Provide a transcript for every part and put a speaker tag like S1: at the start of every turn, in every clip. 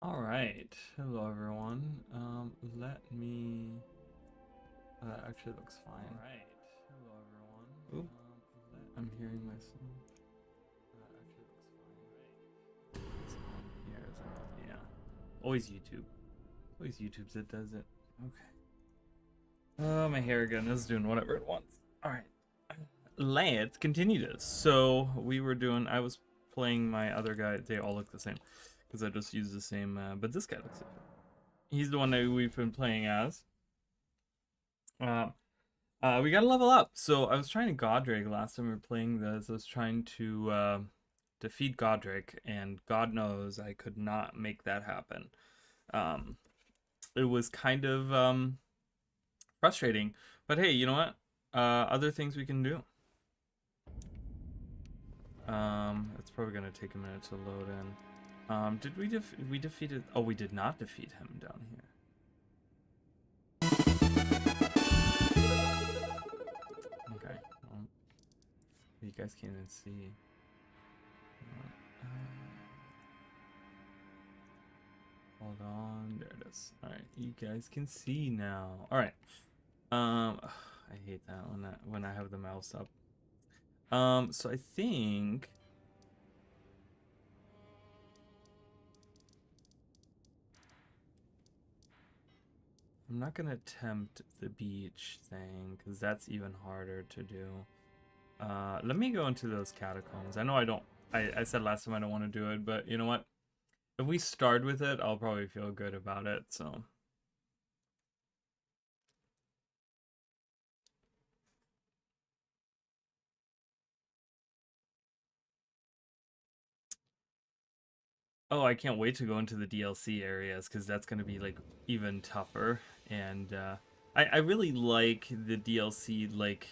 S1: All right. Hello, everyone. Let me. That actually looks fine. All right. Hello, everyone. Oop. I'm hearing myself. That actually looks fine. It's on here, isn't it? Yeah. Always YouTube. Always YouTube's it does it. Okay. Oh, my hair again is doing whatever it wants. All right. Let's continue this. So I was playing my other guy. They all look the same because I just used the same. But this guy looks different. He's the one that we've been playing as. We gotta level up. So I was trying to Godric last time we were playing this. I was trying to defeat Godric, and God knows I could not make that happen. It was kind of frustrating. But hey, you know what? Other things we can do. It's probably gonna take a minute to load in. Did we defeated? Oh, we did not defeat him down here. Okay. Well, you guys can't even see. Hold on. There it is. All right, you guys can see now. All right. I hate that when I have the mouse up. So I think. I'm not gonna attempt the beach thing because that's even harder to do. Let me go into those catacombs. I know I said last time I don't want to do it, but you know what? If we start with it, I'll probably feel good about it, so. Oh, I can't wait to go into the DLC areas because that's going to be like even tougher. And I really like the DLC. Like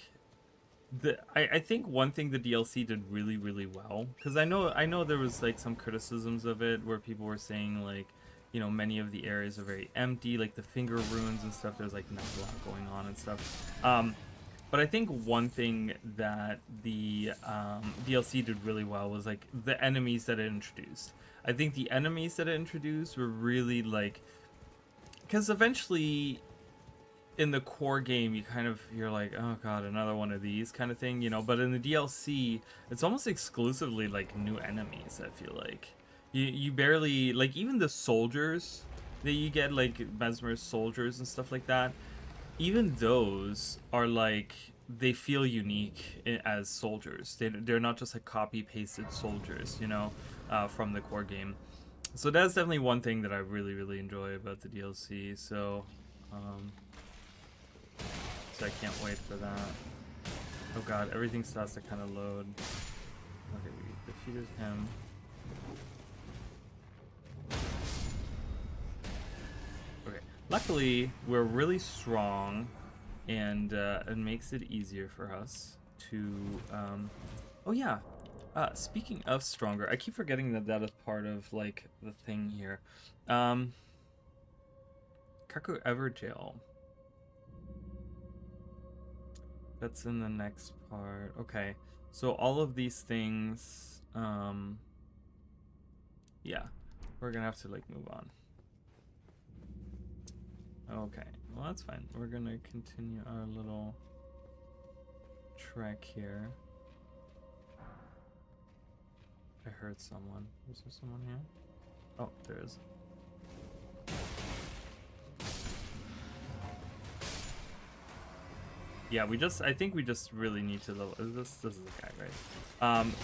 S1: I think one thing the DLC did really well, because I know there was like some criticisms of it where people were saying like, you know, many of the areas are very empty, like the finger runes and stuff. There's like not a lot going on and stuff. But I think one thing that the DLC did really well was like the enemies that it introduced. I think the enemies that it introduced were really like, because eventually in the core game you're like, oh god, another one of these kind of thing, you know. But in the DLC, it's almost exclusively like new enemies. I feel like you barely like even the soldiers that you get, like Mesmer's soldiers and stuff like that. Even those are like, they feel unique as soldiers. They're not just like copy pasted soldiers, you know, from the core game. So that's definitely one thing that I really enjoy about the DLC. So I can't wait for that. Oh god, everything starts to kind of load. Okay, we defeated him. Okay, luckily we're really strong, and it makes it easier for us to oh yeah, speaking of stronger, I keep forgetting that is part of like the thing here. Kaku Everjail, that's in the next part. Okay, so all of these things, yeah, we're gonna have to like move on. Okay, well that's fine. We're gonna continue our little trek here. I heard someone. Is there someone here? Oh, there is. Yeah, I think we just really need to level. This is the guy, right?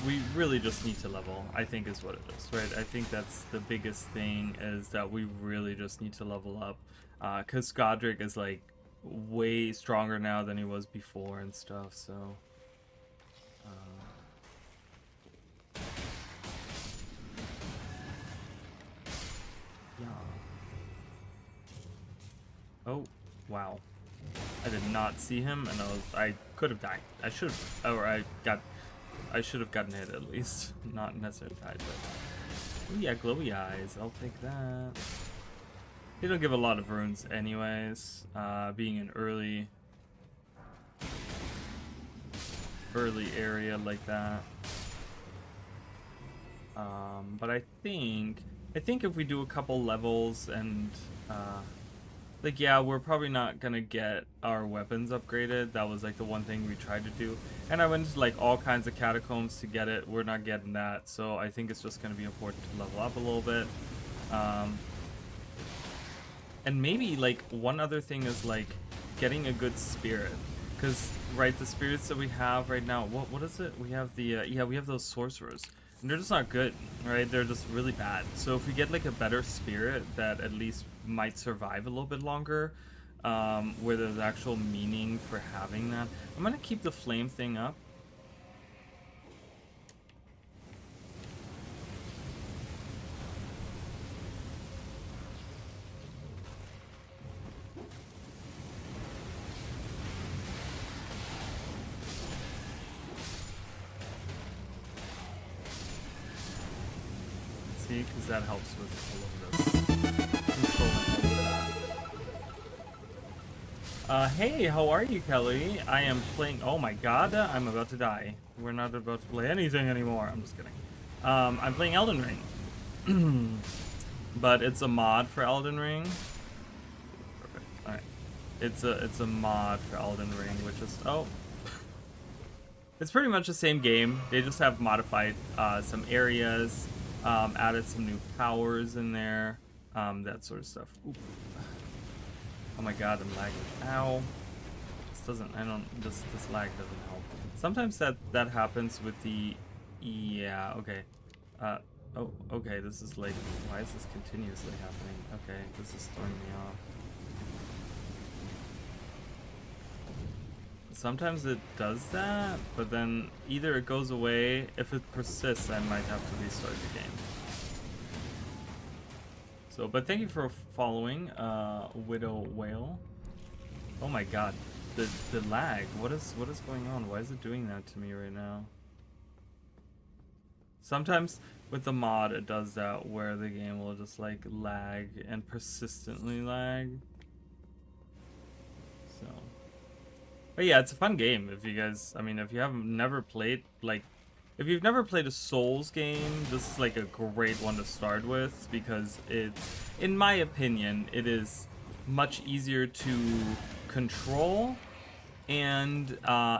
S1: We really just need to level, I think is what it is, right? I think that's the biggest thing, is that we really just need to level up. Because Godric is like way stronger now than he was before and stuff, so. Yeah. Oh, wow. I did not see him, and I could have died. I should have gotten hit at least. Not necessarily died, but ooh, yeah, glowy eyes. I'll take that. They don't give a lot of runes anyways. Being an early area like that. But I think I think if we do a couple levels and like, yeah, we're probably not gonna get our weapons upgraded. That was like the one thing we tried to do, and I went to like all kinds of catacombs to get it. We're not getting that, so I think it's just gonna be important to level up a little bit. And maybe like one other thing is like getting a good spirit, because right, the spirits that we have right now, what is it? We have the yeah, we have those sorcerers, and they're just not good, right? They're just really bad. So if we get like a better spirit that at least might survive a little bit longer, where there's actual meaning for having that. I'm gonna keep the flame thing up. See, because that helps with all of this. Hey, how are you, Kelly? I am playing. Oh my god, I'm about to die. We're not about to play anything anymore. I'm just kidding. I'm playing Elden Ring. But it's a mod for Elden Ring. Perfect. Alright. It's a mod for Elden Ring, which is it's pretty much the same game. They just have modified some areas, added some new powers in there, that sort of stuff. Ooh. Oh my god, I'm lagging. Ow. This lag doesn't help. Sometimes that happens with the, yeah, okay. Oh, okay, this is like, why is this continuously happening? Okay, this is throwing me off. Sometimes it does that, but then either it goes away. If it persists, I might have to restart the game. So, but thank you for following, Widow Whale. Oh my god, the lag. What is going on? Why is it doing that to me right now? Sometimes with the mod it does that, where the game will just like lag and persistently lag. So, but yeah, it's a fun game. If you guys, I mean, if you haven't never played, like, if you've never played a Souls game, this is like a great one to start with, because it, in my opinion, it is much easier to control, and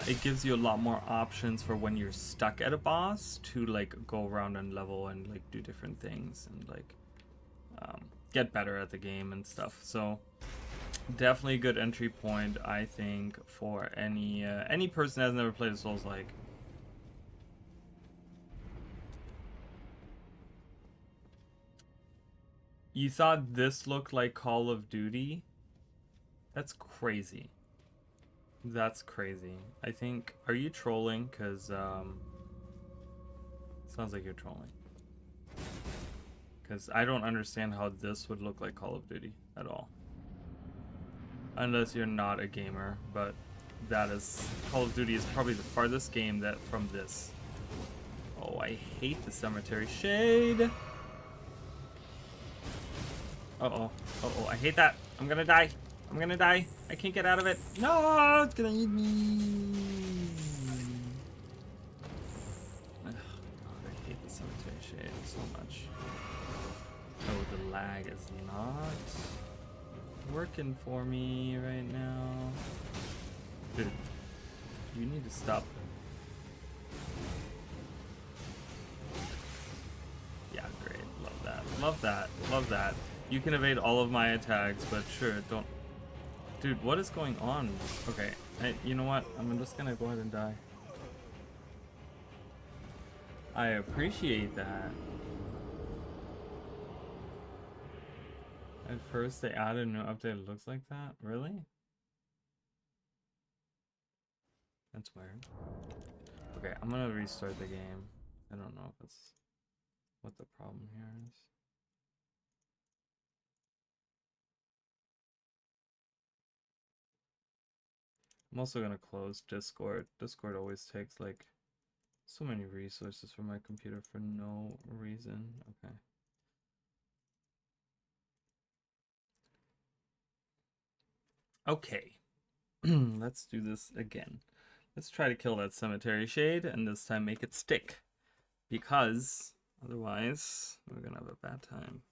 S1: it gives you a lot more options for when you're stuck at a boss to like go around and level and like do different things and like get better at the game and stuff. So definitely a good entry point, I think, for any person that has never played a Souls-like. You thought this looked like Call of Duty? That's crazy. That's crazy. I think, are you trolling? Because sounds like you're trolling. Because I don't understand how this would look like Call of Duty at all. Unless you're not a gamer, but that is, Call of Duty is probably the farthest game that from this. Oh, I hate the cemetery shade. Uh-oh. Uh-oh, I hate that. I'm gonna die. I'm gonna die. I can't get out of it. No, it's gonna eat me. Oh, God, I hate the cemetery shade so much. Oh, the lag is not working for me right now. Dude, you need to stop. Yeah, great. Love that. Love that. Love that. You can evade all of my attacks, but sure, don't. Dude, what is going on? Okay, you know what? I'm just gonna go ahead and die. I appreciate that. At first, they added a new update. It looks like that. Really? That's weird. Okay, I'm gonna restart the game. I don't know if it's what the problem here is. I'm also gonna close Discord. Discord always takes like so many resources from my computer for no reason. Okay. Okay. Let's do this again. Let's try to kill that cemetery shade, and this time make it stick. Because Otherwise, we're gonna have a bad time.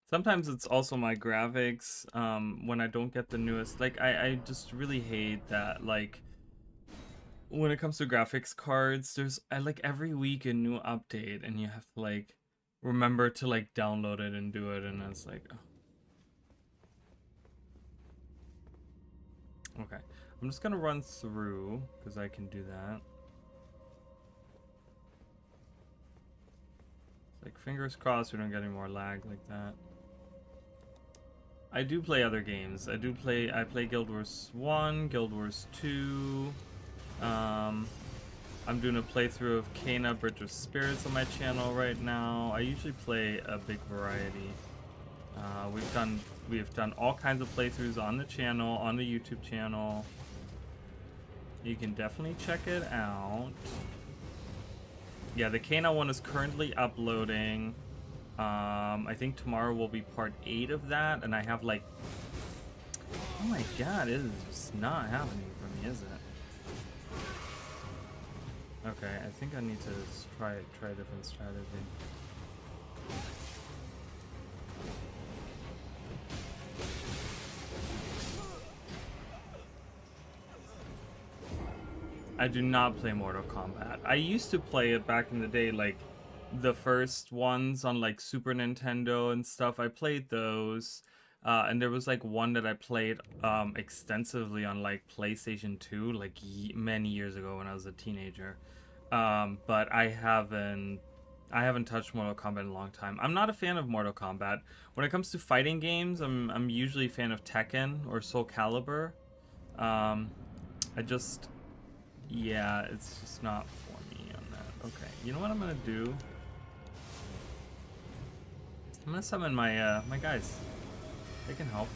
S1: Sometimes it's also my graphics, when I don't get the newest, like, I just really hate that, like, when it comes to graphics cards, there's, like, every week a new update, and you have to, like, remember to, like, download it and do it, and it's like, oh. Okay, I'm just gonna run through, because I can do that. It's like, fingers crossed we don't get any more lag like that. I do play other games. I play Guild Wars 1, Guild Wars 2. I'm doing a playthrough of Kena Bridge of Spirits on my channel right now. I usually play a big variety. We've done all kinds of playthroughs on the channel, on the YouTube channel. You can definitely check it out. Yeah, the Kena one is currently uploading. I think tomorrow will be part 8 of that, and I have like, oh my god, it is just not happening for me, is it? Okay, I think I need to try a different strategy. I do not play Mortal Kombat. I used to play it back in the day, like the first ones on like Super Nintendo and stuff. I played those. And there was like one that I played extensively on like PlayStation 2, like many years ago when I was a teenager. But I haven't touched Mortal Kombat in a long time. I'm not a fan of Mortal Kombat. When it comes to fighting games, I'm usually a fan of Tekken or Soul Calibur. Yeah, it's just not for me on that. Okay, you know what I'm gonna do? I'm gonna summon my my guys. They can help.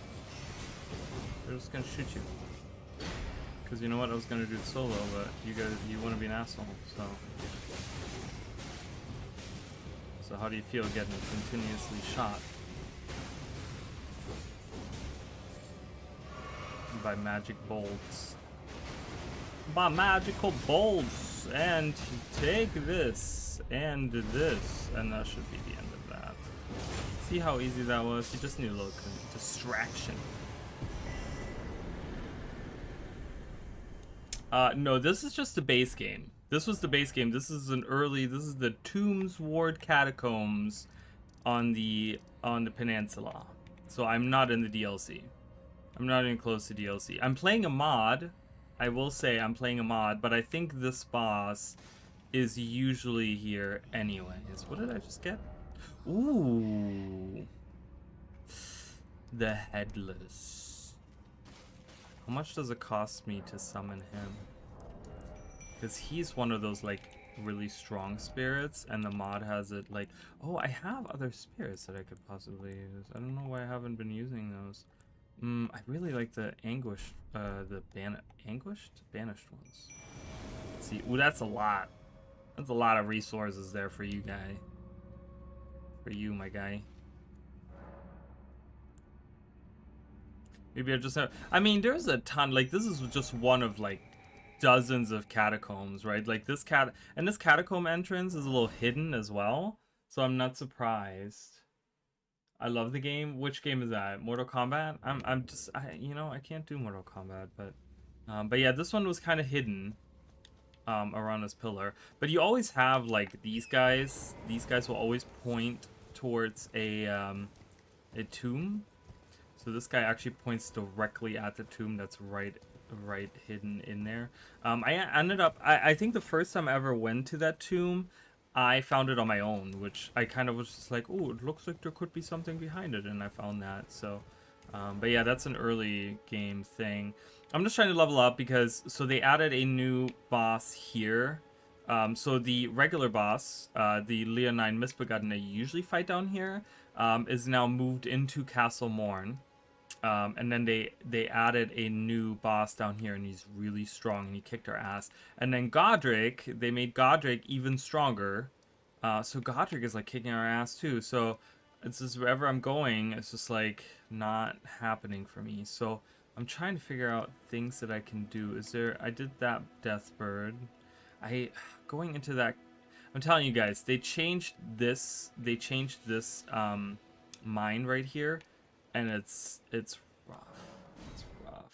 S1: They're just gonna shoot you. Cause you know what? I was gonna do it solo, but you want to be an asshole. So how do you feel getting continuously shot by magic bolts? By magical bolts, and take this and this, and that should be the end of that. See how easy that was? You just need a little distraction. No, this is just the base game. This was the base game. This is the Tombs Ward Catacombs on the peninsula. So I'm not in the DLC. I'm not even close to DLC. I'm playing a mod. I will say I'm playing a mod, but I think this boss is usually here anyways. What did I just get? Ooh. The Headless. How much does it cost me to summon him? Because he's one of those, like, really strong spirits, and the mod has it, like... Oh, I have other spirits that I could possibly use. I don't know why I haven't been using those. I really like the banished ones. Let's see, ooh, that's a lot. That's a lot of resources there for you, guy. For you, my guy. Maybe I just have. I mean, there's a ton. Like, this is just one of like dozens of catacombs, right? Like this catacomb entrance is a little hidden as well, so I'm not surprised. I love the game. Which game is that? Mortal Kombat? I can't do Mortal Kombat, but yeah, this one was kind of hidden around this pillar. But you always have like these guys. These guys will always point towards a tomb. So this guy actually points directly at the tomb that's right hidden in there. I think the first time I ever went to that tomb, I found it on my own, which I kind of was just like, oh, it looks like there could be something behind it, and I found that. So, but yeah, that's an early game thing. I'm just trying to level up because, so they added a new boss here. So the regular boss, the Leonine Misbegotten I usually fight down here, is now moved into Castle Morn. And then they added a new boss down here, and he's really strong, and he kicked our ass. And then Godric, they made Godric even stronger. So Godric is like kicking our ass too. So it's just wherever I'm going, it's just like not happening for me. So I'm trying to figure out things that I can do. Is there... I did that Deathbird. Going into that... I'm telling you guys, they changed this... They changed this, mine right here. And it's rough. It's rough.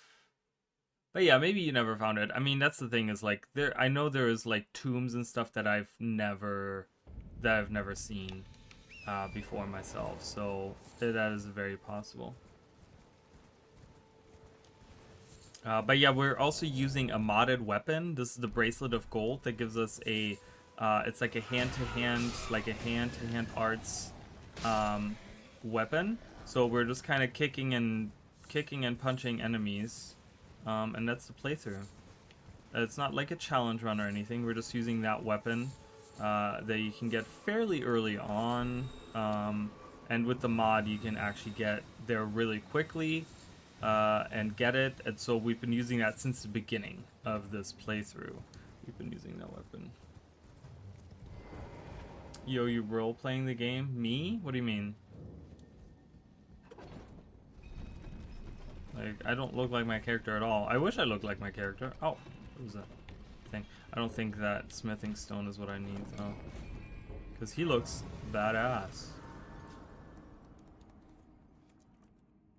S1: But yeah, maybe you never found it. I mean, that's the thing is, like, I know there is, like, tombs and stuff that I've never seen before myself. So that is very possible. But yeah, we're also using a modded weapon. This is the Bracelet of Gold that gives us a, it's like a hand-to-hand arts weapon. So we're just kind of kicking and punching enemies, and that's the playthrough. It's not like a challenge run or anything. We're just using that weapon that you can get fairly early on, and with the mod you can actually get there really quickly. And get it, and so we've been using that since the beginning of this playthrough. We've been using that weapon. Yo, you role-playing the game? Me? What do you mean? Like, I don't look like my character at all. I wish I looked like my character. Oh, what was that thing? I don't think that smithing stone is what I need, though. Because he looks badass.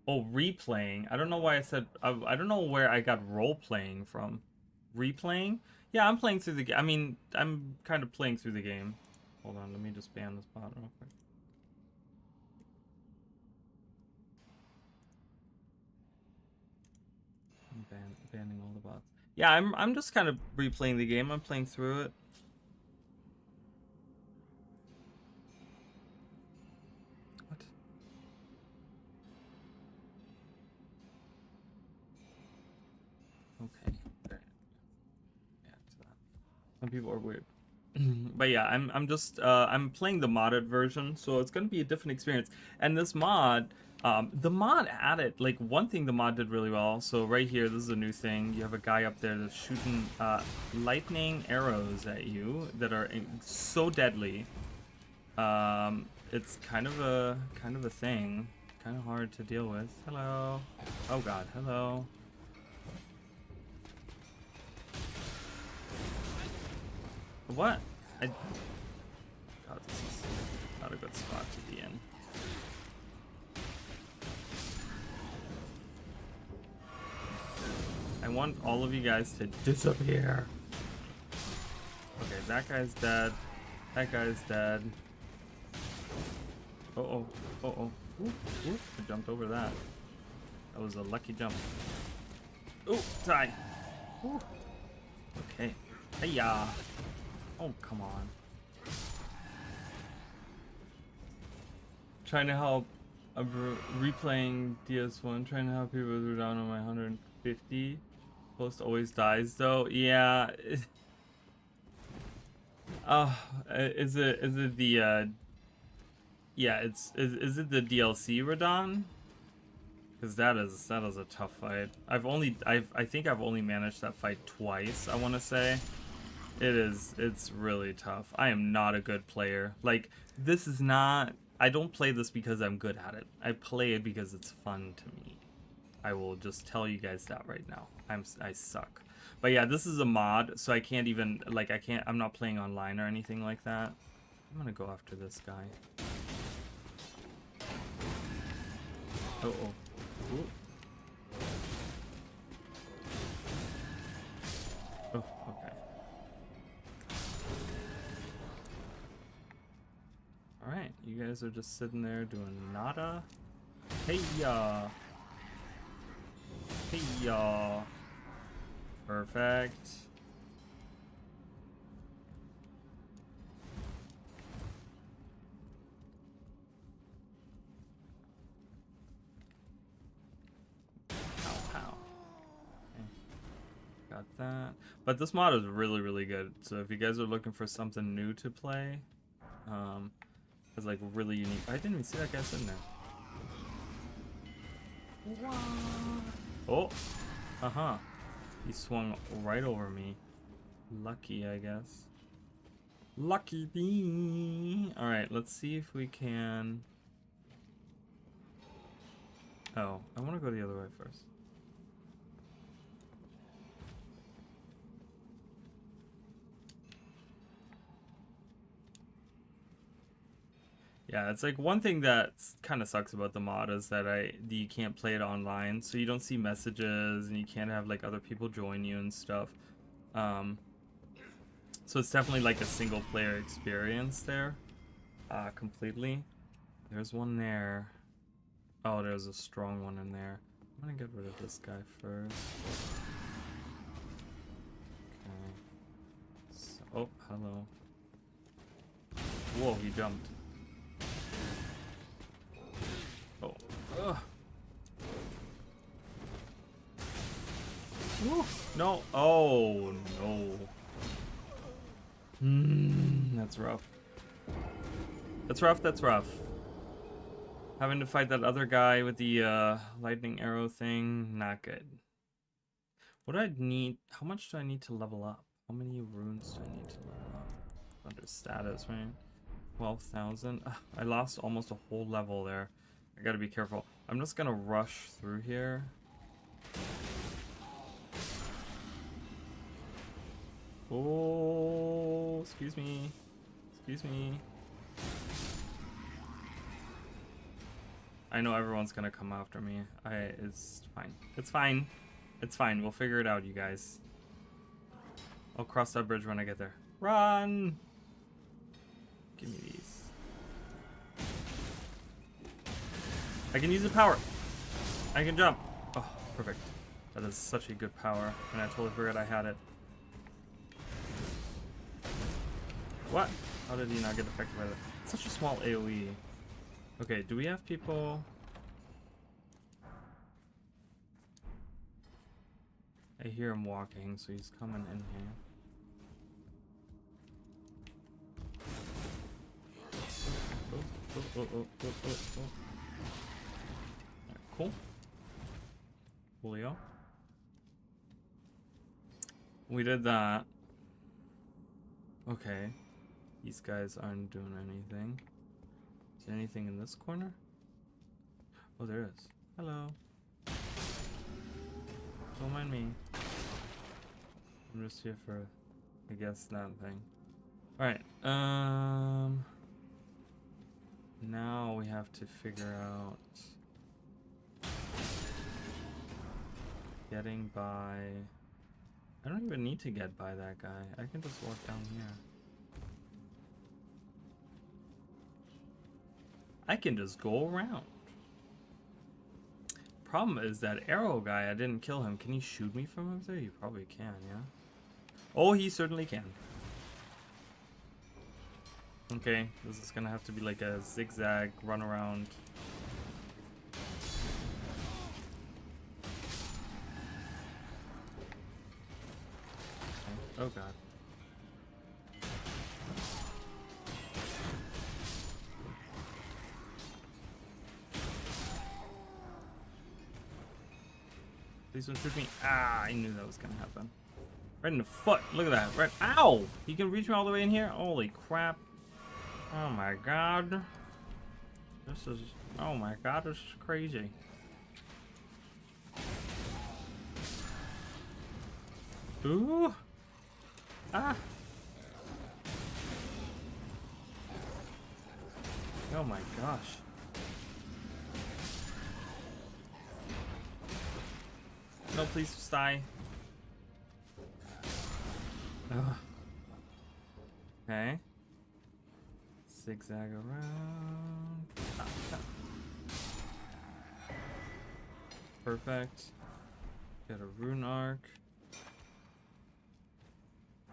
S1: Oh, replaying. I don't know why I said... I don't know where I got role-playing from. Replaying? Yeah, I'm playing through the game. I mean, I'm kind of playing through the game. Hold on, let me just ban this bot real quick. I'm banning all the bots. Yeah, I'm just kind of replaying the game. I'm playing through it. What? Okay. There. Yeah, to that. Some people are weird. But yeah, I'm just I'm playing the modded version, so it's gonna be a different experience. And this mod, the mod added, like, one thing the mod did really well. So right here, this is a new thing. You have a guy up there that's shooting lightning arrows at you that are so deadly. It's kind of a thing, kind of hard to deal with. Hello. Oh God. Hello. What? God, this is not a good spot to be in. I want all of you guys to disappear. Okay, that guy's dead. That guy's dead. Uh-oh. Uh-oh. Ooh, ooh, I jumped over that. That was a lucky jump. Ooh, die. Ooh. Okay. Hey-ya. Oh, come on. Trying to help. I'm replaying DS1. Trying to help people who are down on my 150. Post always dies though. Yeah. Is it the yeah, is it the DLC Radon? Because that is a tough fight. I think I've only managed that fight twice, I want to say. It's really tough. I am not a good player. Like, this is not... I don't play this because I'm good at it. I play it because it's fun to me. I will just tell you guys that right now. I suck. But yeah, this is a mod, so I can't even... Like, I'm not playing online or anything like that. I'm gonna go after this guy. Uh-oh. Ooh. Oh, okay. Alright, you guys are just sitting there doing nada. Hey-ya! Hey-ya! Perfect. Got that. But this mod is really, really good. So if you guys are looking for something new to play, it's like really unique. I didn't even see that guy sitting there. Oh, he swung right over me. Lucky, I guess. Lucky me. All right, let's see if we can. Oh, I want to go the other way first. Yeah, it's like one thing that kind of sucks about the mod is that you can't play it online, so you don't see messages and you can't have like other people join you and stuff. So it's definitely like a single player experience there, completely. There's one there. Oh, there's a strong one in there. I'm gonna get rid of this guy first. Okay. So, oh, hello. Whoa, he jumped. Oh. Ugh. Ooh, no. Oh, no. That's rough. That's rough, that's rough. Having to fight that other guy with the lightning arrow thing, not good. What do I need? How much do I need to level up? How many runes do I need to level up? Under status, right? 12,000. I lost almost a whole level there. I gotta be careful. I'm just gonna rush through here. Oh, excuse me. Excuse me. I know everyone's gonna come after me. It's fine. It's fine. It's fine. We'll figure it out, you guys. I'll cross that bridge when I get there. Run! Give me these. I can use the power. I can jump. Oh, perfect. That is such a good power, and I totally forgot I had it. What? How did he not get affected by that? It's such a small AoE. Okay, do we have people? I hear him walking, so he's coming in here. Oh. Alright, cool. Julio. We did that. Okay. These guys aren't doing anything. Is there anything in this corner? Oh, there is. Hello. Don't mind me. I'm just here for, I guess, that thing. Alright, now we have to figure out getting by. I don't even need to get by that guy. I can just walk down here. I can just go around. Problem is that arrow guy, I didn't kill him. Can he shoot me from up there? He probably can, yeah? Oh, he certainly can. Okay, this is gonna have to be like a zigzag run around. Okay. Oh god. Please don't shoot me. Ah, I knew that was gonna happen. Right in the foot. Look at that. Right. Ow! He can reach me all the way in here? Holy crap. Oh my god. This is... Oh my god, this is crazy. Ooh. Ah. Oh my gosh. No, please just die. Ugh. Okay. Zigzag around. Perfect. Get a rune arc.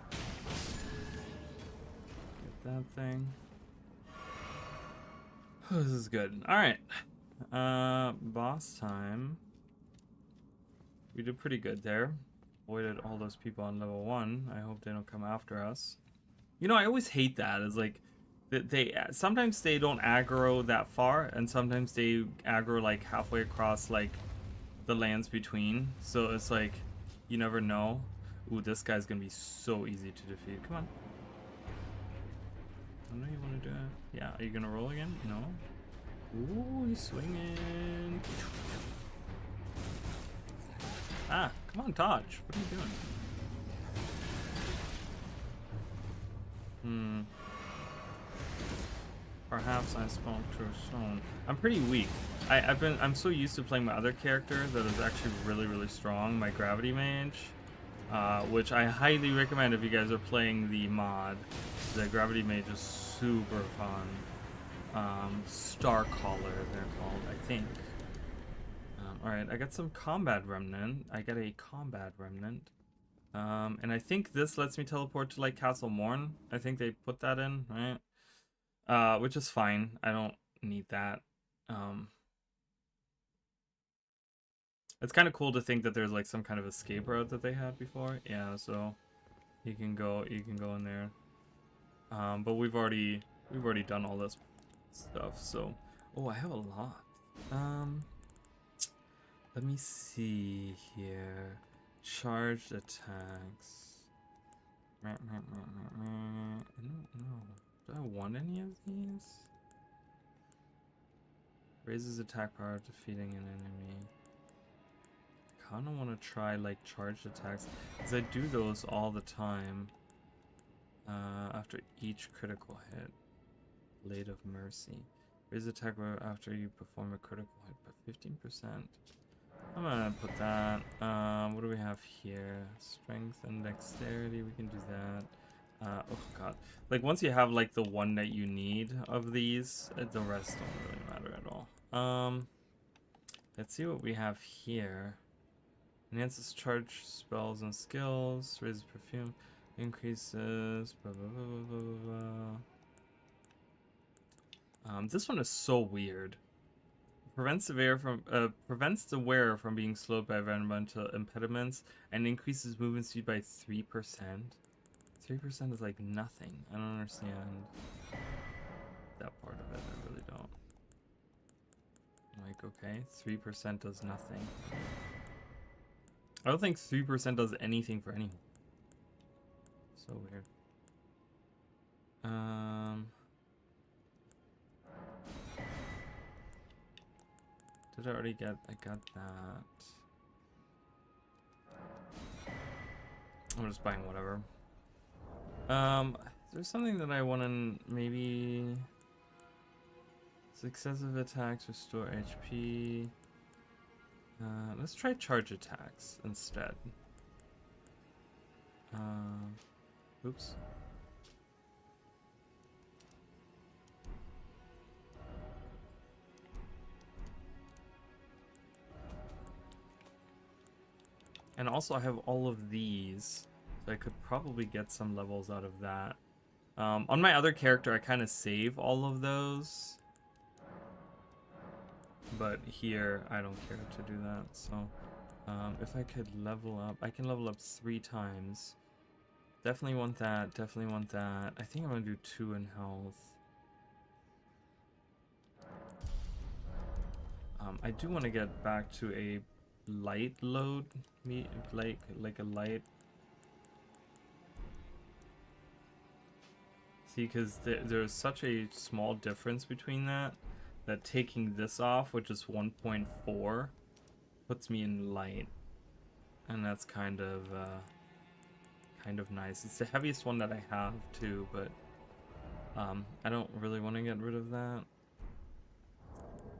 S1: Get that thing. This is good. Alright. Boss time. We did pretty good there. Avoided all those people on level 1. I hope they don't come after us. You know, I always hate that. It's like they sometimes they don't aggro that far, and sometimes they aggro like halfway across like the lands between. So it's like you never know. Ooh, this guy's gonna be so easy to defeat. Come on. I know you want to do it. Yeah, are you gonna roll again? No. Ooh, he's swinging. Ah, come on, Dodge. What are you doing? Perhaps I spoke too soon. I'm pretty weak. I'm so used to playing my other character that is actually really strong, my Gravity Mage, which I highly recommend if you guys are playing the mod. The Gravity Mage is super fun. Star Caller, they're called, I think. Alright, I got some Combat Remnant. I got a Combat Remnant. And I think this lets me teleport to, like, Castle Morn. I think they put that in, right? Which is fine. I don't need that. It's kind of cool to think that there's like some kind of escape route that they had before. Yeah, so you can go in there. But we've already done all this stuff. So, oh, I have a lot. Let me see here. Charged attacks. I don't know. Do I want any of these? Raises attack power defeating an enemy. I kinda wanna try like charged attacks, because I do those all the time. After each critical hit. Blade of Mercy. Raise attack power after you perform a critical hit by 15%. I'm gonna put that. What do we have here? Strength and dexterity, we can do that. Oh god. Like, once you have, like, the one that you need of these, the rest don't really matter at all. Let's see what we have here. Enhances charge spells and skills, raises perfume, increases, blah, blah, blah, blah, blah, blah. This one is so weird. Prevents the wearer from being slowed by environmental impediments and increases movement speed by 3%. 3% is like nothing. I don't understand that part of it. I really don't. Like, okay, 3% does nothing. I don't think 3% does anything for anyone. So weird. Did I already get? I got that. I'm just buying whatever. There's something that I want to maybe. Successive attacks restore HP. Let's try charge attacks instead. Oops. And also I have all of these, so I could probably get some levels out of that. On my other character, I kind of save all of those. But here, I don't care to do that, so... if I could level up, I can level up 3 times. Definitely want that, definitely want that. I think I'm gonna do 2 in health. I do want to get back to a light load, like a light. See, because there's such a small difference between that taking this off, which is 1.4, puts me in light, and that's kind of nice. It's the heaviest one that I have too, but I don't really want to get rid of that.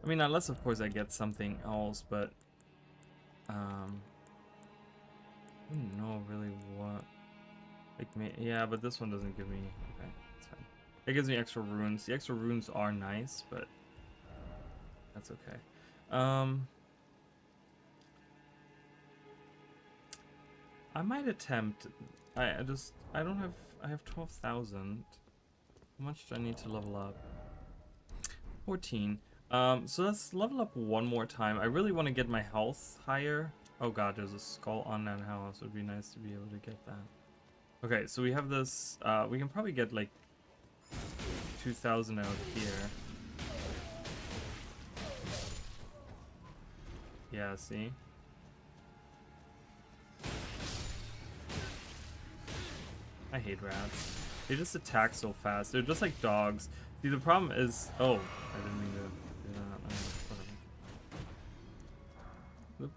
S1: I mean, unless of course I get something else, but I don't know really what. Like, yeah, but this one doesn't give me. Okay, that's fine. It gives me extra runes. The extra runes are nice, but that's okay. I might attempt. I have 12,000. How much do I need to level up? 14. So let's level up one more time. I really want to get my health higher. Oh god, there's a skull on that house. It would be nice to be able to get that. Okay, so we have this. We can probably get like 2,000 out here. Yeah, see? I hate rats. They just attack so fast. They're just like dogs. See, the problem is... Oh, I didn't mean to do that. Whatever.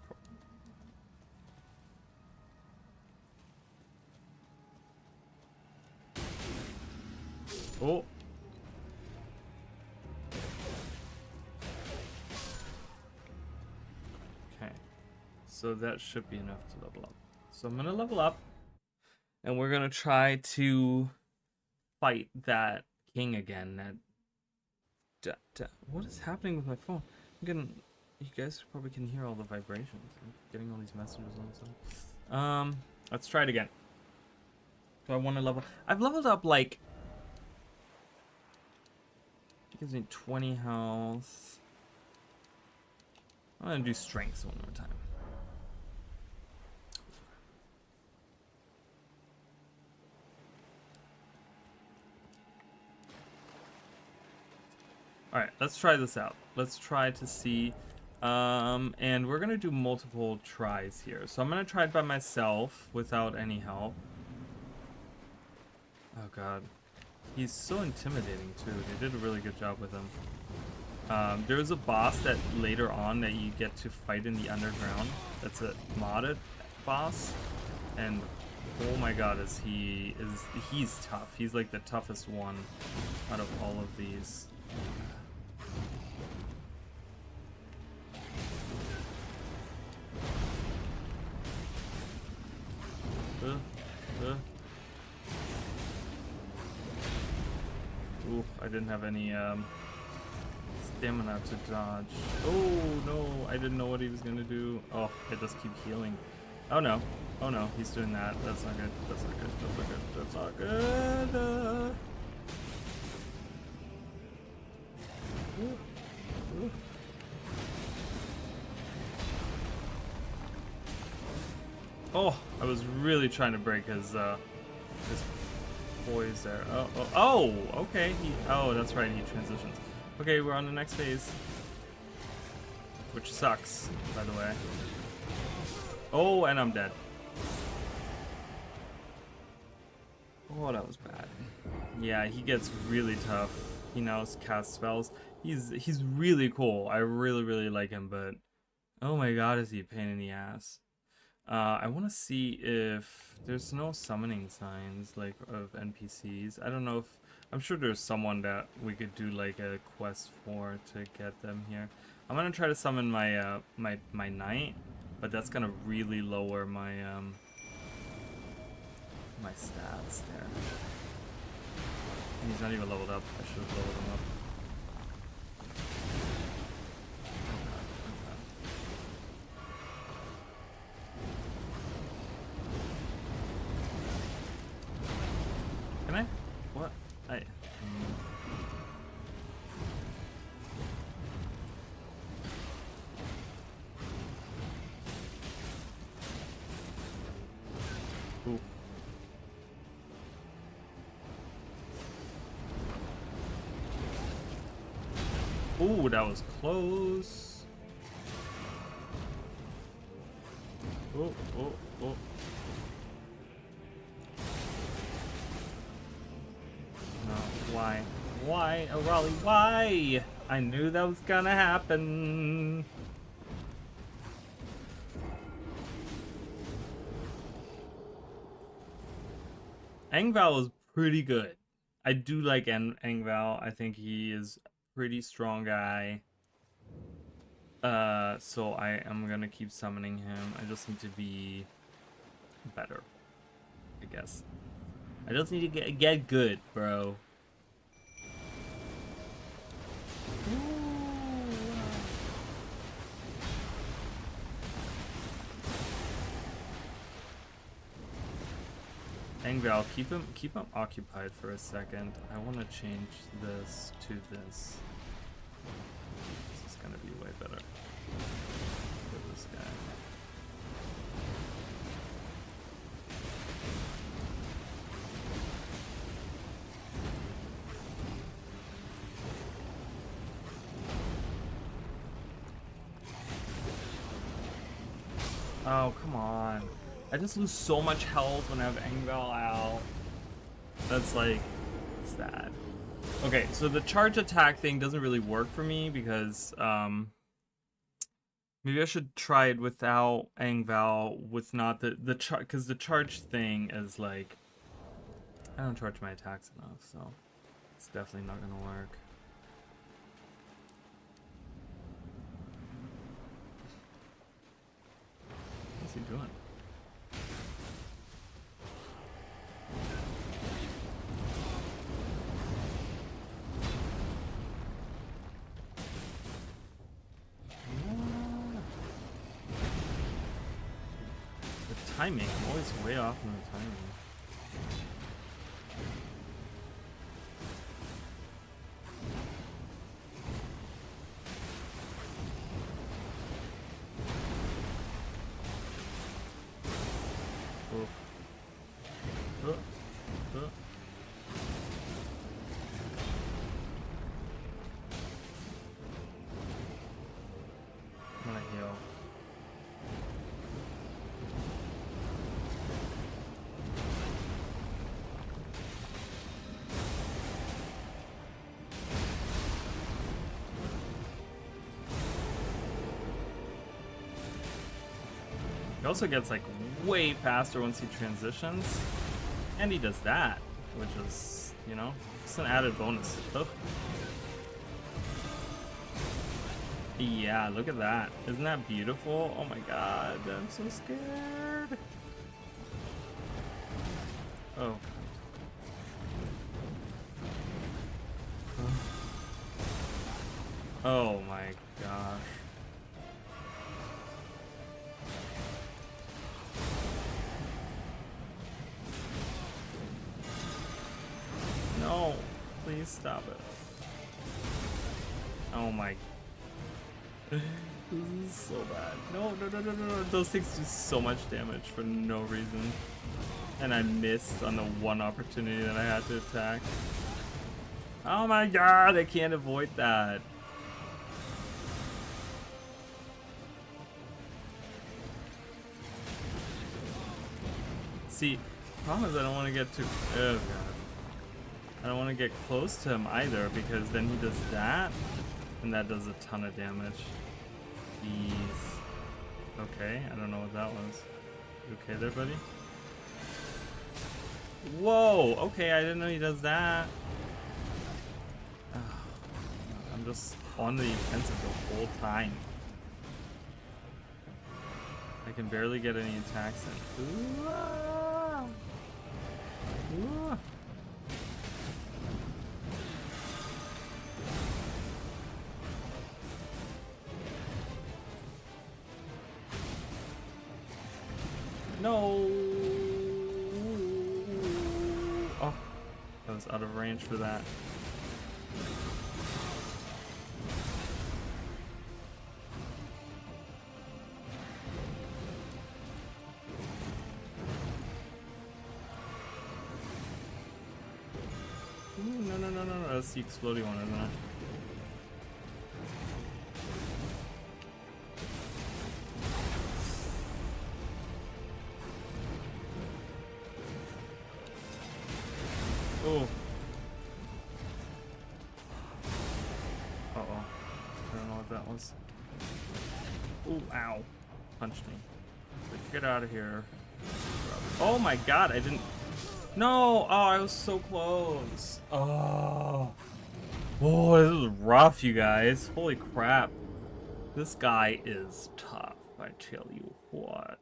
S1: Oh! so that should be enough to level up. So I'm gonna level up, and we're gonna try to fight that king again. What is happening with my phone? I'm getting, you guys probably can hear all the vibrations. I'm getting all these messages all of a sudden. Let's try it again. So I want to level. I've leveled up like. It gives me 20 health. I'm gonna do strength one more time. Alright, let's try this out. Let's try to see. And we're gonna do multiple tries here. So I'm gonna try it by myself without any help. Oh god. He's so intimidating too. They did a really good job with him. There is a boss that later on that you get to fight in the underground. That's a modded boss. And oh my god, he's tough. He's like the toughest one out of all of these. Ooh, I didn't have any stamina to dodge. Oh no, I didn't know what he was gonna do. Oh, it just keep healing. Oh no, oh no, he's doing that. That's not good. That's not good. That's not good. That's not good. Oh, I was really trying to break his poise there. Oh, okay. Oh, that's right. He transitions. Okay, we're on the next phase, which sucks, by the way. Oh, and I'm dead. Oh, that was bad. Yeah, he gets really tough. He now casts spells. He's really cool. I really like him, but oh my god, is he a pain in the ass. I want to see if there's no summoning signs like of NPCs. I don't know if I'm sure there's someone that we could do like a quest for to get them here. I'm gonna try to summon my my knight, but that's gonna really lower my my stats there. And he's not even leveled up. I should have leveled him up. Can I? What? Ooh. Ooh, that was close. Oh. No, why? Why? Oh, Raleigh, why? I knew that was gonna happen. Engval is pretty good. I do like Engval. I think he is a pretty strong guy. So I am gonna keep summoning him. I just need to be better, I guess. I just need to get good, bro. Engval, keep him occupied for a second. I want to change this to this. This is gonna be way better for this guy. Oh, come on. I just lose so much health when I have Engval out. That's like sad. Okay, so the charge attack thing doesn't really work for me because maybe I should try it without Engval with not the charge, because the charge thing is like I don't charge my attacks enough, so it's definitely not gonna work. What's he doing? The timing, I'm always way off on the timing. I'm gonna heal. He also gets like way faster once he transitions, and he does that, which is, you know, it's an added bonus. Oh. Yeah, look at that. Isn't that beautiful? Oh my god, I'm so scared. Oh. Oh my gosh. No, please stop it. Oh my. This is so bad. No. Those things do so much damage for no reason. And I missed on the one opportunity that I had to attack. Oh my god, I can't avoid that. See, the problem is I don't want to get too... Oh god. I don't want to get close to him either, because then he does that, and that does a ton of damage. Jeez. Okay, I don't know what that was. You okay there, buddy? Whoa! Okay, I didn't know he does that. Oh, I'm just on the defensive the whole time. I can barely get any attacks in. Ooh, ah. Ooh. No. Oh, I was out of range for that. Ooh, no. That's the exploding one, isn't it? Oh. Uh-oh. I don't know what that was. Oh, ow. Punched me. Like, get out of here. Oh my god, I didn't... No! Oh, I was so close. Oh. Whoa, this is rough, you guys. Holy crap. This guy is tough, I tell you what.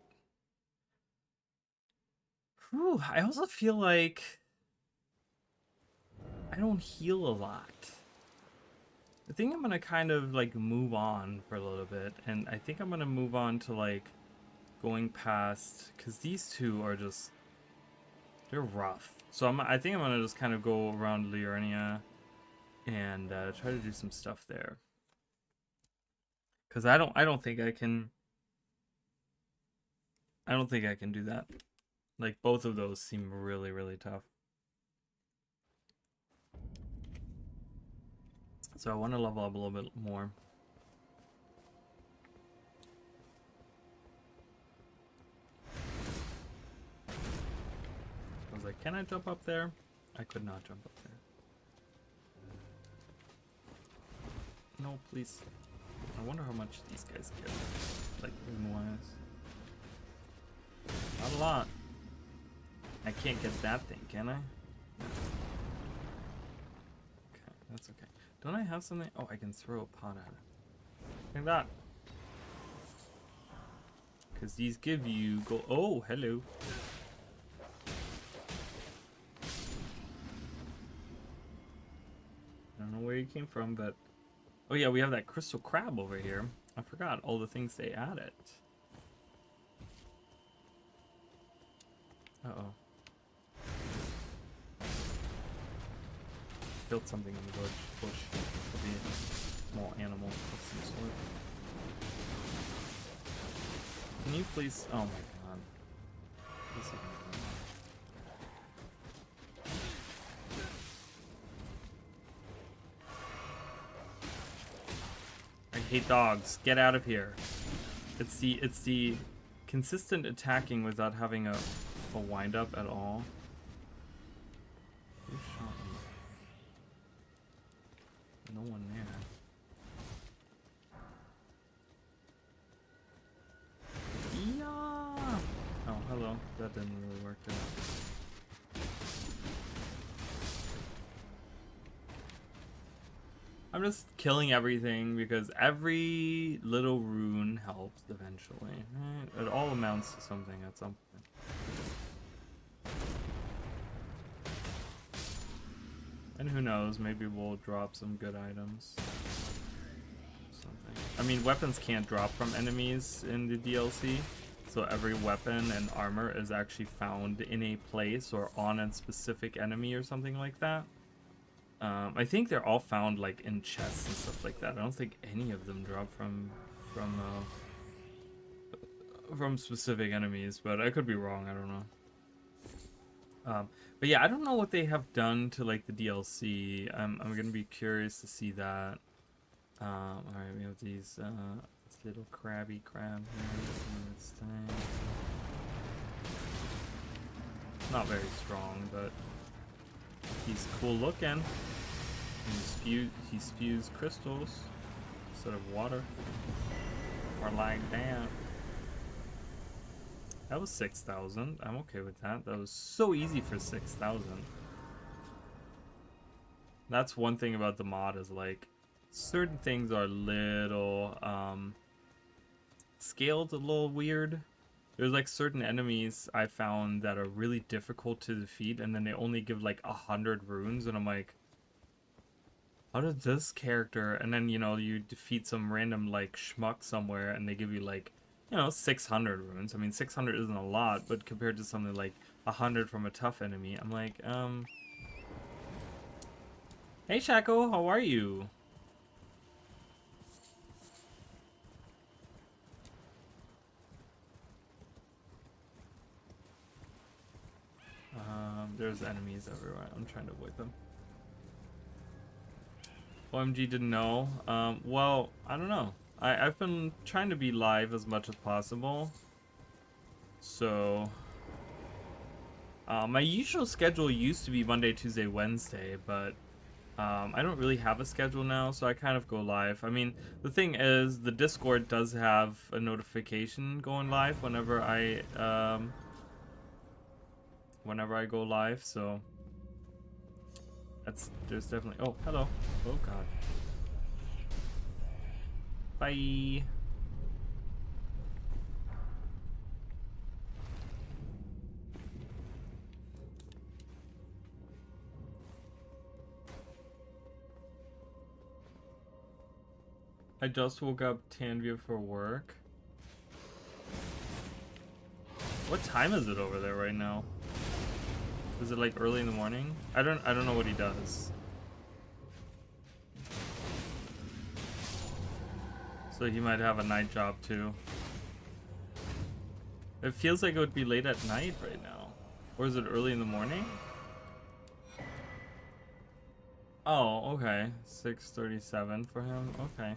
S1: Whew, I also feel like... I don't heal a lot. I think I'm gonna kind of like move on for a little bit, and I think I'm gonna move on to like going past, because these two are just, they're rough. So I think I'm gonna just kind of go around Liurnia and try to do some stuff there, because I don't think I can do that. Like, both of those seem really tough. So I want to level up a little bit more. I was like, can I jump up there? I could not jump up there. No, please. I wonder how much these guys get. Like, wise. Not a lot. I can't get that thing, can I? No. Okay, that's okay. Don't I have something? Oh, I can throw a pot at it. Like that. Because these give you gold. Oh, hello. I don't know where you came from, but... Oh yeah, we have that crystal crab over here. I forgot all the things they added. Uh-oh. Killed something in the bush. Could be a small animal of some sort. Can you please... Oh my god. What is he doing? I hate dogs. Get out of here. It's the consistent attacking without having a wind up at all. Who shot me? No one there. Yeah. Oh, hello. That didn't really work out. I'm just killing everything because every little rune helps eventually. Right? It all amounts to something at some point. And who knows, maybe we'll drop some good items. Something. I mean, weapons can't drop from enemies in the DLC, so every weapon and armor is actually found in a place or on a specific enemy or something like that. I think they're all found like in chests and stuff like that. I don't think any of them drop from specific enemies, but I could be wrong. I don't know. But yeah, I don't know what they have done to like the DLC. I'm gonna be curious to see that. All right, we have these this little crabby crab here. It's not very strong, but he's cool looking. He spews crystals instead of water, or like that. That was 6,000. I'm okay with that. That was so easy for 6,000. That's one thing about the mod is like certain things are little scaled a little weird. There's like certain enemies I found that are really difficult to defeat, and then they only give like 100 runes, and I'm like, how did this character? And then, you know, you defeat some random like schmuck somewhere, and they give you like, you know, 600 runes. I mean, 600 isn't a lot, but compared to something like 100 from a tough enemy, I'm like, hey Shaco, how are you? There's enemies everywhere. I'm trying to avoid them. OMG didn't know. Well, I don't know. I've been trying to be live as much as possible. So, my usual schedule used to be Monday, Tuesday, Wednesday, but I don't really have a schedule now, so I kind of go live. I mean, the thing is, the Discord does have a notification going live whenever I go live, so there's definitely... Oh, hello. Oh, God. Bye. I just woke up Tanvia for work. What time is it over there right now? Is it like early in the morning? I don't know what he does. So he might have a night job too. It feels like it would be late at night right now. Or is it early in the morning? Oh, okay. 6:37 for him. Okay.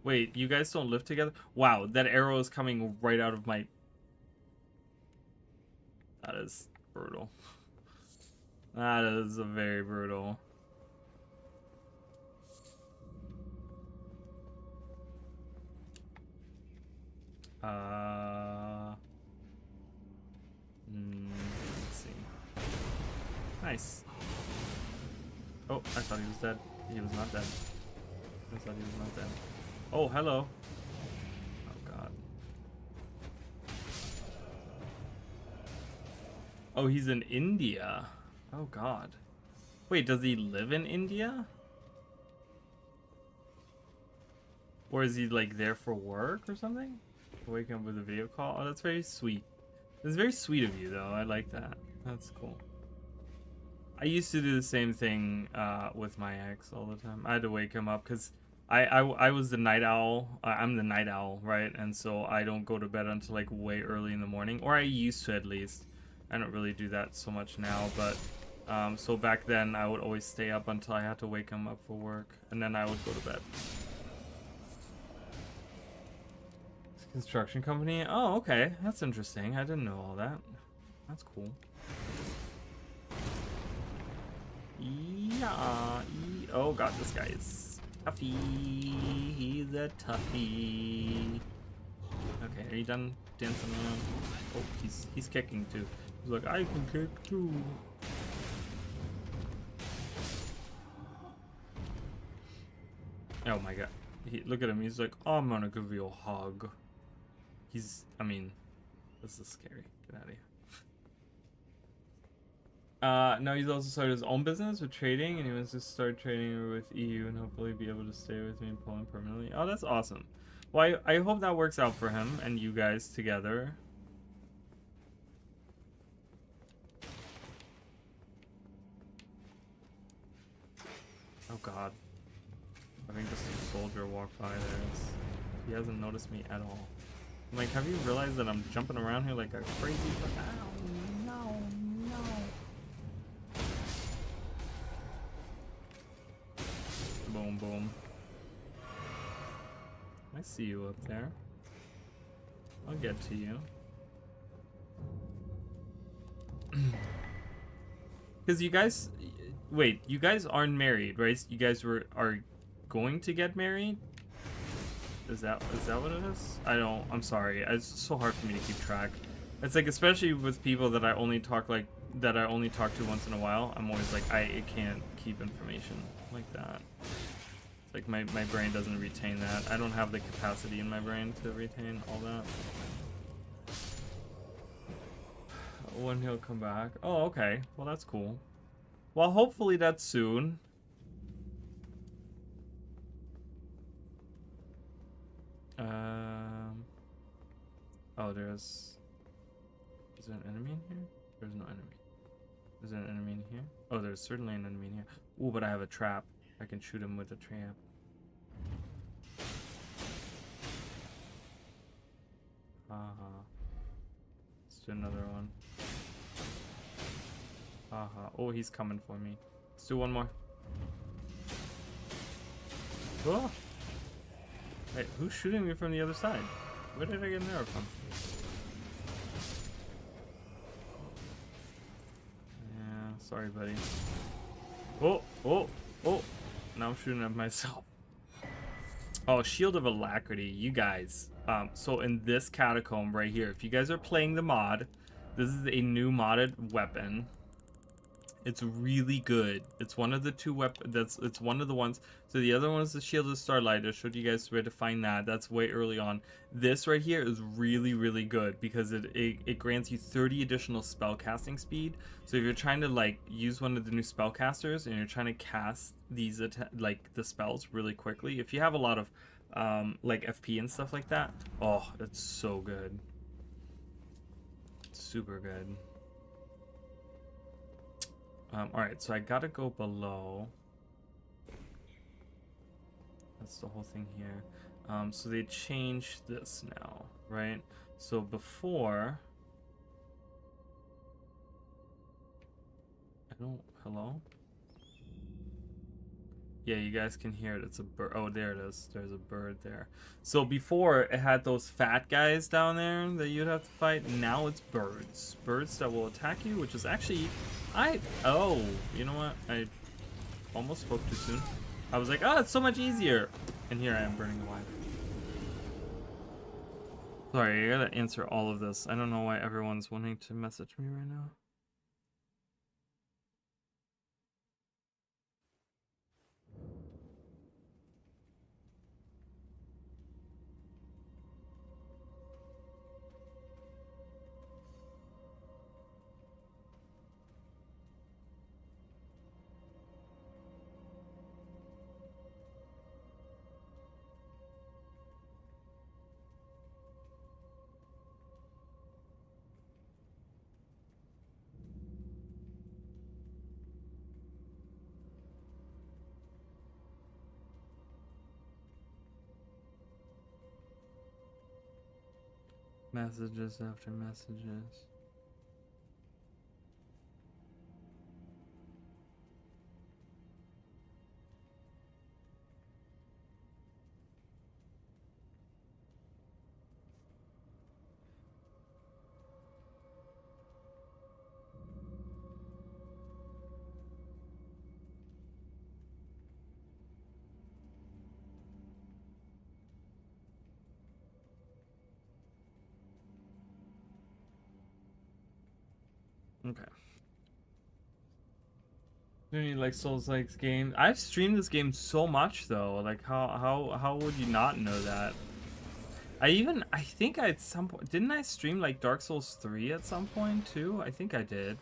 S1: Wait, you guys don't live together? Wow, that arrow is coming right out of my... That is brutal. That is a very brutal. Let's see. Nice. Oh, I thought he was dead. He was not dead. I thought he was not dead. Oh, hello. Oh, God. Oh, he's in India. Oh God. Wait, does he live in India? Or is he like there for work or something? Waking up with a video call? Oh, that's very sweet. It's very sweet of you though. I like that. That's cool. I used to do the same thing with my ex all the time. I had to wake him up because I was the night owl. I'm the night owl, right? And so I don't go to bed until like way early in the morning, or I used to at least. I don't really do that so much now, but so back then I would always stay up until I had to wake him up for work, and then I would go to bed. Construction company? Oh, okay. That's interesting. I didn't know all that. That's cool. Yeah. Oh god, this guy is toughy. He's a toughie. Okay, are you done dancing around? Oh, he's kicking too. He's like, I can kick too. Oh my god. Look at him. He's like, oh, I'm gonna give you a hug. I mean, this is scary. Get out of here. No, he's also started his own business with trading, and he wants to start trading with EU and hopefully be able to stay with me in Poland permanently. Oh, that's awesome. Well, I hope that works out for him and you guys together. Oh god. I think just a soldier walked by there. He hasn't noticed me at all. I'm like, have you realized that I'm jumping around here like a crazy? Ow, no, no. Boom, boom. I see you up there. I'll get to you. Because you guys... Wait, you guys aren't married, right? You guys are going to get married? Is that what it is? I'm sorry. It's so hard for me to keep track. It's like, especially with people that I only talk to once in a while, I'm always like, I can't keep information like that. It's like my brain doesn't retain that. I don't have the capacity in my brain to retain all that. When he'll come back. Oh, okay. Well, that's cool. Well, hopefully that's soon. Oh, is there an enemy in here? There's no enemy. Is there an enemy in here? Oh, there's certainly an enemy in here. Ooh, but I have a trap. I can shoot him with a trap. Haha. Let's do another one. Haha. Oh, he's coming for me. Let's do one more. Oh! Wait, who's shooting me from the other side? Where did I get an arrow from? Yeah, sorry, buddy. Oh, oh, oh! Now I'm shooting at myself. Oh, Shield of Alacrity, you guys. So in this catacomb right here, if you guys are playing the mod, this is a new modded weapon. It's really good. It's one of the two weapons. It's one of the ones. So the other one is the Shield of Starlight. I showed you guys where to find that. That's way early on. This right here is really, really good because it grants you 30 additional spell casting speed. So if you're trying to like use one of the new spellcasters and you're trying to cast these like the spells really quickly, if you have a lot of like FP and stuff like that, oh, it's so good. Super good. Alright, so I gotta go below. That's the whole thing here. So they changed this now, right? So before... Hello? Yeah, you guys can hear it. It's a bird. Oh, there it is. There's a bird there. So before, it had those fat guys down there that you'd have to fight. Now it's birds. Birds that will attack you, which is actually... Oh, you know what? I almost spoke too soon. I was like, oh, it's so much easier. And here I am burning alive. Sorry, I gotta answer all of this. I don't know why everyone's wanting to message me right now. Messages after messages. Okay. Do you like Souls-like games? I've streamed this game so much though. Like how would you not know that? I think I at some point didn't I stream like Dark Souls 3 at some point too? I think I did.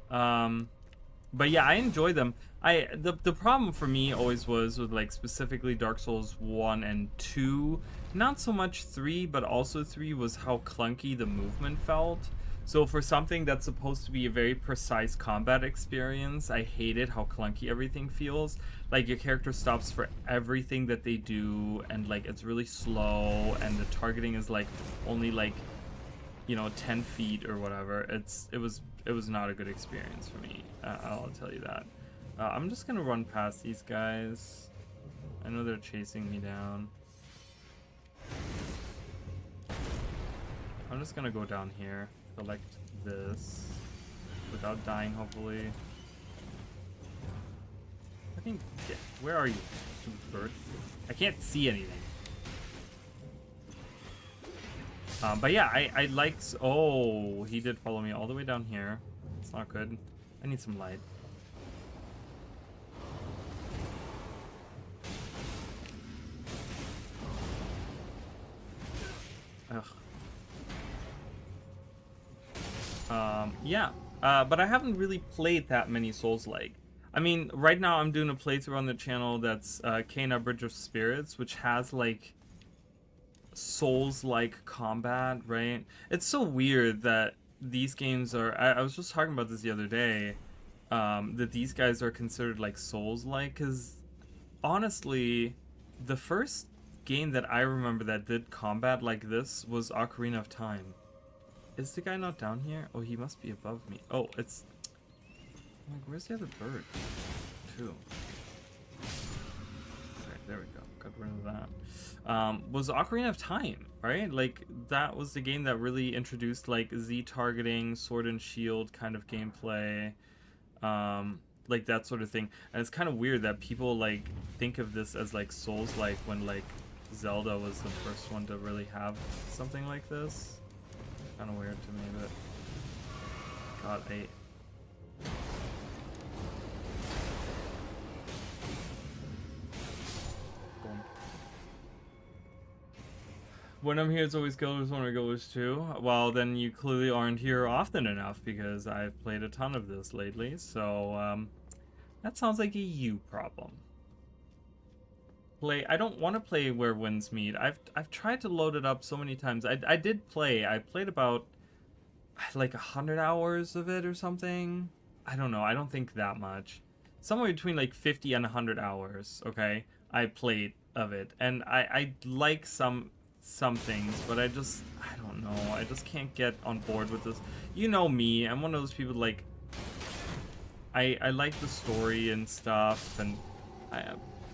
S1: But yeah, I enjoy them. The problem for me always was with like specifically Dark Souls 1 and 2, not so much 3, but also 3 was how clunky the movement felt. So for something that's supposed to be a very precise combat experience, I hated how clunky everything feels. Like your character stops for everything that they do, and like it's really slow, and the targeting is like only like, you know, 10 feet or whatever. It was not a good experience for me. I'll tell you that. I'm just gonna run past these guys. I know they're chasing me down. I'm just gonna go down here, collect this without dying, hopefully. I think, yeah, where are you, bird? I can't see anything. But yeah, I like. Oh, he did follow me all the way down here. It's not good. I need some light. Ugh. Yeah. But I haven't really played that many Souls-like. I mean, right now I'm doing a playthrough on the channel that's Kena Bridge of Spirits, which has like Souls-like combat, right? It's so weird that these games are. I was just talking about this the other day, that these guys are considered like Souls-like, because honestly, the first game that I remember that did combat like this was Ocarina of Time. Is the guy not down here? Oh, he must be above me. Oh, it's like, where's the other bird? Two. Okay, there we go. Got rid of that. Was Ocarina of Time, right? Like, that was the game that really introduced, like, Z targeting, sword and shield kind of gameplay, like, that sort of thing. And it's kind of weird that people, like, think of this as, like, Souls-like when, like, Zelda was the first one to really have something like this. Kind of weird to me, but... God, Boom. When I'm here, it's always Guilders 1 or Guilders 2. Well, then you clearly aren't here often enough, because I've played a ton of this lately, so, that sounds like a you problem. I don't want to play Where Winds Meet. I've tried to load it up so many times. I did play. I played about like 100 hours of it or something. I don't know. I don't think that much. Somewhere between like 50 and 100 hours, okay? I played of it. And I like some things, but I don't know. I just can't get on board with this. You know me. I'm one of those people like I like the story and stuff, and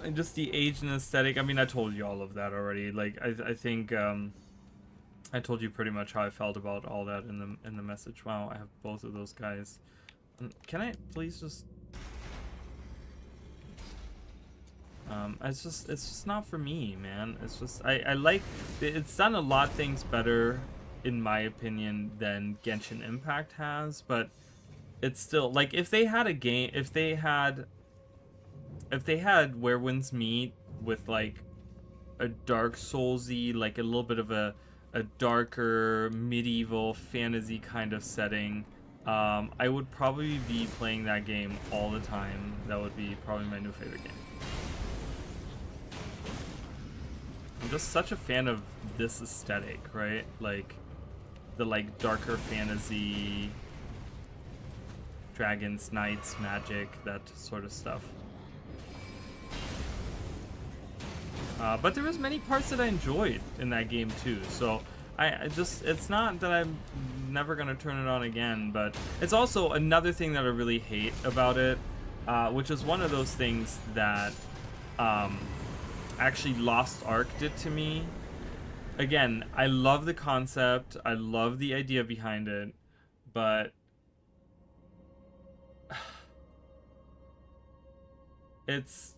S1: and just the age and aesthetic. I mean, I told you all of that already. Like, I think I told you pretty much how I felt about all that in the message. Wow, I have both of those guys. Can I please just? It's just not for me, man. It's just I like it's done a lot of things better, in my opinion, than Genshin Impact has, but it's still like if they had Where Winds Meet with like a Dark Soulsy, like a little bit of a darker medieval fantasy kind of setting, I would probably be playing that game all the time. That would be probably my new favorite game. I'm just such a fan of this aesthetic, right? Like the like darker fantasy, dragons, knights, magic, that sort of stuff. But there was many parts that I enjoyed in that game too. So I just, it's not that I'm never gonna turn it on again, but it's also another thing that I really hate about it, which is one of those things that actually Lost Ark did to me. Again, I love the concept, I love the idea behind it, but it's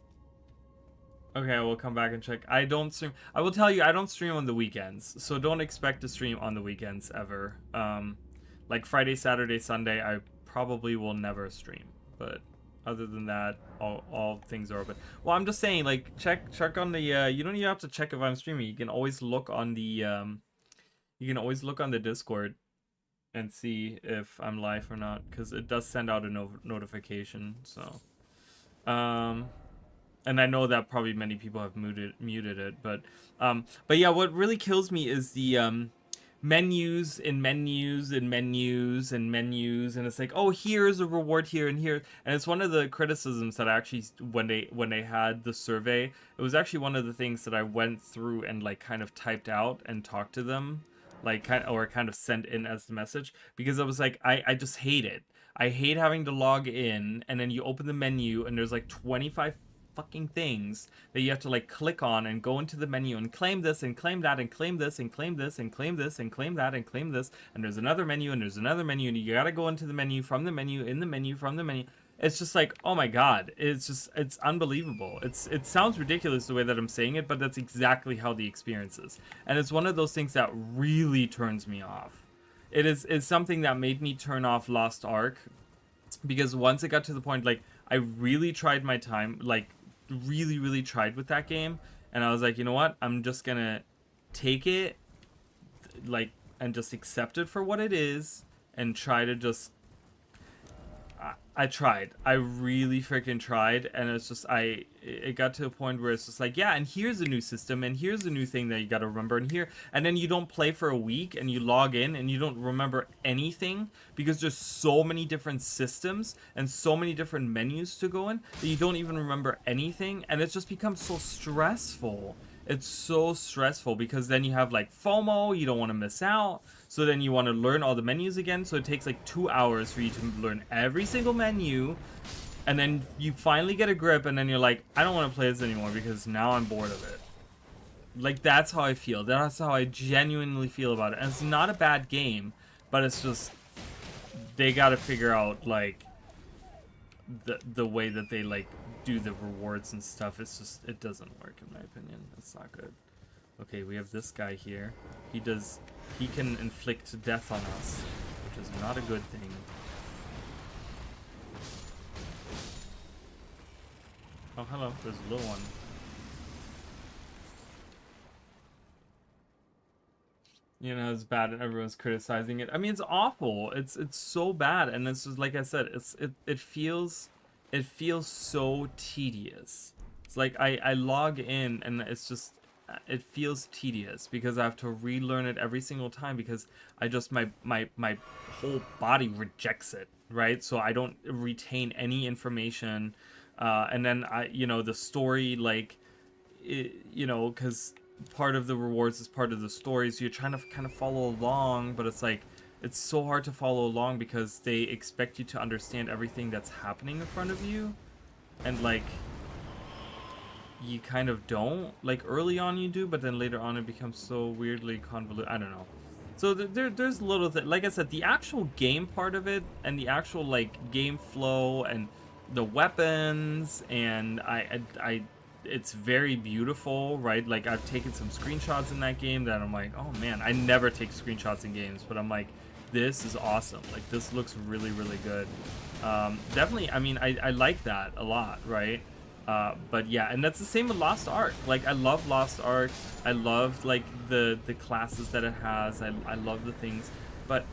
S1: okay. We'll come back and check. I don't stream. I will tell you, I don't stream on the weekends, so don't expect to stream on the weekends ever. Like Friday, Saturday, Sunday, I probably will never stream. But other than that, all things are open. Well, I'm just saying, like, check on the. You don't even have to check if I'm streaming. You can always look on the. You can always look on the Discord and see if I'm live or not, because it does send out a notification. So. And I know that probably many people have muted it, but yeah, what really kills me is the menus and menus and menus and menus, and it's like, oh, here's a reward here and here, and it's one of the criticisms that I actually, when they had the survey, it was actually one of the things that I went through and like kind of typed out and talked to them, like kind of sent in as the message, because I was like, I just hate it. I hate having to log in, and then you open the menu, and there's like 25 fucking things that you have to like click on and go into the menu and claim this and claim that and claim this and claim this and claim this and claim that and claim this, and there's another menu and there's another menu, and you gotta go into the menu, from the menu, in the menu, from the menu. It's just like, oh my god, it's unbelievable. It sounds ridiculous the way that I'm saying it, but that's exactly how the experience is. And it's one of those things that really turns me off. It's something that made me turn off Lost Ark, because once it got to the point, like, I really tried my time, like, really tried with that game, and I was like, you know what, I'm just gonna take it, like, and just accept it for what it is, and try to just, I tried. I really freaking tried, and it's just, it got to a point where it's just like, yeah, and here's a new system, and here's a new thing that you gotta remember, and then you don't play for a week, and you log in, and you don't remember anything, because there's so many different systems, and so many different menus to go in, that you don't even remember anything, and it just becomes so stressful. It's so stressful, because then you have like FOMO, you don't want to miss out, so then you want to learn all the menus again, so it takes like 2 hours for you to learn every single menu, and then you finally get a grip, and then you're like, I don't want to play this anymore because now I'm bored of it. Like, that's how I feel. That's how I genuinely feel about it. And it's not a bad game, but it's just, they gotta figure out like the way that they like do the rewards and stuff. It's just, it doesn't work in my opinion. It's not good. Okay, we have this guy here. He can inflict death on us, which is not a good thing. Oh, hello, there's a little one. You know, it's bad and everyone's criticizing it. I mean, it's awful. It's so bad, and it's just, like I said, it feels so tedious. It's like I log in and it's just, it feels tedious because I have to relearn it every single time, because I just, my whole body rejects it, right? So I don't retain any information, and then the story, like, because part of the rewards is part of the story, so you're trying to kind of follow along, but it's like, it's so hard to follow along because they expect you to understand everything that's happening in front of you, and like, you kind of don't. Like, early on you do, but then later on it becomes so weirdly convoluted. I don't know. So there's little things. Like I said, the actual game part of it, and the actual like game flow, and the weapons, and it's very beautiful, right? Like, I've taken some screenshots in that game that I'm like, oh man, I never take screenshots in games, but I'm like, this is awesome. Like, this looks really good. Definitely, I mean, I like that a lot, right? But yeah, and that's the same with Lost Ark. Like, I love Lost Ark. I love like the classes that it has. I love the things, but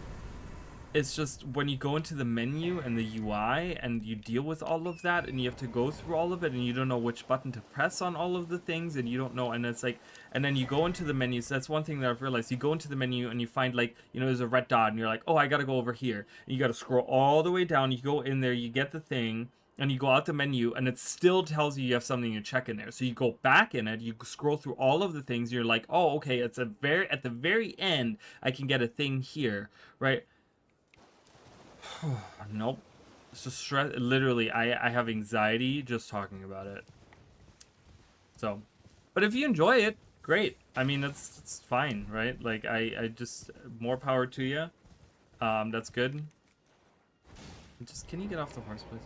S1: it's just when you go into the menu and the UI and you deal with all of that, and you have to go through all of it, and you don't know which button to press on all of the things, and you don't know, and it's like, and then you go into the menus. That's one thing that I've realized. You go into the menu and you find, like, there's a red dot, and you're like, oh, I gotta go over here, and you gotta scroll all the way down. You go in there, you get the thing, and you go out the menu, and it still tells you have something to check in there. So you go back in it, you scroll through all of the things, you're like, oh, okay, it's at the very end, I can get a thing here, right? Nope. It's just stress. Literally, I have anxiety just talking about it. So, but if you enjoy it, great. I mean, it's fine, right? Like, I just, more power to you. That's good. Just, can you get off the horse, please?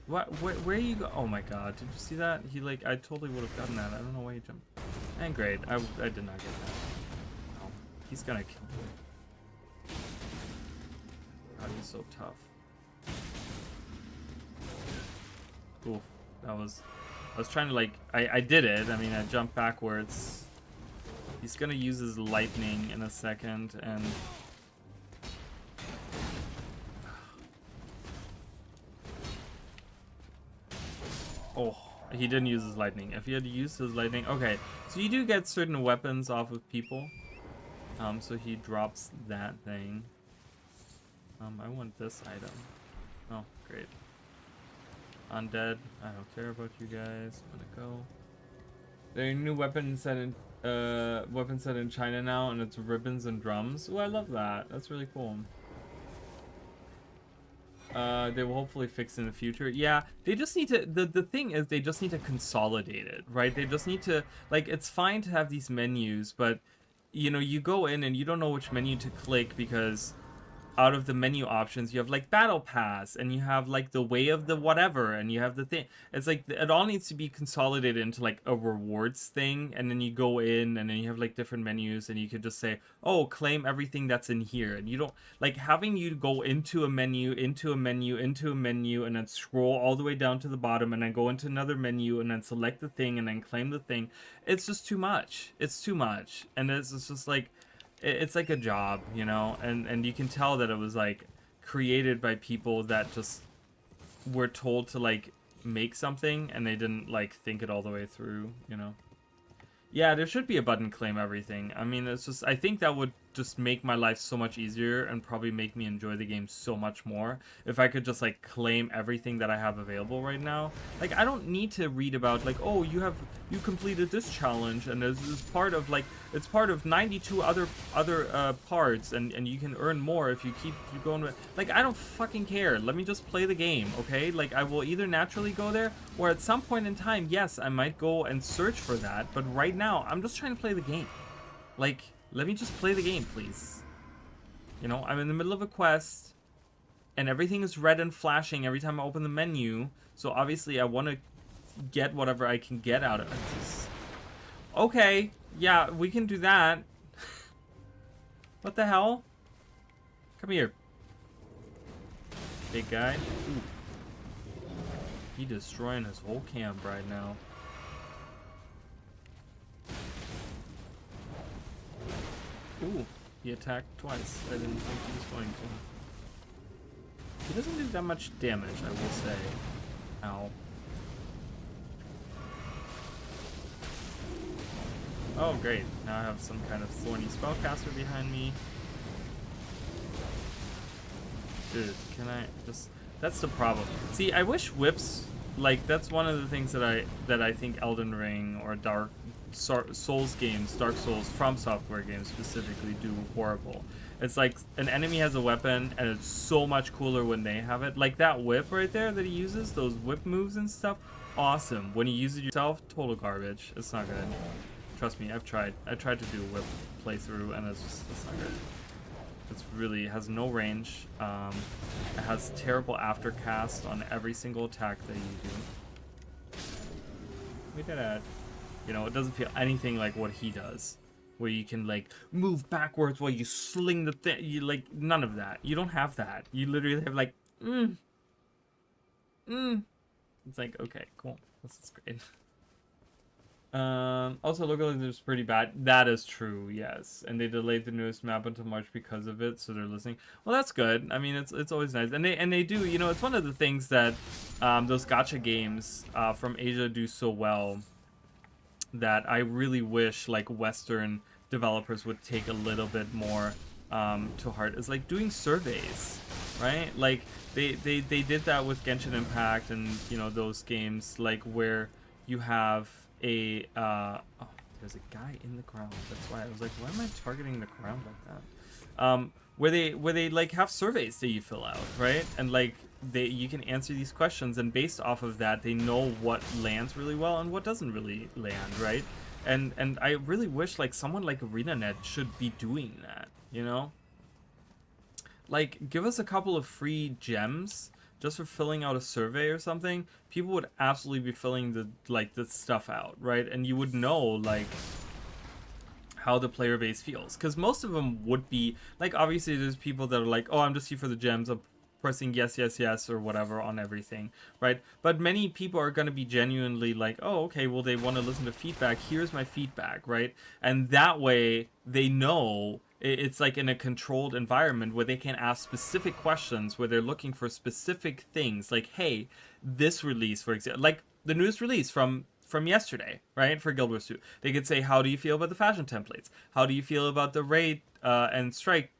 S1: What? Where you go? Oh my god, did you see that? He, like, I totally would have gotten that. I don't know why he jumped. And great, I did not get that. Oh, he's gonna kill me. God, he's so tough. Ooh, that was... I was trying to, like... I did it. I mean, I jumped backwards. He's gonna use his lightning in a second, and... Oh, he didn't use his lightning. If he had used his lightning... Okay, so you do get certain weapons off of people. So he drops that thing. I want this item. Oh, great. Undead. I don't care about you guys. I'm gonna go. There's a new weapon set in China now, and it's ribbons and drums. Oh, I love that. That's really cool. They will hopefully fix in the future. Yeah, they just need to, the thing is they just need to consolidate it, right? They just need to, like, it's fine to have these menus, but, you know, you go in and you don't know which menu to click because out of the menu options you have like battle pass and you have like the way of the whatever and you have the thing. It's like it all needs to be consolidated into like a rewards thing, and then you go in and then you have like different menus and you could just say, oh, claim everything that's in here. And you don't like having you go into a menu, into a menu, into a menu, and then scroll all the way down to the bottom and then go into another menu and then select the thing and then claim the thing. It's just too much. It's too much. And it's just like, it's like a job, you know, and you can tell that it was like created by people that just were told to like make something and they didn't like think it all the way through, you know. Yeah, there should be a button claim everything. I mean, it's just, I think that would just make my life so much easier and probably make me enjoy the game so much more if I could just like claim everything that I have available right now. Like, I don't need to read about like, oh, you completed this challenge and this is part of like, it's part of 92 other parts and you can earn more if you keep going with, like, I don't fucking care. Let me just play the game, okay? Like, I will either naturally go there or at some point in time, yes, I might go and search for that, but right now I'm just trying to play the game. Like, let me just play the game, please. You know, I'm in the middle of a quest, and everything is red and flashing every time I open the menu, so obviously I want to get whatever I can get out of it. Okay, yeah, we can do that. What the hell? Come here. Big guy. Ooh. He destroying his whole camp right now. Ooh, he attacked twice. I didn't think he was going to. He doesn't do that much damage, I will say. Ow. Oh, great. Now I have some kind of thorny spellcaster behind me. Dude, can I just... That's the problem. See, I wish whips... Like, that's one of the things that I think Elden Ring or Dark Souls games, Dark Souls From Software games specifically do horrible. It's like an enemy has a weapon and it's so much cooler when they have it. Like that whip right there that he uses, those whip moves and stuff, awesome. When you use it yourself, total garbage. It's not good. Trust me, I've tried. I tried to do a whip playthrough and it's not good. It's really has no range. It has terrible aftercast on every single attack that you do. We did it. You know, it doesn't feel anything like what he does, where you can like move backwards while you sling the thing. You like none of that. You don't have that. You literally have like, It's like, okay, cool. This is great. Also, locally there's pretty bad. That is true, yes. And they delayed the newest map until March because of it, so they're listening. Well, that's good. I mean, it's always nice. And they do, you know, it's one of the things that those gacha games from Asia do so well that I really wish like Western developers would take a little bit more to heart. Is like doing surveys. right? Like they did that with Genshin Impact and you know those games like where you have a oh, there's a guy in the ground. That's why I was like, why am I targeting the ground like that? Where they like have surveys that you fill out, right? And like you can answer these questions, and based off of that, they know what lands really well and what doesn't really land, right? And I really wish like someone like ArenaNet should be doing that, you know? Like, give us a couple of free gems just for filling out a survey or something. People would absolutely be filling the stuff out, right? And you would know like how the player base feels, because most of them would be like, obviously there's people that are like, oh, I'm just here for the gems, I'm pressing yes yes yes or whatever on everything, right? But many people are going to be genuinely like, oh, okay, well, they want to listen to feedback, here's my feedback, right? And that way they know it's like in a controlled environment where they can ask specific questions, where they're looking for specific things, like, hey, this release, for example, like the newest release from yesterday, right? For Guild Wars 2. They could say, how do you feel about the fashion templates? How do you feel about the raid and strike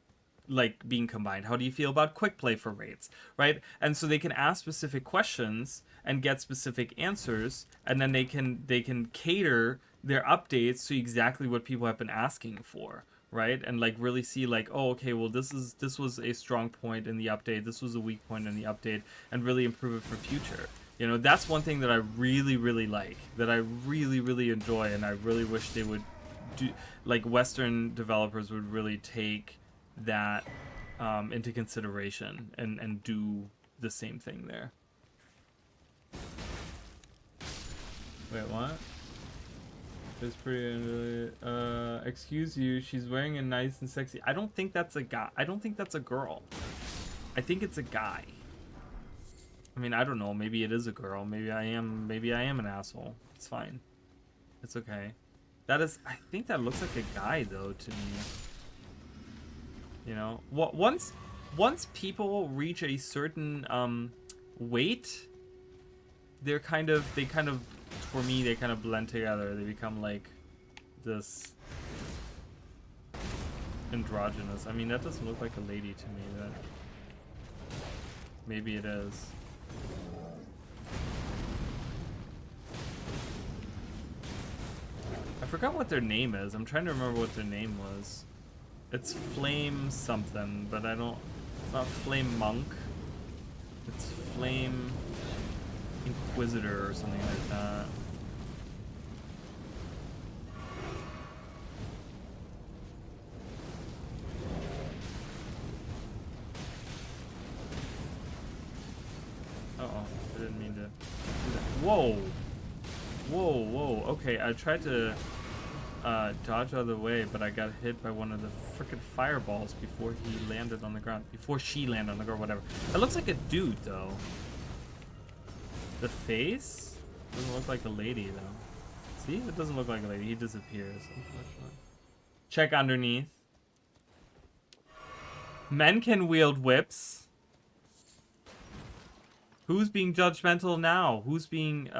S1: like being combined? How do you feel about quick play for raids, right? And so they can ask specific questions and get specific answers, and then they can cater their updates to exactly what people have been asking for, right? And like really see like, oh, okay, well, this was a strong point in the update, this was a weak point in the update, and really improve it for future. You know, that's one thing that I really, really like, that I really, really enjoy, and I really wish they would do, like Western developers would really take that into consideration and do the same thing there. Wait, what? It's pretty. Excuse you. She's wearing a nice and sexy. I don't think that's a guy. I don't think that's a girl. I think it's a guy. I mean, I don't know. Maybe it is a girl. Maybe I am. Maybe I am an asshole. It's fine. It's okay. That is. I think that looks like a guy though to me. You know, once people reach a certain weight, they kind of for me they kind of blend together. They become like this androgynous. I mean, that doesn't look like a lady to me. That maybe it is. I forgot what their name is. I'm trying to remember what their name was. It's Flame something, but I don't... It's not Flame Monk. It's Flame Inquisitor or something like that. Uh-oh. I didn't mean to do that. Whoa! Whoa, whoa. Okay, I tried to... dodge out of the way, but I got hit by one of the frickin' fireballs before he landed on the ground. Before she landed on the ground, whatever. It looks like a dude, though. The face? Doesn't look like a lady, though. See? It doesn't look like a lady. He disappears. Check underneath. Men can wield whips. Who's being judgmental now? Who's being,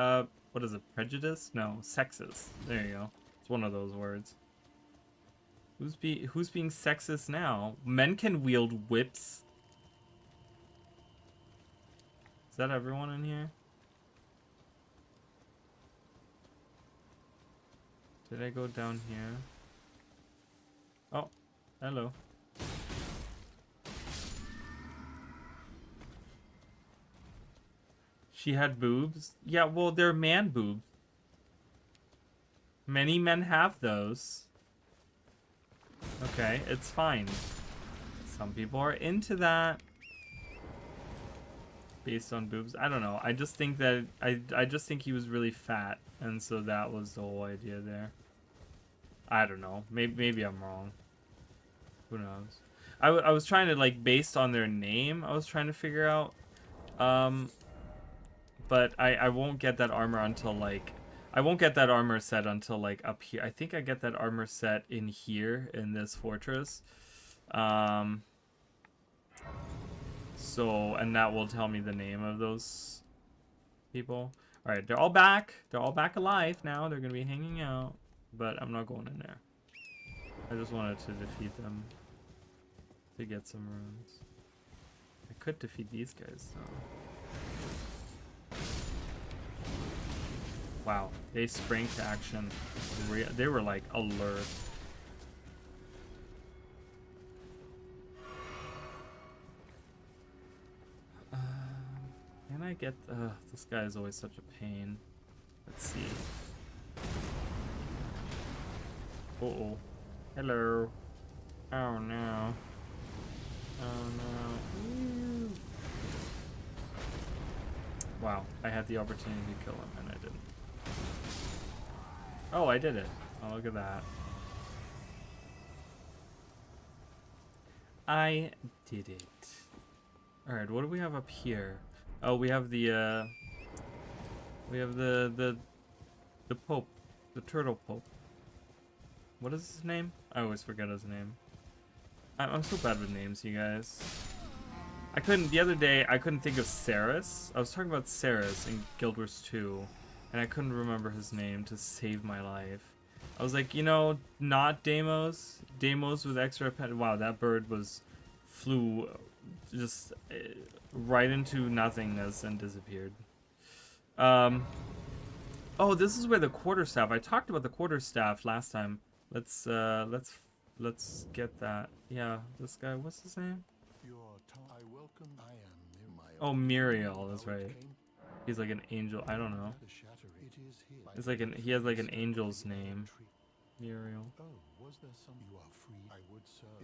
S1: what is it, prejudice? No, sexist. There you go. It's one of those words. Who's being sexist now? Men can wield whips. Is that everyone in here? Did I go down here? Oh, hello. She had boobs? Yeah, well, they're man boobs. Many men have those. Okay, it's fine. Some people are into that. Based on boobs. I don't know. I just think that... I just think he was really fat. And so that was the whole idea there. I don't know. Maybe I'm wrong. Who knows? I was trying to, like, based on their name, I was trying to figure out. But I won't get that armor until, like... I won't get that armor set until, like, up here. I think I get that armor set in here, in this fortress. So, and that will tell me the name of those people. Alright, they're all back. They're all back alive now. They're going to be hanging out. But I'm not going in there. I just wanted to defeat them. To get some runes. I could defeat these guys, so. Wow, they sprang to action. They were like alert. Can I get... this guy is always such a pain. Let's see. Uh-oh. Hello. Oh no. Oh no. Woo. Wow, I had the opportunity to kill him and I didn't. Oh, I did it. Oh, look at that. I did it. Alright, what do we have up here? Oh, we have the Pope. The Turtle Pope. What is his name? I always forget his name. I'm so bad with names, you guys. The other day, I couldn't think of Saris. I was talking about Saris in Guild Wars 2, and I couldn't remember his name to save my life. I was like, you know, not Deimos. Deimos with extra pet. Wow, that bird flew just right into nothingness and disappeared. Oh, this is where the quarterstaff. I talked about the quarterstaff last time. Let's get that. Yeah, this guy. What's his name? Oh, Muriel. That's right. He's like an angel. I don't know. It's like he has like an angel's name. Muriel.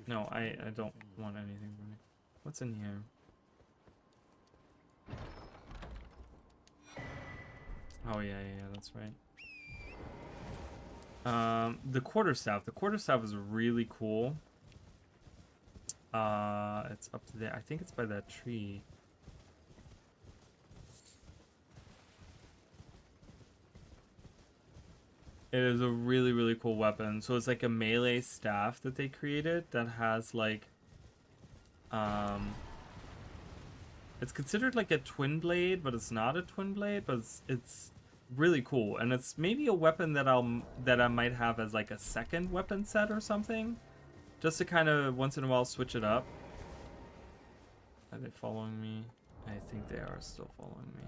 S1: No, I don't want anything from me. What's in here? Oh yeah, that's right. The quarterstaff. The quarterstaff is really cool. It's up to there. I think it's by that tree. It is a really, really cool weapon. So it's like a melee staff that they created that has like, it's considered like a twin blade, but it's not a twin blade, but it's really cool. And it's maybe a weapon that I might have as like a second weapon set or something, just to kind of once in a while switch it up. Are they following me? I think they are still following me.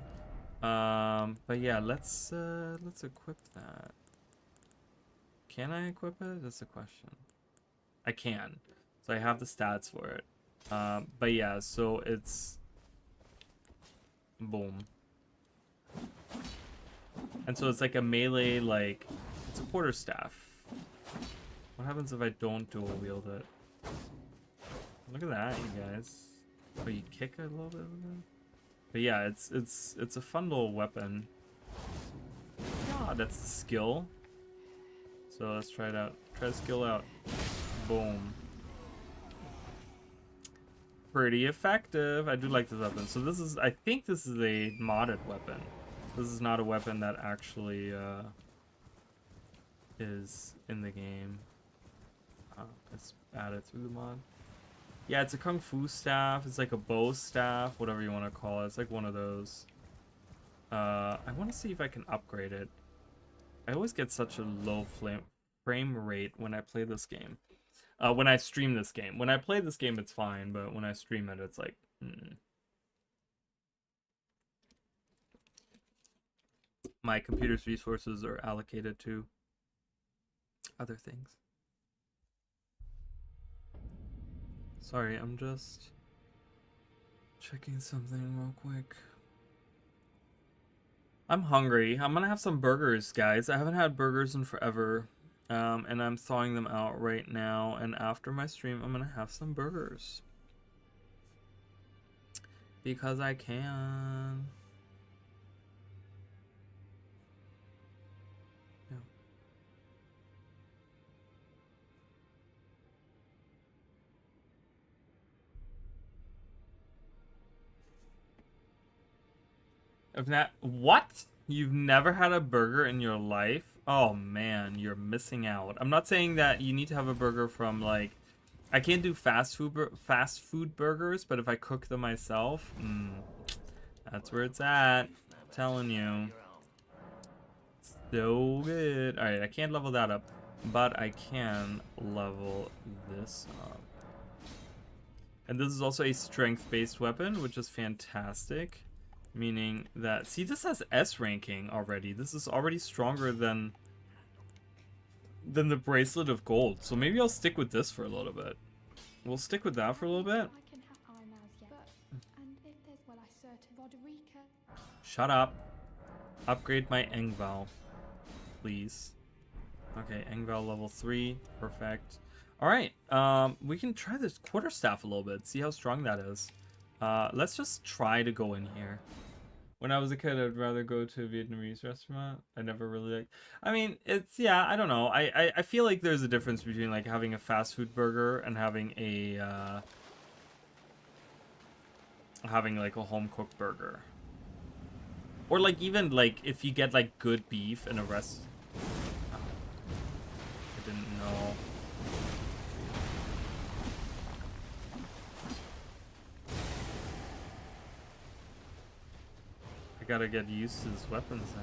S1: But yeah, let's equip that. Can I equip it? That's the question. I can. So I have the stats for it. But yeah, so it's... Boom. And so it's like a melee, like... It's a quarterstaff. What happens if I don't dual wield it? Look at that, you guys. Oh, you kick a little bit with it? But yeah, it's a fun little weapon. Ah, that's the skill. So let's try it out. Try the skill out. Boom. Pretty effective. I do like this weapon. So this is, I think this is a modded weapon. This is not a weapon that actually is in the game. It's added through the mod. Yeah, it's a kung fu staff. It's like a bow staff, whatever you want to call it. It's like one of those. I want to see if I can upgrade it. I always get such a low frame rate when I play this game. When I stream this game. When I play this game, it's fine, but when I stream it, it's like... My computer's resources are allocated to other things. Sorry, I'm just checking something real quick. I'm hungry. I'm gonna have some burgers, guys. I haven't had burgers in forever. And I'm thawing them out right now. And after my stream, I'm gonna have some burgers. Because I can. Yeah. If not, what? You've never had a burger in your life? Oh man, you're missing out. I'm not saying that you need to have a burger from like, I can't do fast food burgers, but if I cook them myself, that's where it's at. I'm telling you. So good. Alright, I can't level that up, but I can level this up. And this is also a strength-based weapon, which is fantastic. Meaning that... See, this has S ranking already. This is already stronger than the Bracelet of Gold. So maybe I'll stick with this for a little bit. We'll stick with that for a little bit. Shut up. Upgrade my Engval, please. Okay, Engval level 3. Perfect. Alright, we can try this quarterstaff a little bit, see how strong that is. Let's just try to go in here. When I was a kid, I'd rather go to a Vietnamese restaurant. I never really liked... I mean, it's... Yeah, I don't know. I feel like there's a difference between, like, having a fast food burger and having a, having, like, a home-cooked burger. Or, like, even, like, if you get, like, good beef in a restaurant... Oh, I didn't know. I gotta get used to this weapon set.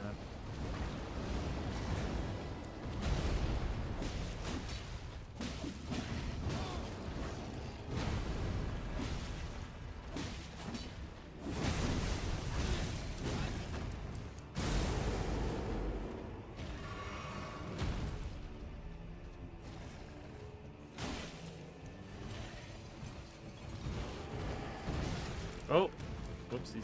S1: Oh, whoopsies.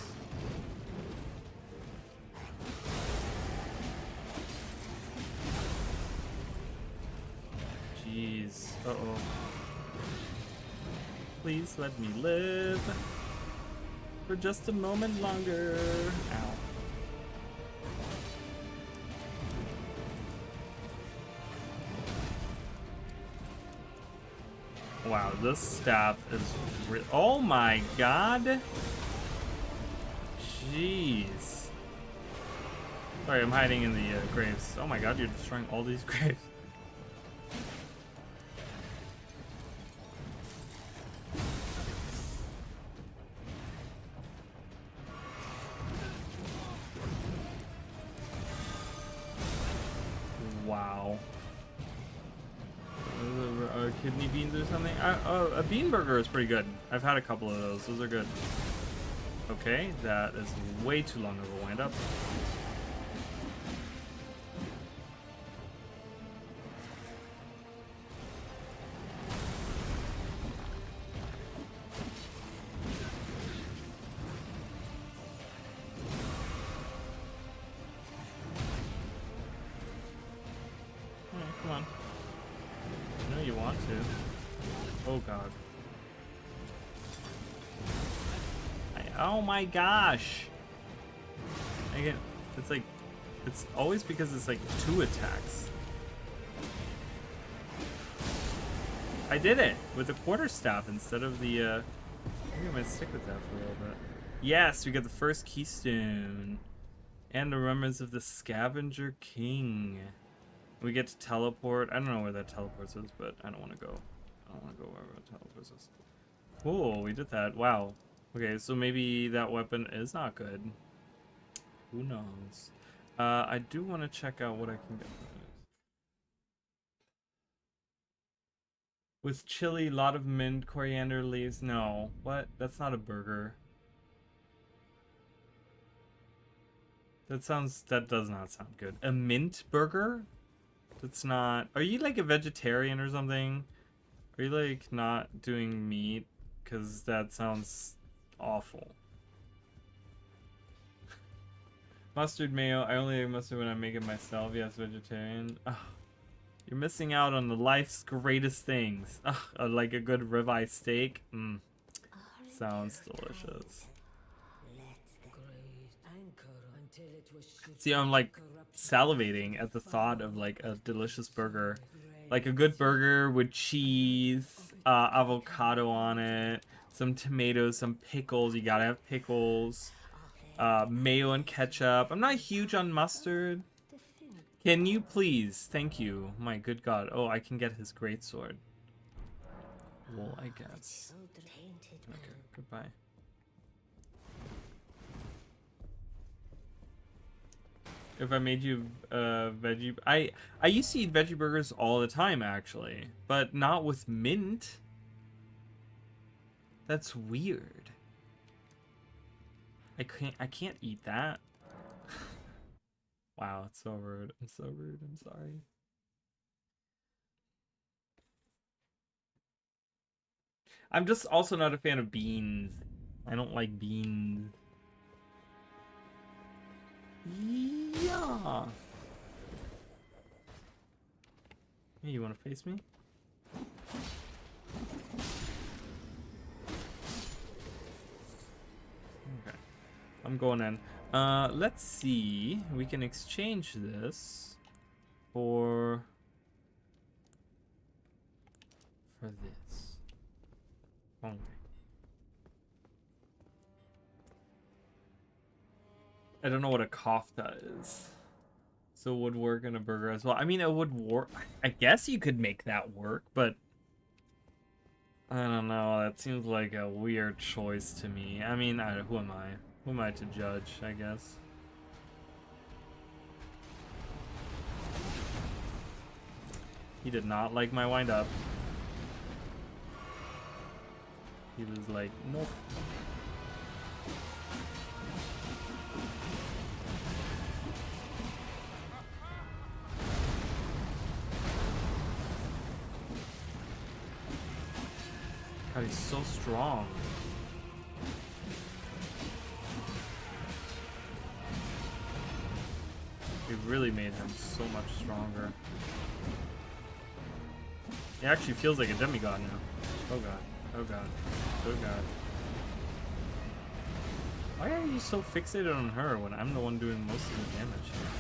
S1: Jeez. Uh-oh. Please let me live for just a moment longer. Ow. Wow, this staff is oh my god. Jeez. Sorry, I'm hiding in the graves. Oh my god, you're destroying all these graves. Wow. Kidney beans or something? A bean burger is pretty good. I've had a couple of those. Those are good. Okay, that is way too long of a wind-up. Come on. I know you want to. Oh god. Oh my gosh! Again, it's like, it's always because it's like 2 attacks. I did it with the quarterstaff instead of the, I think I might stick with that for a little bit. Yes, we got the first keystone. And the remembrance of the Scavenger King. We get to teleport. I don't know where that teleports is, but I don't want to go. I don't want to go wherever that teleports is. Cool, we did that. Wow. Okay, so maybe that weapon is not good. Who knows? I do want to check out what I can get from it. With chili, lot of mint, coriander leaves. No. What? That's not a burger. That does not sound good. A mint burger? That's not... Are you like a vegetarian or something? Are you like not doing meat? Because that sounds awful. Mustard mayo. I only eat mustard when I make it myself. Yes, vegetarian. Ugh. You're missing out on the life's greatest things. Ugh, like a good ribeye steak. Sounds delicious. See, I'm like salivating at the thought of like a delicious burger. Like a good burger with cheese, avocado on it, some tomatoes, some pickles. You gotta have pickles. Mayo and ketchup. I'm not huge on mustard. Can you please? Thank you. My good god. Oh, I can get his greatsword. Well, I guess. Okay, goodbye. If I made you veggie... I used to eat veggie burgers all the time, actually. But not with mint. That's weird. I can't eat that. Wow, it's so rude. I'm so rude. I'm sorry. I'm just also not a fan of beans. I don't like beans. Yeah. Hey, you want to face me? Okay. I'm going in. Let's see. We can exchange this for this. Okay. I don't know what a kofta is. So it would work in a burger as well. I mean, it would work. I guess you could make that work, but I don't know. That seems like a weird choice to me. I mean, who am I? Who am I to judge, I guess? He did not like my wind up. He was like, nope. God, he's so strong. We really made him so much stronger. He actually feels like a demigod now. Oh god. Oh god. Oh god. Why are you so fixated on her when I'm the one doing most of the damage here?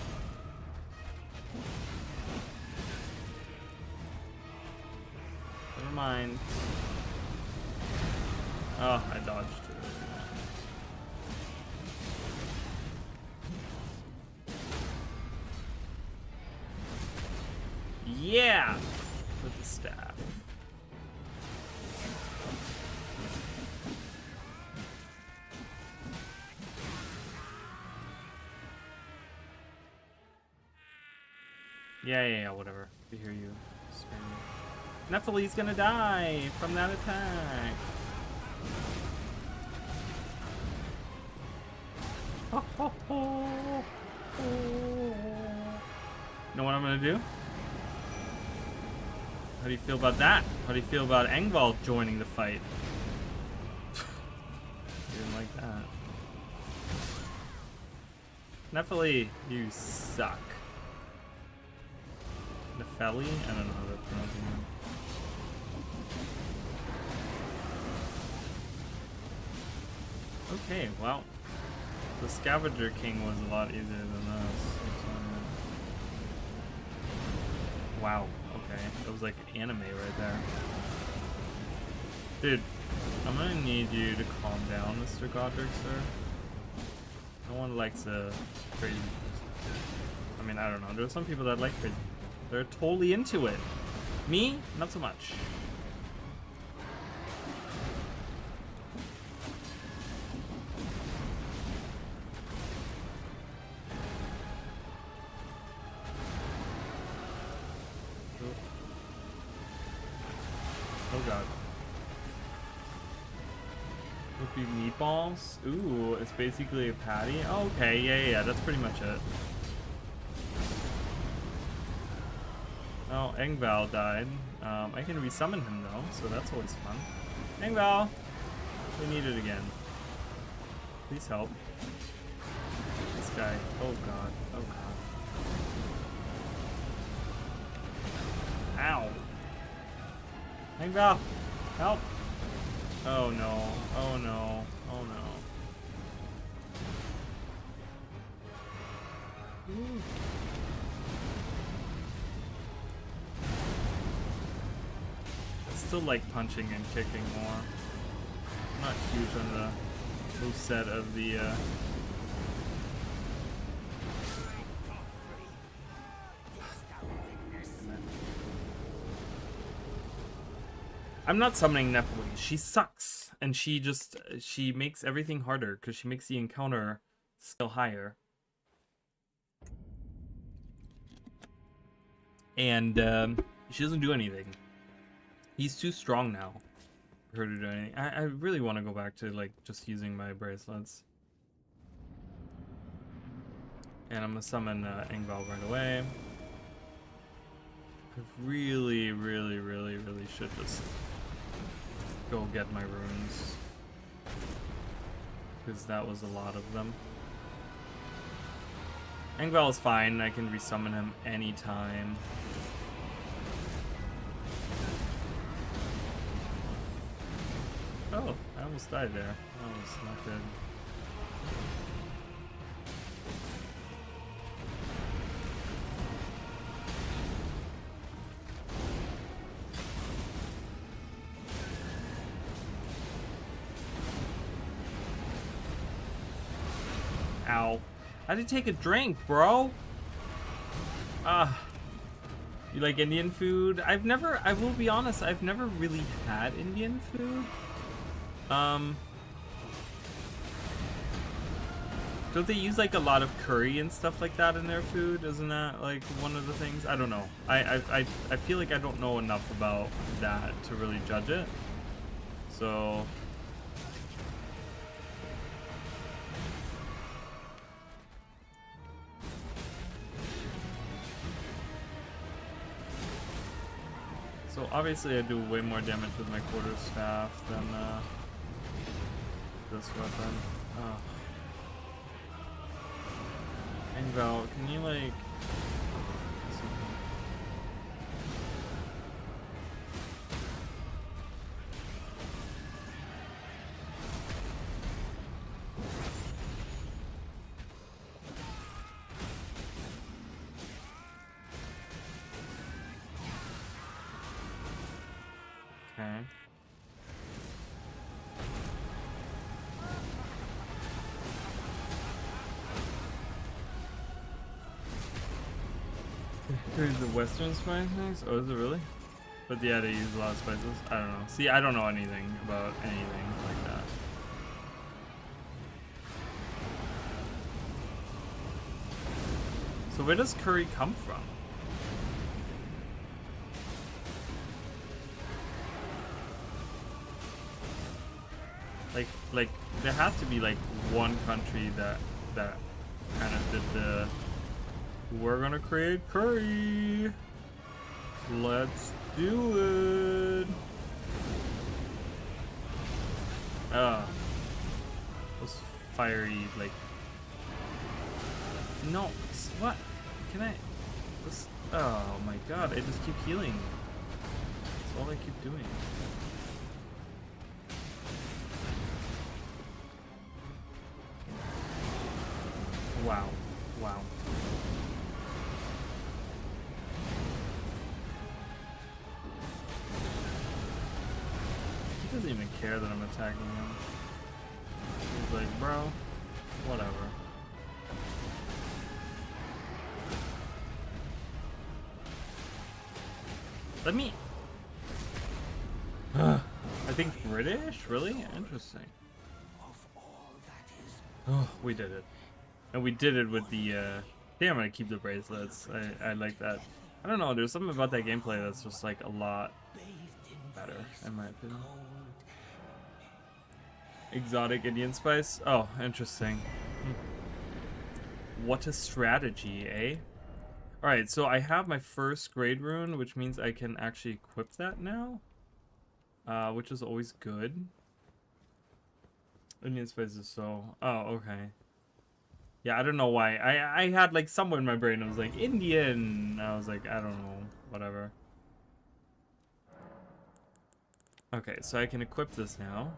S1: Never mind. Oh, I dodged it. Yeah! With the staff. Yeah, whatever. We hear you. Nephili's gonna die from that attack. Ho, ho, ho, ho. Know what I'm gonna do? How do you feel about that? How do you feel about Engvall joining the fight? Didn't like that. Nephili, you suck. Nepheli? I don't know how to pronounce it. Okay, well, the Scavenger King was a lot easier than us. Wow, okay. That was like anime right there. Dude, I'm gonna need you to calm down, Mr. Godric, sir. No one likes a crazy person. I mean, I don't know. There's some people that like crazy. They're totally into it. Me? Not so much. Oh god. Would be meatballs? Ooh, it's basically a patty? Oh, okay, yeah, that's pretty much it. Oh, Engvall died. I can resummon him though, so that's always fun. Engvall! We need it again. Please help. This guy. Oh god. Oh god. Ow! Engvall! Help! Oh no. Oh no. Oh no. Ooh. I still like punching and kicking more. I'm not huge on the moveset of the I'm not summoning Nephili. She sucks. And she makes everything harder because she makes the encounter still higher. And she doesn't do anything. He's too strong now for her to do anything. I really want to go back to like just using my bracelets. And I'm gonna summon Engval right away. I really should just go get my runes, because that was a lot of them. Engval is fine. I can resummon him anytime. Oh, I almost died there. That was not good. Ow. I had to take a drink, bro. You like Indian food? I will be honest, I've never really had Indian food. Don't they use like a lot of curry and stuff like that in their food? Isn't that like one of the things? I don't know. I feel like I don't know enough about that to really judge it. So obviously I do way more damage with my quarterstaff than this weapon. Oh. Engval, can you like... Okay. Here's the Western spice mix? Oh, is it really? But yeah, they use a lot of spices. I don't know. See, I don't know anything about anything like that. So where does curry come from? Like there has to be like one country that kind of did the we're gonna create curry. Let's do it. Those fiery like no what can I this oh my god, I just keep healing. That's all I keep doing. Wow. Wow. He doesn't even care that I'm attacking him. He's like, bro, whatever. Let me... I think British? Really? Interesting. Oh, we did it. And we did it with the, I'm gonna keep the bracelets. I like that. I don't know, there's something about that gameplay that's just like a lot better, in my opinion. Exotic Indian spice? Oh, interesting. What a strategy, eh? Alright, so I have my first grade rune, which means I can actually equip that now. Which is always good. Indian spice is so... Oh, okay. Yeah, I don't know why. I had like somewhere in my brain I was like Indian. I was like, I don't know, whatever. Okay, so I can equip this now.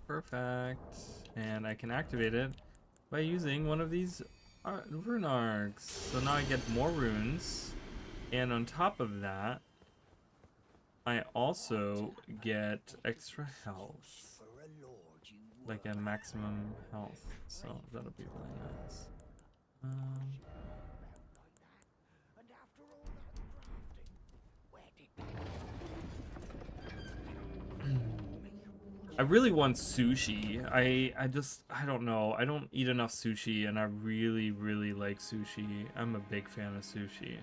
S1: Perfect. And I can activate it by using one of these rune arcs. So now I get more runes. And on top of that, I also get extra health. Like a maximum health, so that'll be really nice. I really want sushi. I don't know. I don't eat enough sushi, and I really like sushi. I'm a big fan of sushi.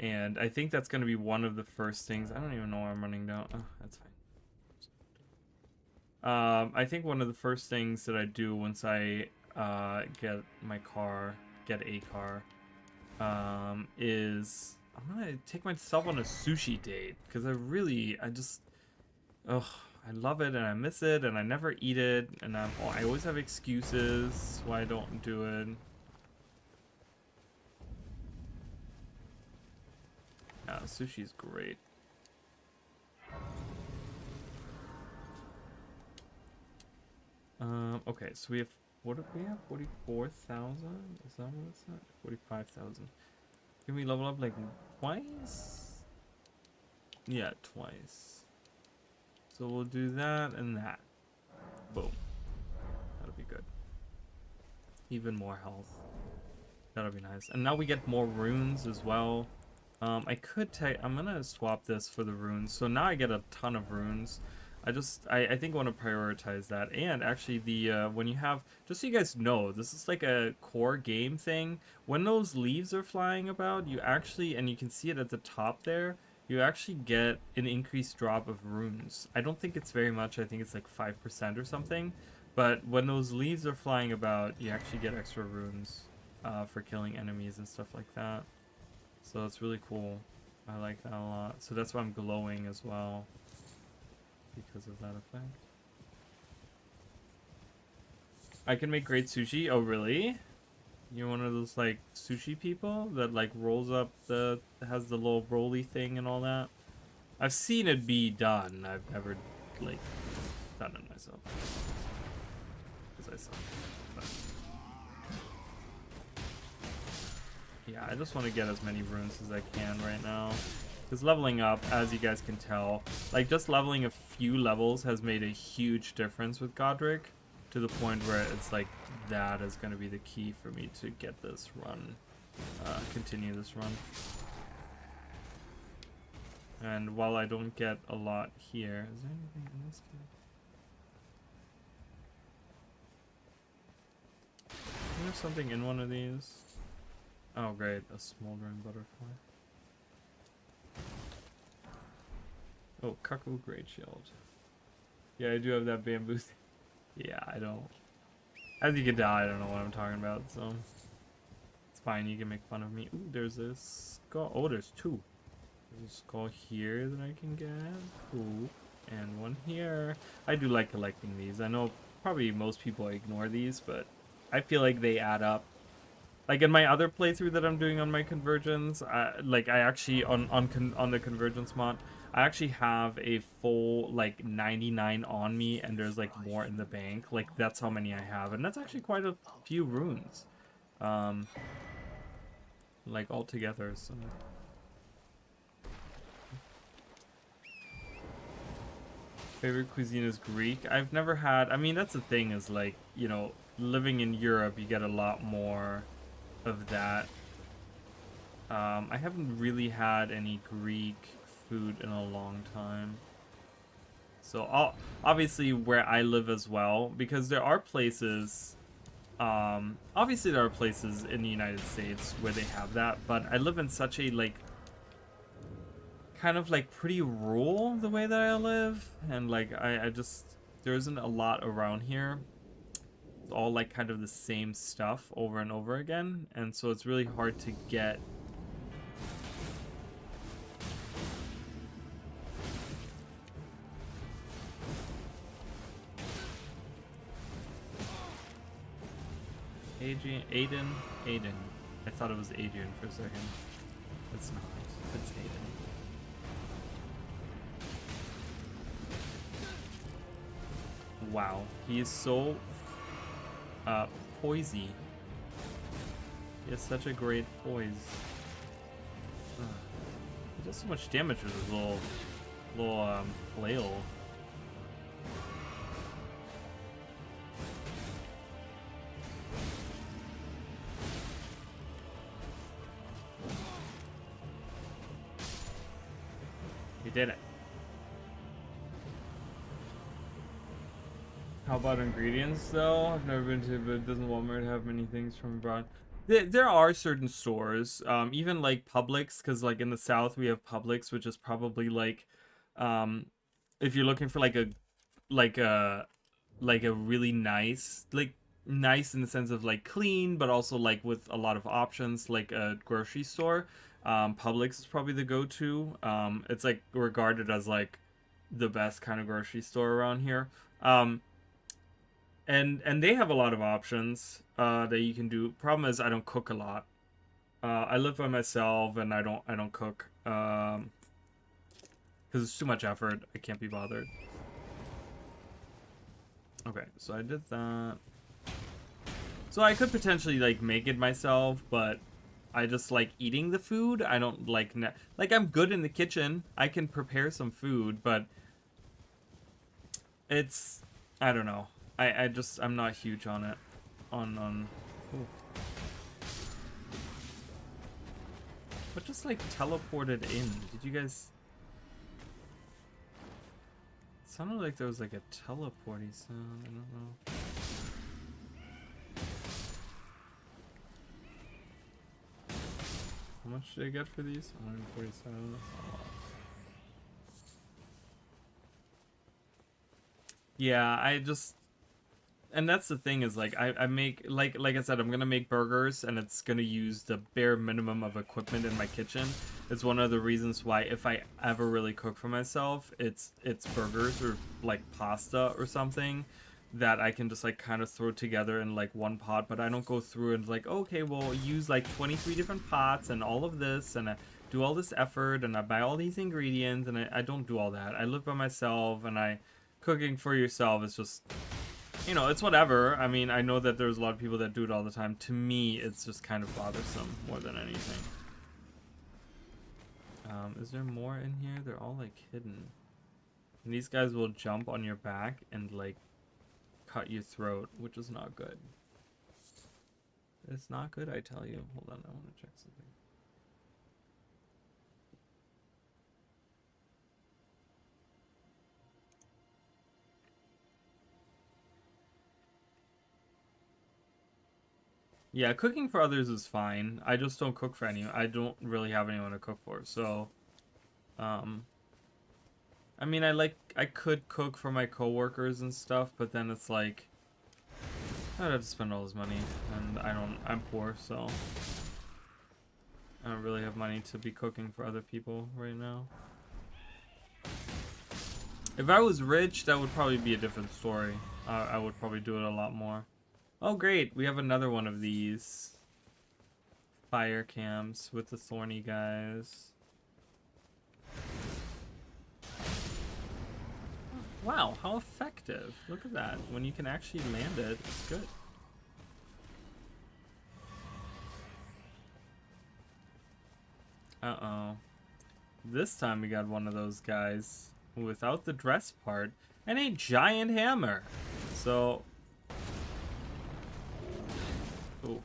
S1: And I think that's going to be one of the first things. I don't even know why I'm running down. Oh, that's fine. I think one of the first things that I do once I get my car, get a car, is I'm gonna take myself on a sushi date because ugh, I love it and I miss it and I never eat it and I always have excuses why I don't do it. Yeah, sushi's great. Okay, so we have, what do we have? 44,000? Is that what it's at? 45,000. Can we level up like twice? Yeah, twice. So we'll do that and that. Boom. That'll be good. Even more health. That'll be nice. And now we get more runes as well. I could take, I'm gonna swap this for the runes. So now I get a ton of runes. I think I want to prioritize that. And actually the, when you have, just so you guys know, this is like a core game thing. When those leaves are flying about, you actually, and you can see it at the top there, you actually get an increased drop of runes. I don't think it's very much, I think it's like 5% or something. But when those leaves are flying about, you actually get extra runes for killing enemies and stuff like that. So it's really cool. I like that a lot. So that's why I'm glowing as well. Because of that effect. I can make great sushi. Oh, really? You're one of those, like, sushi people that, like, rolls up has the little rolly thing and all that? I've seen it be done. I've never, like, done it myself. Because I saw it. But yeah, I just want to get as many runes as I can right now. Because leveling up, as you guys can tell, like just leveling a few levels has made a huge difference with Godric, to the point where it's like that is going to be the key for me to get this run, continue this run. And while I don't get a lot here, is there anything in this case? Do you have something in one of these? Oh great, a smoldering butterfly. Oh, Cuckoo Great Shield. Yeah, I do have that bamboo thing. Yeah, I don't. As you can tell, I don't know what I'm talking about, so it's fine. You can make fun of me. Ooh, there's this skull. Oh, there's two. There's a skull here that I can get. Ooh, and one here. I do like collecting these. I know probably most people ignore these, but I feel like they add up. Like in my other playthrough that I'm doing on my convergence, I actually on the convergence mod, I actually have a full like 99 on me, and there's like more in the bank. Like that's how many I have, and that's actually quite a few runes, like all together. So favorite cuisine is Greek. I've never had. I mean, that's the thing is like, you know, living in Europe, you get a lot more of that. I haven't really had any Greek food in a long time. So obviously where I live as well, because there are places, obviously there are places in the United States where they have that, but I live in such a like kind of like pretty rural the way that I live, and like I just, there isn't a lot around here. It's all like kind of the same stuff over and over again, and so it's really hard to get Aiden. I thought it was Adrian for a second. It's not. It's Aiden. Wow, he is so poisey. He has such a great poise. He does so much damage with his little flail. He did it. How about ingredients though? I've never been to, but it doesn't Walmart have many things from abroad? There are certain stores, even like Publix, because like in the South we have Publix, which is probably like, um, if you're looking for like a like a really nice in the sense of like clean, but also like with a lot of options, like a grocery store. Publix is probably the go-to. It's like regarded as like the best kind of grocery store around here. Um, and they have a lot of options that you can do. Problem is, I don't cook a lot. I live by myself, and I don't cook because it's too much effort. I can't be bothered. Okay, so I did that. So I could potentially like make it myself, but I just like eating the food. I don't like like I'm good in the kitchen. I can prepare some food, but it's I don't know. I'm not huge on it. On ooh. But just like teleported in. Did you guys? It sounded like there was like a teleporty sound. I don't know. How much did I get for these? 147. Yeah, and that's the thing is like I make like I said, I'm gonna make burgers and it's gonna use the bare minimum of equipment in my kitchen. It's one of the reasons why if I ever really cook for myself, it's burgers or like pasta or something that I can just like kind of throw together in like one pot, but I don't go through and like, okay, well use like 23 different pots and all of this and I do all this effort and I buy all these ingredients and I don't do all that. I live by myself and I cooking for yourself is just, you know, it's whatever. I mean, I know that there's a lot of people that do it all the time. To me, it's just kind of bothersome more than anything. Is there more in here? They're all like hidden. And these guys will jump on your back and like cut your throat, which is not good. It's not good, I tell you. Hold on, I want to check something. Yeah, cooking for others is fine. I just don't cook for anyone. I don't really have anyone to cook for. So, um, I mean, I could cook for my coworkers and stuff, but then it's like I'd have to spend all this money, and I'm poor, so I don't really have money to be cooking for other people right now. If I was rich, that would probably be a different story. I would probably do it a lot more. Oh, great. We have another one of these fire cams with the thorny guys. Wow, how effective. Look at that. When you can actually land it, it's good. Uh-oh. This time we got one of those guys without the dress part and a giant hammer. So... Ooh.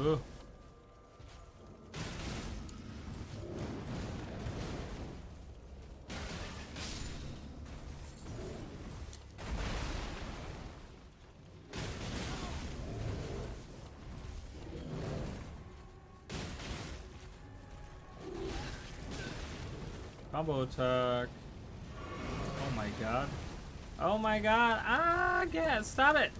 S1: Ooh. Combo attack. Oh my god. Oh my god. Ah, get stop it.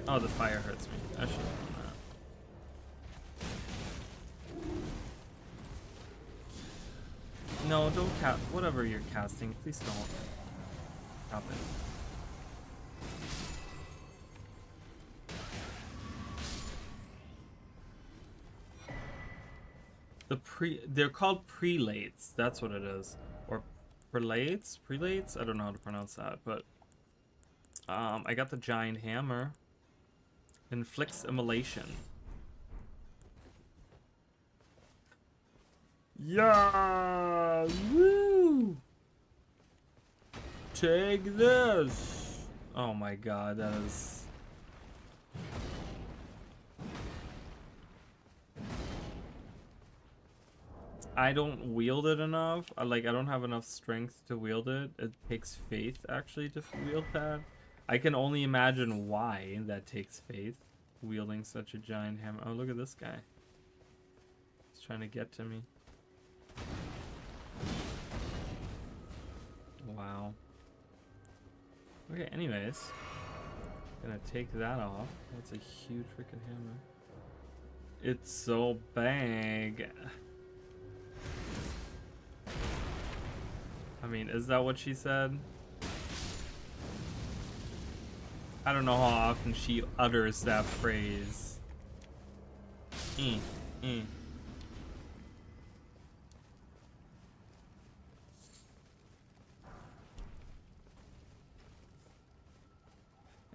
S1: Oh, the fire hurts me. I should have done that. No, don't cast. Whatever you're casting, please don't. Stop it. They're called prelates. That's what it is, or prelates. I don't know how to pronounce that, but I got the giant hammer. Inflicts immolation. Yeah, woo! Take this. Oh my god, that is. I don't wield it enough. I don't have enough strength to wield it. It takes faith actually to wield that. I can only imagine why that takes faith, wielding such a giant hammer. Oh, look at this guy. He's trying to get to me. Wow. Okay, anyways. Gonna take that off. That's a huge freaking hammer. It's so big. I mean, is that what she said? I don't know how often she utters that phrase.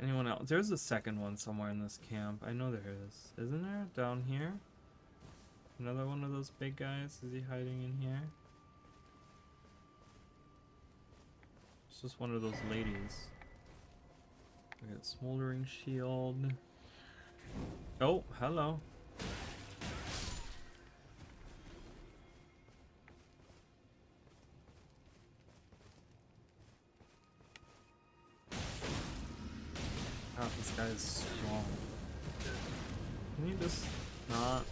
S1: Anyone else? There's a second one somewhere in this camp. I know there is. Isn't there? Down here? Another one of those big guys? Is he hiding in here? It's just one of those ladies. We got smoldering shield. Oh, hello. God, this guy is strong. Can you just not?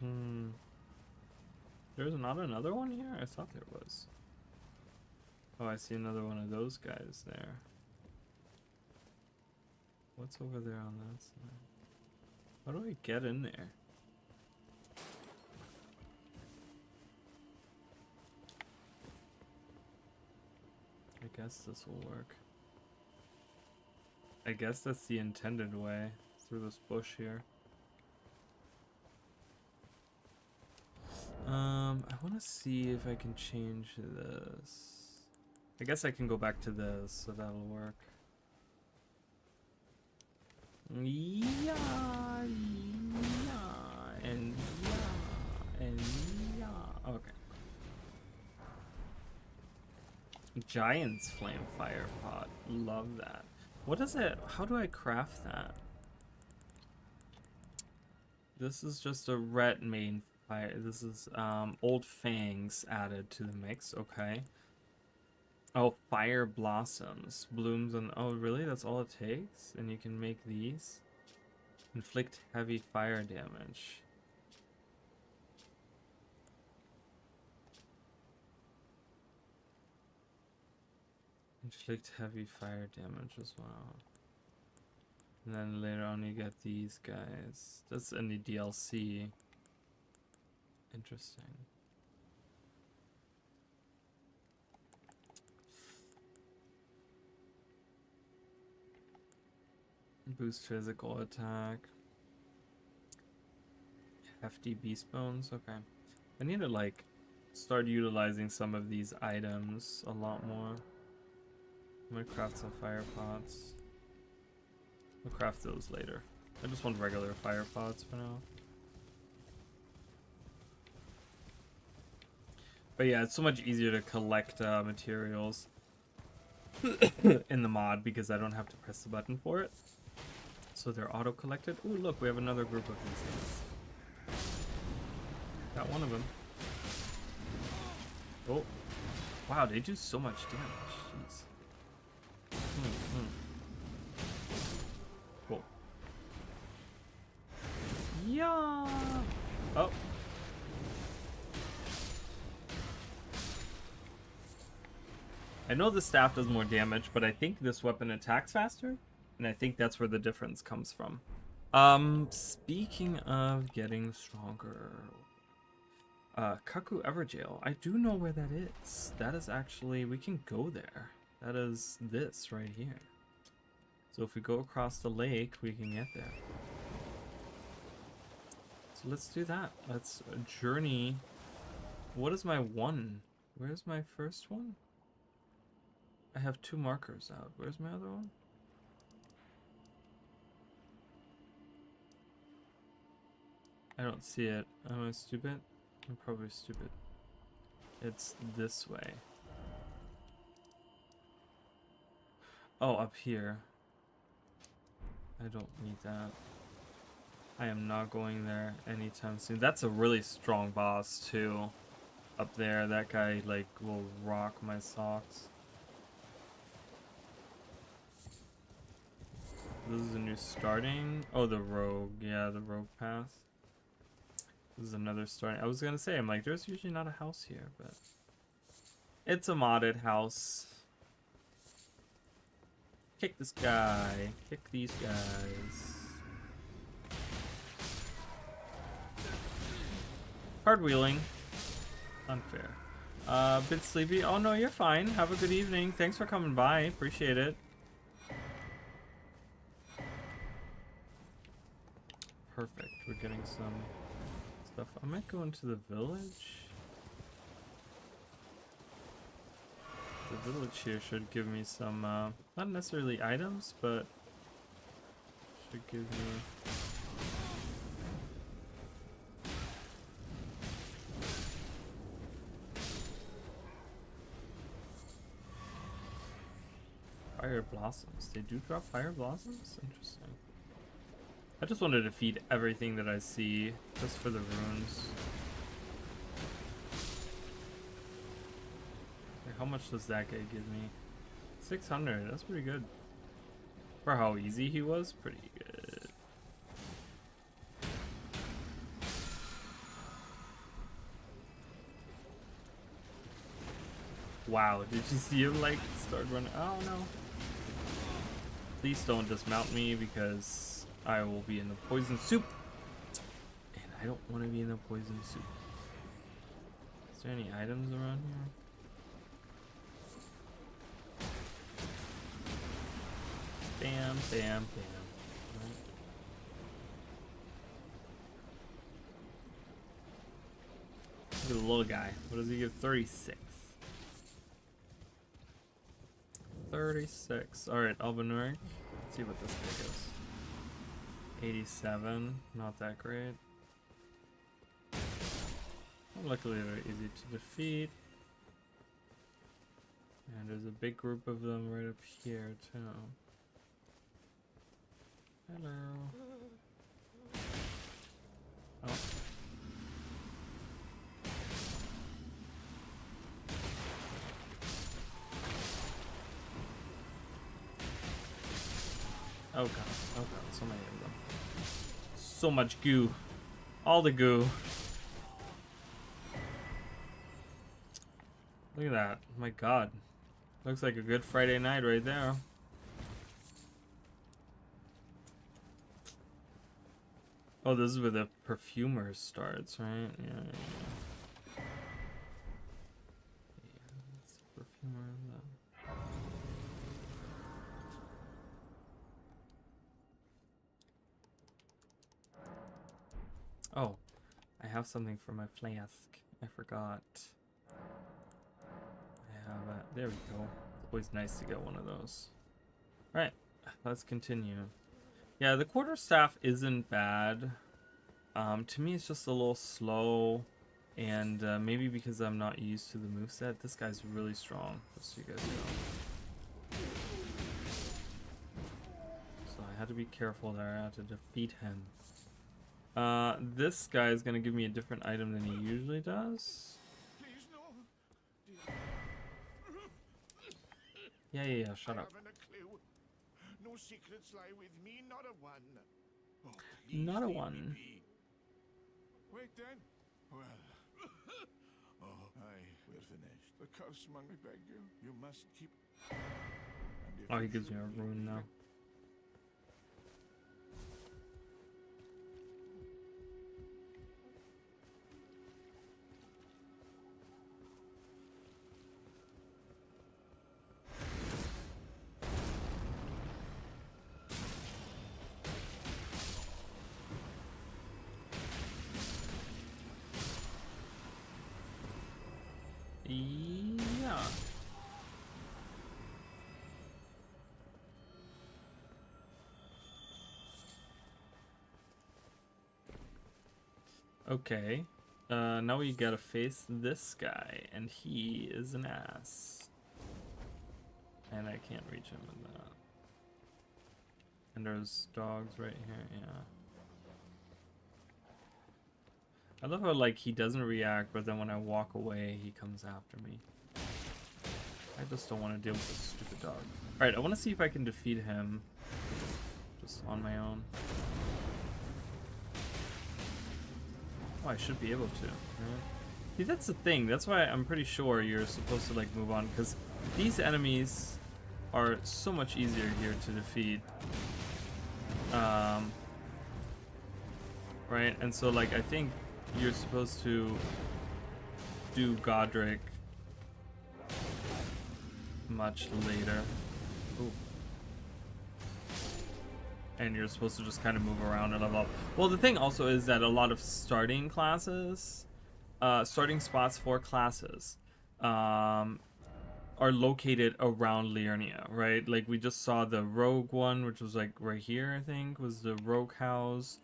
S1: Okay. There's not another one here? I thought there was. Oh, I see another one of those guys there. What's over there on that side? How do I get in there? I guess this will work. I guess that's the intended way, through this bush here. I want to see if I can change this. I guess I can go back to this, so that'll work. Yeah, and yeah. Okay. Giant's flame fire pot. Love that. What is it? How do I craft that? This is just a ret main fire. This is old fangs added to the mix. Okay. Oh, fire blossoms, blooms, and oh, really? That's all it takes? And you can make these. Inflict heavy fire damage. Inflict heavy fire damage as well. And then later on you get these guys. That's in the DLC. Interesting. Boost physical attack. Hefty beast bones. Okay. I need to like start utilizing some of these items a lot more. I'm gonna craft some fire pots. I'll craft those later. I just want regular fire pots for now. But yeah, it's so much easier to collect materials in the mod because I don't have to press the button for it. So they're auto-collected. Ooh, look, we have another group of these guys. Got one of them. Oh. Wow, they do so much damage. Jeez. Cool. Yeah. Oh. I know the staff does more damage, but I think this weapon attacks faster, and I think that's where the difference comes from. Speaking of getting stronger, Kaku Everjail. I do know where that is. That is actually, we can go there. That is this right here. So if we go across the lake, we can get there. So let's do that. Let's journey. What is my one? Where's my first one? I have 2 markers out. Where's my other one? I don't see it. Am I stupid? I'm probably stupid. It's this way. Oh, up here. I don't need that. I am not going there anytime soon. That's a really strong boss too. Up there, that guy like will rock my socks. This is a new starting. Oh, the rogue. Yeah, the rogue path. This is another starting. I was gonna say, I'm like, there's usually not a house here, but it's a modded house. Kick this guy. Kick these guys. Hard wheeling. Unfair. Bit sleepy. Oh no, you're fine. Have a good evening. Thanks for coming by. Appreciate it. Perfect. We're getting some stuff. I might go into the village. The village here should give me some, not necessarily items, but should give me... Fire blossoms. They do drop fire blossoms? Interesting. I just wanted to feed everything that I see, just for the runes. How much does that guy give me? 600. That's pretty good. For how easy he was, pretty good. Wow, did you see him like start running? Oh no. Please don't dismount me because I will be in the poison soup. And I don't want to be in the poison soup. Is there any items around here? Bam, bam, bam. Right. Look at the little guy. What does he give? 36. 36. Alright, Albanuric. Let's see what this guy goes. 87. Not that great. Luckily, they're easy to defeat. And there's a big group of them right up here, too. Hello. Oh. Oh god, so many of them. So much goo. All the goo. Look at that. My god. Looks like a good Friday night right there. Oh, this is where the perfumer starts, right? Yeah. Yeah, it's the perfumer. Oh, I have something for my flask. I forgot. I have a... There we go. It's always nice to get one of those. Alright, let's continue. Yeah, the quarterstaff isn't bad. To me, it's just a little slow. And maybe because I'm not used to the moveset. This guy's really strong, just so you guys know. So I had to be careful there. I had to defeat him. This guy is going to give me a different item than he usually does.
S2: Please, no.
S1: Yeah, shut up.
S2: I haven't a clue. No secrets lie with me, not a one. Oh,
S1: Not a
S2: leave
S1: one.
S2: me be. Wait then. Well. Oh, aye, we're finished. The curse among me, beg you. You must keep...
S1: Oh, he gives me a rune now. Yeah. Okay. Now we gotta face this guy, and he is an ass. And I can't reach him with that. And there's dogs right here, yeah. I love how, like, he doesn't react, but then when I walk away, he comes after me. I just don't want to deal with this stupid dog. Alright, I want to see if I can defeat him just on my own. Oh, I should be able to. Yeah. See, that's the thing. That's why I'm pretty sure you're supposed to, like, move on, because these enemies are so much easier here to defeat. Right? And so, like, I think you're supposed to do Godric much later. Ooh. And you're supposed to just kind of move around and level up. Well, the thing also is that a lot of starting classes, starting spots for classes, are located around Liurnia, right? Like, we just saw the rogue one, which was like right here, I think, was the rogue house.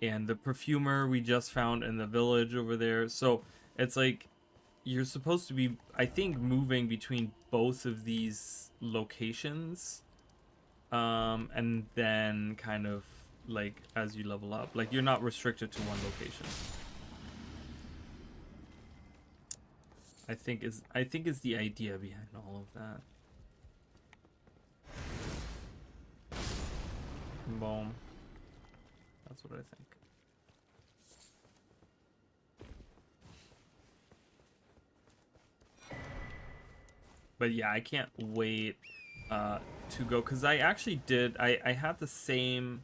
S1: And the perfumer we just found in the village over there. So it's like you're supposed to be, I think, moving between both of these locations, and then kind of like as you level up, like you're not restricted to one location. I think is the idea behind all of that. Boom. That's what I think. But yeah, I can't wait to go, because I actually did. I had the same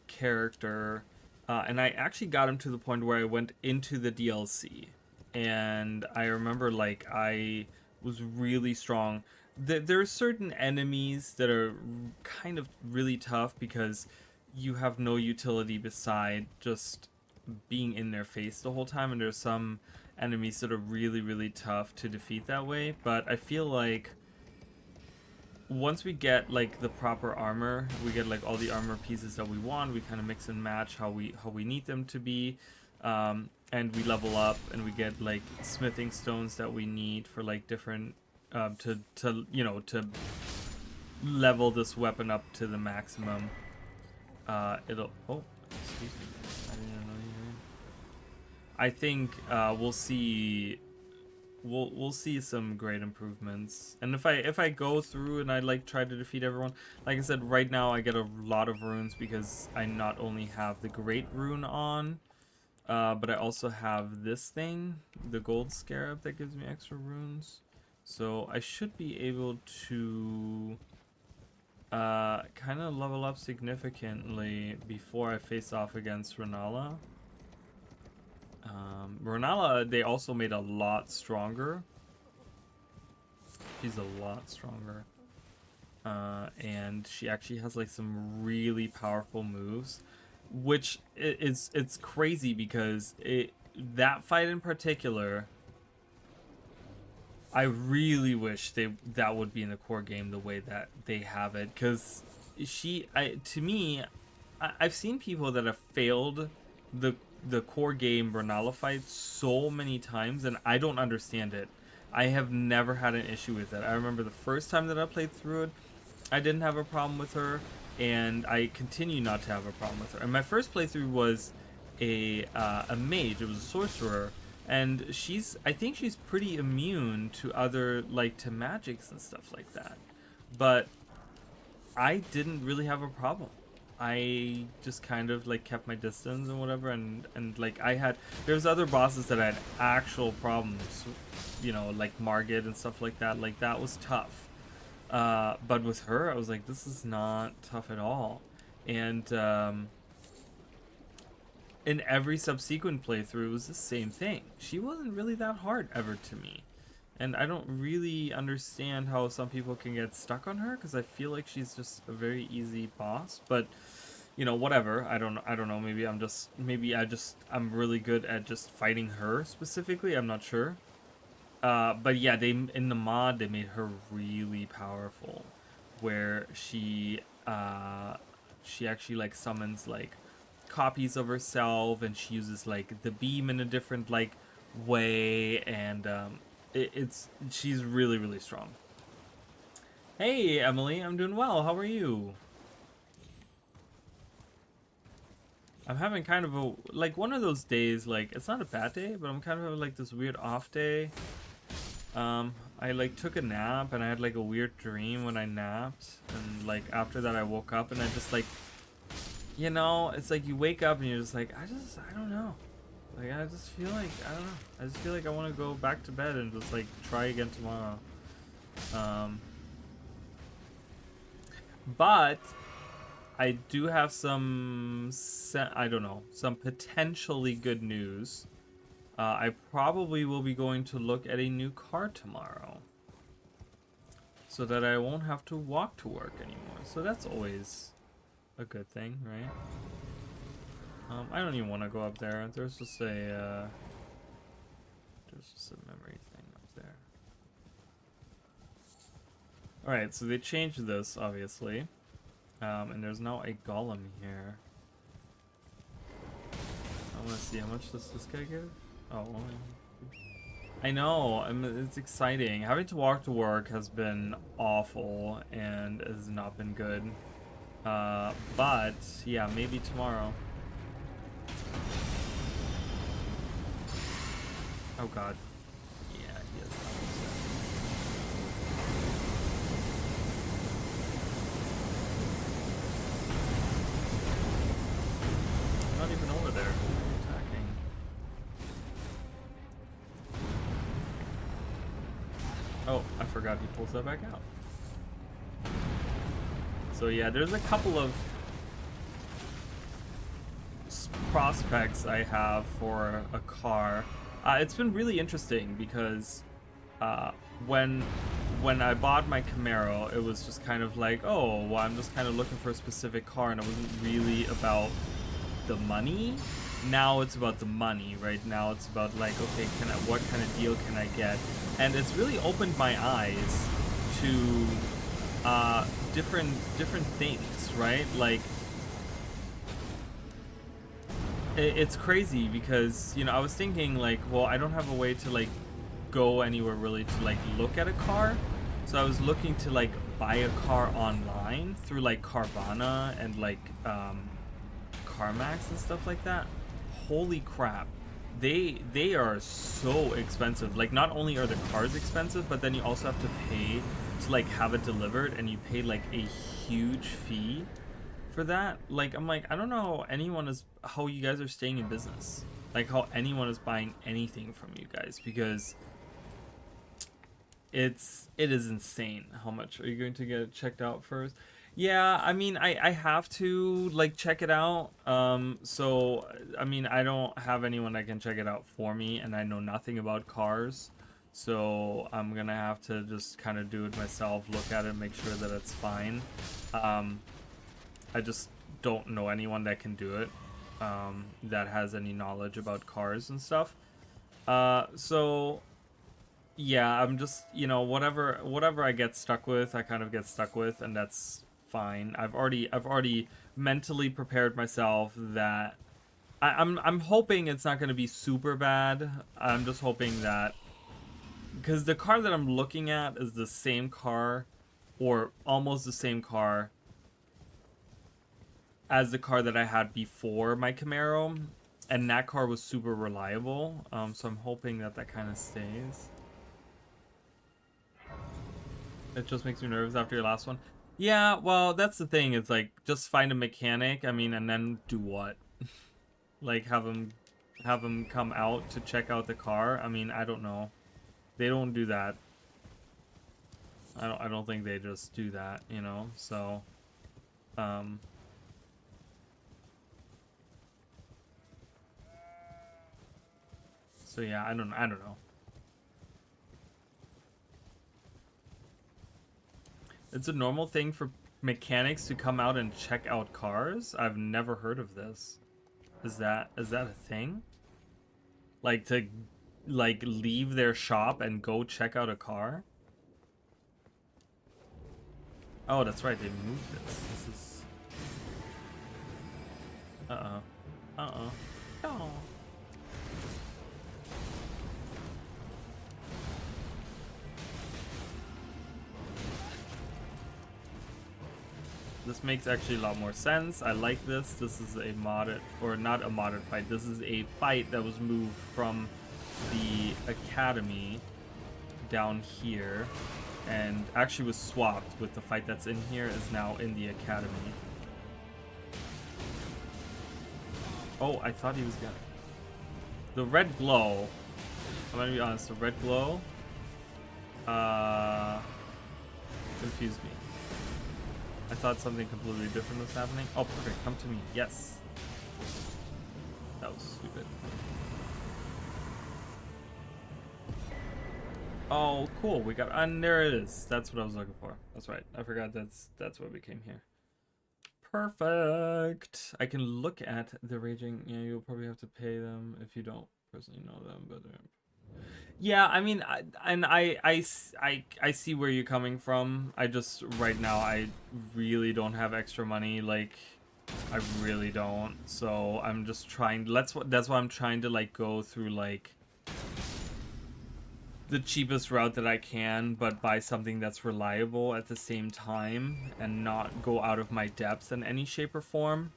S1: character, and I actually got him to the point where I went into the DLC, and I remember, like, I was really strong. There are certain enemies that are kind of really tough because you have no utility beside just being in their face the whole time, and there's some enemies that are really, really tough to defeat that way. But I feel like once we get, like, the proper armor, we get, like, all the armor pieces that we want, we kind of mix and match how we need them to be, and we level up and we get, like, smithing stones that we need for, like, different to you know, to level this weapon up to the maximum. It'll, oh, excuse me, I didn't know you were. I think we'll see we'll see some great improvements. And if I go through and I, like, try to defeat everyone, like I said, right now I get a lot of runes because I not only have the great rune on, but I also have this thing, the gold scarab, that gives me extra runes. So I should be able to kind of level up significantly before I face off against Renala. Renala, they also made a lot stronger. She's a lot stronger. And she actually has, like, some really powerful moves, which it's crazy because that fight in particular, I really wish that would be in the core game the way that they have it, because to me, I've seen people that have failed the core game Renala fight so many times, and I don't understand it. I have never had an issue with it. I remember the first time that I played through it, I didn't have a problem with her, and I continue not to have a problem with her. And my first playthrough was a mage. It was a sorcerer, and I think she's pretty immune to other, like, to magics and stuff like that. But I didn't really have a problem. I just kind of, like, kept my distance and whatever, and like, there's other bosses that I had actual problems, you know, like Margit and stuff like that. Like, that was tough. But with her, I was like, this is not tough at all. And in every subsequent playthrough, it was the same thing. She wasn't really that hard ever to me. And I don't really understand how some people can get stuck on her, because I feel like she's just a very easy boss. But, you know, whatever. I don't know. Maybe I'm really good at just fighting her specifically. I'm not sure. But yeah, in the mod they made her really powerful, where she actually, like, summons, like, copies of herself, and she uses, like, the beam in a different, like, way, and she's really, really strong. Hey Emily, I'm doing well. How are you? I'm having kind of a, like, one of those days, like, it's not a bad day, but I'm kind of having, like, this weird off day. I, like, took a nap, and I had, like, a weird dream when I napped, and, like, after that I woke up, and I just, like, you know, it's like you wake up, and you're just like, I don't know. Like, I just feel like, I don't know. I just feel like I want to go back to bed and just, like, try again tomorrow. But I do have some, I don't know, some potentially good news. I probably will be going to look at a new car tomorrow, so that I won't have to walk to work anymore. So that's always a good thing, right? I don't even want to go up there. There's just a memory thing up there. All right, so they changed this obviously, and there's now a golem here. I want to see how much does this guy give. Oh, I know. It's exciting. Having to walk to work has been awful and has not been good. But yeah, maybe tomorrow. Oh god. Yeah, he has that. Not even over there. Attacking. Oh, I forgot he pulls that back out. So yeah, there's a couple of prospects I have for a car. It's been really interesting because when I bought my Camaro, it was just kind of like, oh, well, I'm just kind of looking for a specific car, and it wasn't really about the money. Now it's about the money, right? Now it's about like, okay, what kind of deal can I get? And it's really opened my eyes to different things, right? Like, it's crazy because, you know, I was thinking like, well, I don't have a way to like go anywhere really to like look at a car, so I was looking to like buy a car online through like Carvana and like CarMax and stuff like that. Holy crap, they are so expensive. Like, not only are the cars expensive, but then you also have to pay to like have it delivered, and you pay like a huge fee for that. Like, I'm like, I don't know how you guys are staying in business, like how anyone is buying anything from you guys, because it is insane how much. Are you going to get it checked out first? Yeah, I mean, I have to like check it out. So I mean, I don't have anyone that can check it out for me, and I know nothing about cars, so I'm gonna have to just kind of do it myself, look at it, make sure that it's fine. I just don't know anyone that can do it, that has any knowledge about cars and stuff. So yeah, I'm just, you know, whatever I get stuck with, I kind of get stuck with, and that's fine. I've already mentally prepared myself that I'm hoping it's not going to be super bad. I'm just hoping that, because the car that I'm looking at is the same car, or almost the same car as the car that I had before my Camaro, and that car was super reliable. So I'm hoping that kind of stays. It just makes me nervous after your last one. Yeah, well, that's the thing. It's like, just find a mechanic. I mean, and then do what? Like, have him come out to check out the car. I mean, I don't know. They don't do that. I don't think they just do that, you know. So, so yeah, I don't know. It's a normal thing for mechanics to come out and check out cars? I've never heard of this. Is that a thing? Like, to like leave their shop and go check out a car? Oh, that's right, they moved this. This is Uh-oh. Uh-oh. Oh. This makes actually a lot more sense. I like this. This is a modded, or not a modded fight. This is a fight that was moved from the academy down here, and actually was swapped with the fight that's in here is now in the academy. Oh, I thought he was gonna. The red glow. I'm gonna be honest. The red glow confused me. I thought something completely different was happening. Oh, perfect. Come to me. Yes. That was stupid. Oh, cool. We got, and there it is. That's what I was looking for. That's right. I forgot that's what we came here. Perfect. I can look at the raging. Yeah, you'll probably have to pay them if you don't personally know them, but yeah, I mean, I see where you're coming from. I just right now I really don't have extra money. Like, I really don't. So I'm just trying. That's why I'm trying to like go through like the cheapest route that I can, but buy something that's reliable at the same time and not go out of my depth in any shape or form.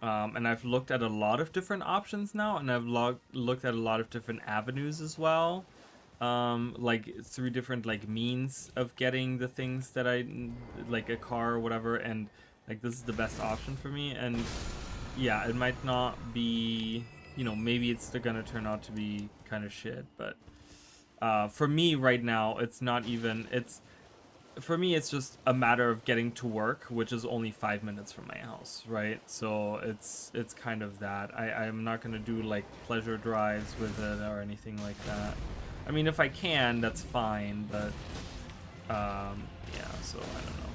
S1: And I've looked at a lot of different options now, and I've looked at a lot of different avenues as well, like through different like means of getting the things that I like, a car or whatever, and like this is the best option for me. And yeah, it might not be, you know, maybe it's gonna turn out to be kind of shit, but for me right now, it's not even, for me, it's just a matter of getting to work, which is only 5 minutes from my house, right? So it's kind of that. I'm not gonna do like pleasure drives with it or anything like that. I mean, if I can, that's fine, but yeah. So I don't know.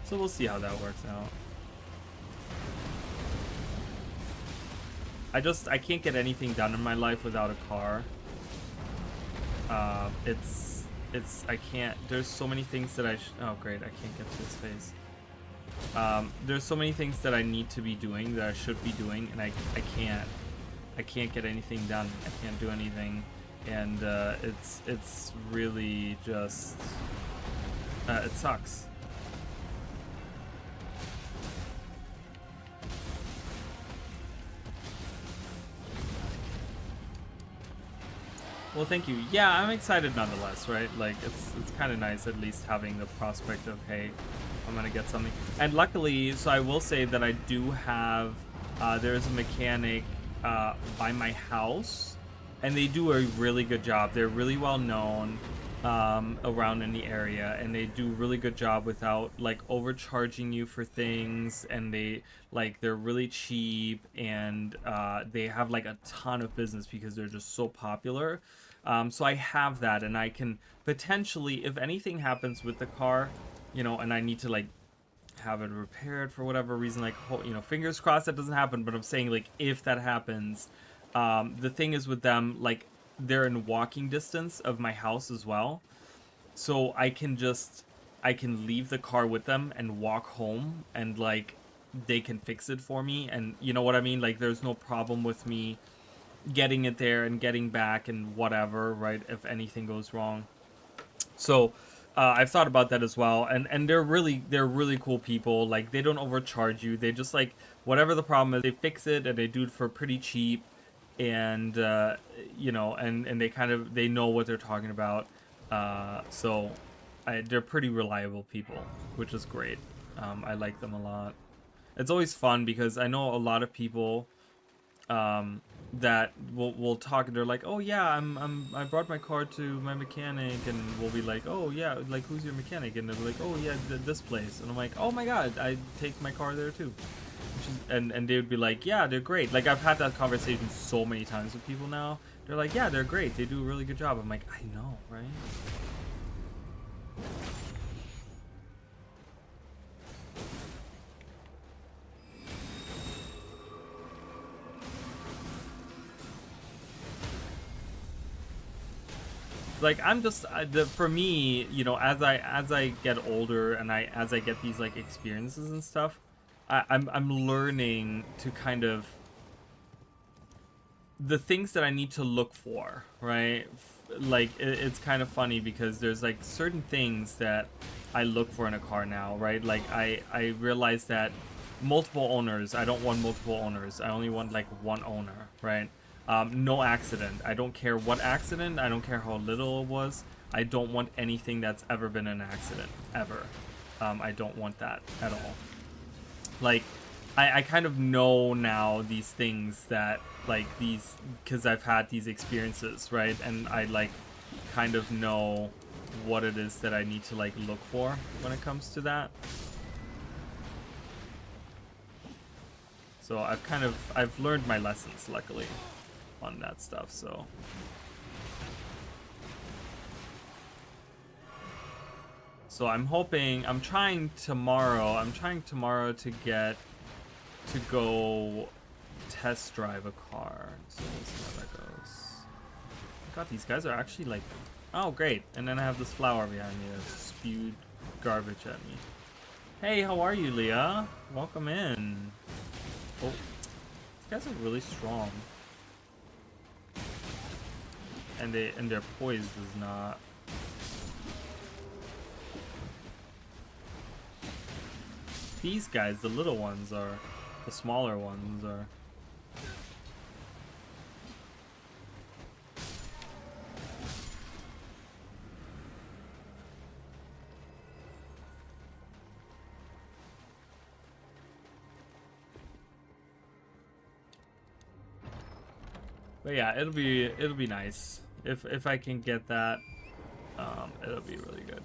S1: So we'll see how that works out. I can't get anything done in my life without a car. I can't, there's so many things that oh great, I can't get to his face. There's so many things that I need to be doing, that I should be doing, and I can't get anything done. I can't do anything, and it's really just, it sucks. Well, thank you. Yeah, I'm excited nonetheless, right? Like, it's kind of nice at least having the prospect of, hey, I'm gonna get something. And luckily, so I will say that I do have, there's a mechanic by my house, and they do a really good job. They're really well known around in the area, and they do a really good job without like overcharging you for things, and they're really cheap, and they have like a ton of business because they're just so popular. So I have that, and I can potentially, if anything happens with the car, you know, and I need to like have it repaired for whatever reason, like, you know, fingers crossed that doesn't happen, but I'm saying like if that happens, the thing is with them, like, they're in walking distance of my house as well, so I can leave the car with them and walk home, and like they can fix it for me, and you know what I mean, like there's no problem with me getting it there and getting back and whatever, right, if anything goes wrong. So I've thought about that as well, and they're really cool people. Like, they don't overcharge you, they just, like, whatever the problem is, they fix it, and they do it for pretty cheap, and you know, and they know what they're talking about. So they're pretty reliable people, which is great. I like them a lot. It's always fun because I know a lot of people that will talk, and they're like, oh yeah, I brought my car to my mechanic, and we'll be like, oh yeah, like, who's your mechanic? And they're like, oh yeah, this place. And I'm like, oh my god, I take my car there too. And they would be like, yeah, they're great. Like, I've had that conversation so many times with people now. They're like, yeah, they're great, they do a really good job. I'm like, I know, right? Like, I'm just for me, you know, as I get older, and as I get these like experiences and stuff, I'm learning to kind of the things that I need to look for, right? Like, it's kind of funny because there's like certain things that I look for in a car now, right? Like I realize that multiple owners, I don't want multiple owners. I only want like one owner, right? No accident. I don't care what accident. I don't care how little it was. I don't want anything that's ever been an accident, ever. I don't want that at all. Like, I kind of know now these things that, like, these, because I've had these experiences, right? And I, like, kind of know what it is that I need to, like, look for when it comes to that. So I've learned my lessons, luckily, on that stuff, so. So I'm trying tomorrow to get to go test drive a car. So we'll see how that goes. God, these guys are actually like, oh great. And then I have this flower behind me that spewed garbage at me. Hey, how are you, Leah? Welcome in. Oh, these guys are really strong. And their poise is not. These guys, the little ones are, the smaller ones are. But yeah, it'll be nice if I can get that. It'll be really good.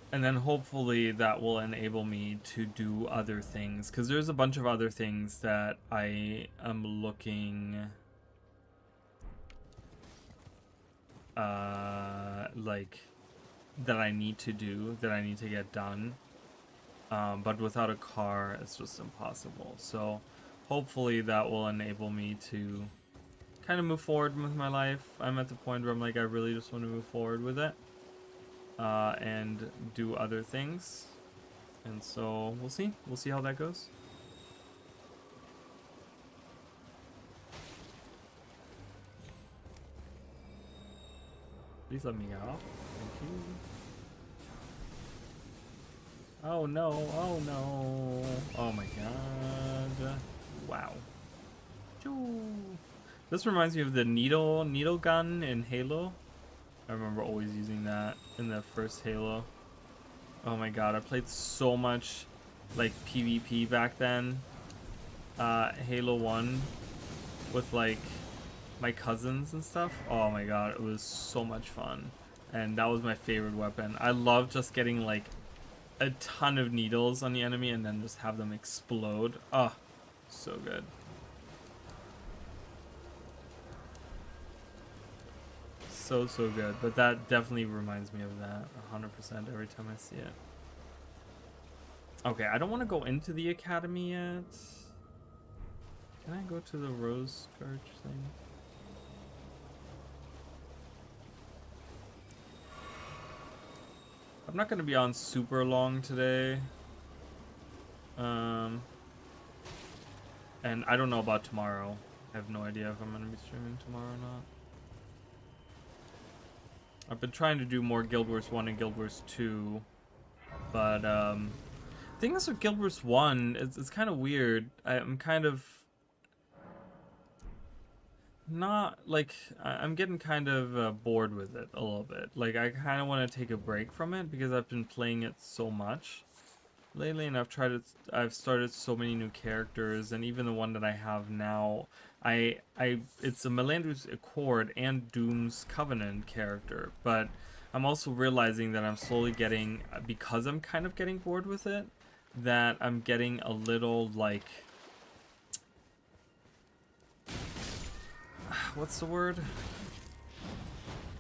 S1: And then hopefully that will enable me to do other things, because there's a bunch of other things that I am looking like that I need to do, that I need to get done. But without a car, it's just impossible. So hopefully that will enable me to kind of move forward with my life. I'm at the point where I'm like, I really just want to move forward with it. And do other things. And so we'll see. We'll see how that goes. Please let me get off. Thank you. Oh no, oh no. Oh my god. Wow. Choo. This reminds me of the needle gun in Halo. I remember always using that in the first Halo. Oh my god, I played so much like PvP back then. Halo 1 with like my cousins and stuff. Oh my god, it was so much fun. And that was my favorite weapon. I love just getting like a ton of needles on the enemy and then just have them explode. Oh, so good. So good. But that definitely reminds me of that 100% every time I see it. Okay, I don't want to go into the academy yet. Can I go to the rose scourge thing? I'm not going to be on super long today. And I don't know about tomorrow. I have no idea if I'm going to be streaming tomorrow or not. I've been trying to do more Guild Wars 1 and Guild Wars 2. But, the thing is with Guild Wars 1, it's kind of weird. I'm kind of not, like, I'm getting kind of bored with it a little bit. Like, I kind of want to take a break from it because I've been playing it so much lately, and I've started so many new characters, and even the one that I have now, it's a Melandru's Accord and Doom's Covenant character, but I'm also realizing that I'm slowly getting, because I'm kind of getting bored with it, that I'm getting a little, like, what's the word?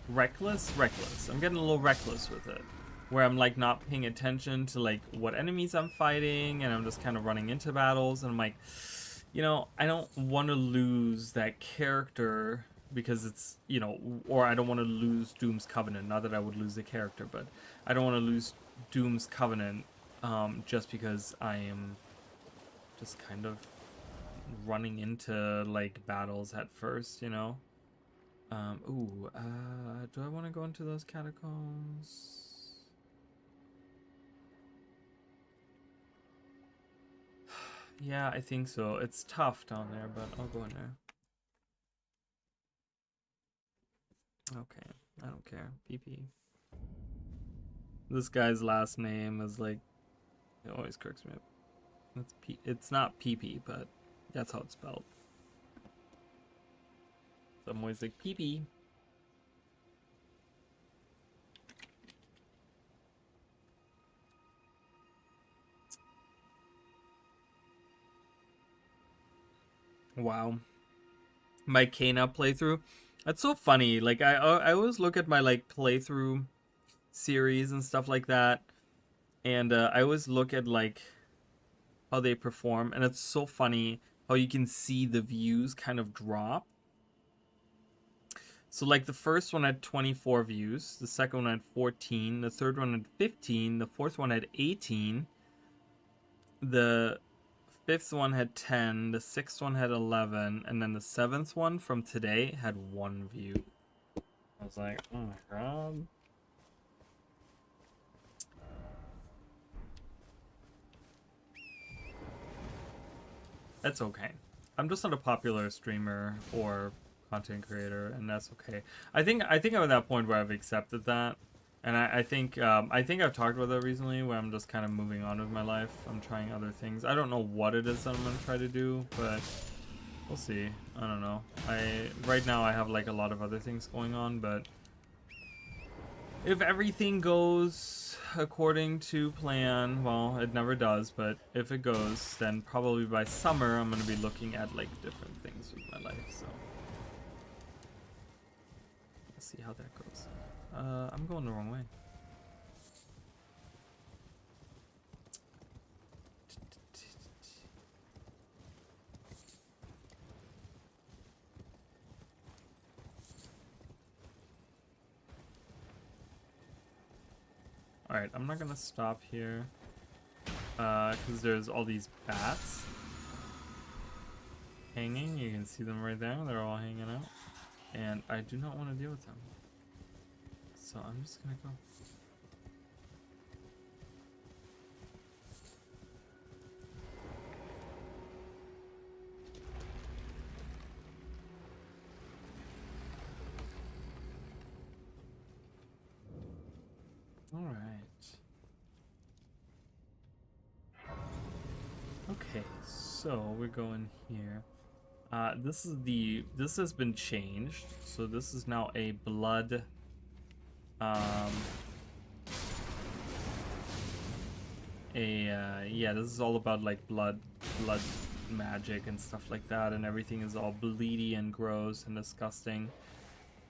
S1: Reckless? Reckless. I'm getting a little reckless with it. Where I'm like not paying attention to like what enemies I'm fighting, and I'm just kind of running into battles, and I'm like, you know, I don't want to lose that character because it's, you know, or I don't want to lose Doom's Covenant. Not that I would lose the character, but I don't want to lose Doom's Covenant just because I am just kind of running into like battles at first, you know. Do I want to go into those catacombs? Yeah, I think so. It's tough down there, but I'll go in there. Okay, I don't care. PP. This guy's last name is like, it always cracks me up. It's not PP, but that's how it's spelled. So I'm always like, PP. Wow. My Kana playthrough. That's so funny. Like, I always look at my, like, playthrough series and stuff like that. And I always look at, like, how they perform. And it's so funny how you can see the views kind of drop. So, like, the first one had 24 views. The second one had 14. The third one had 15. The fourth one had 18. The fifth one had 10. The sixth one had 11. And then the seventh one from today had 1 view. I was like, oh my god. That's okay. I'm just not a popular streamer or content creator, and that's okay. I think I'm at that point where I've accepted that, and I think I've talked about that recently, where I'm just kind of moving on with my life. I'm trying other things. I don't know what it is that I'm gonna try to do, but we'll see. I don't know. Right now I have like a lot of other things going on, but if everything goes according to plan, well, it never does, but if it goes, then probably by summer I'm going to be looking at like different things with my life, so we'll see how that goes. I'm going the wrong way. Alright, I'm not going to stop here because there's all these bats hanging. You can see them right there. They're all hanging out. And I do not want to deal with them. So I'm just going to go. Alright. Okay, so we're going here. This has been changed. So this is now a blood yeah, this is all about like blood magic and stuff like that, and everything is all bleedy and gross and disgusting.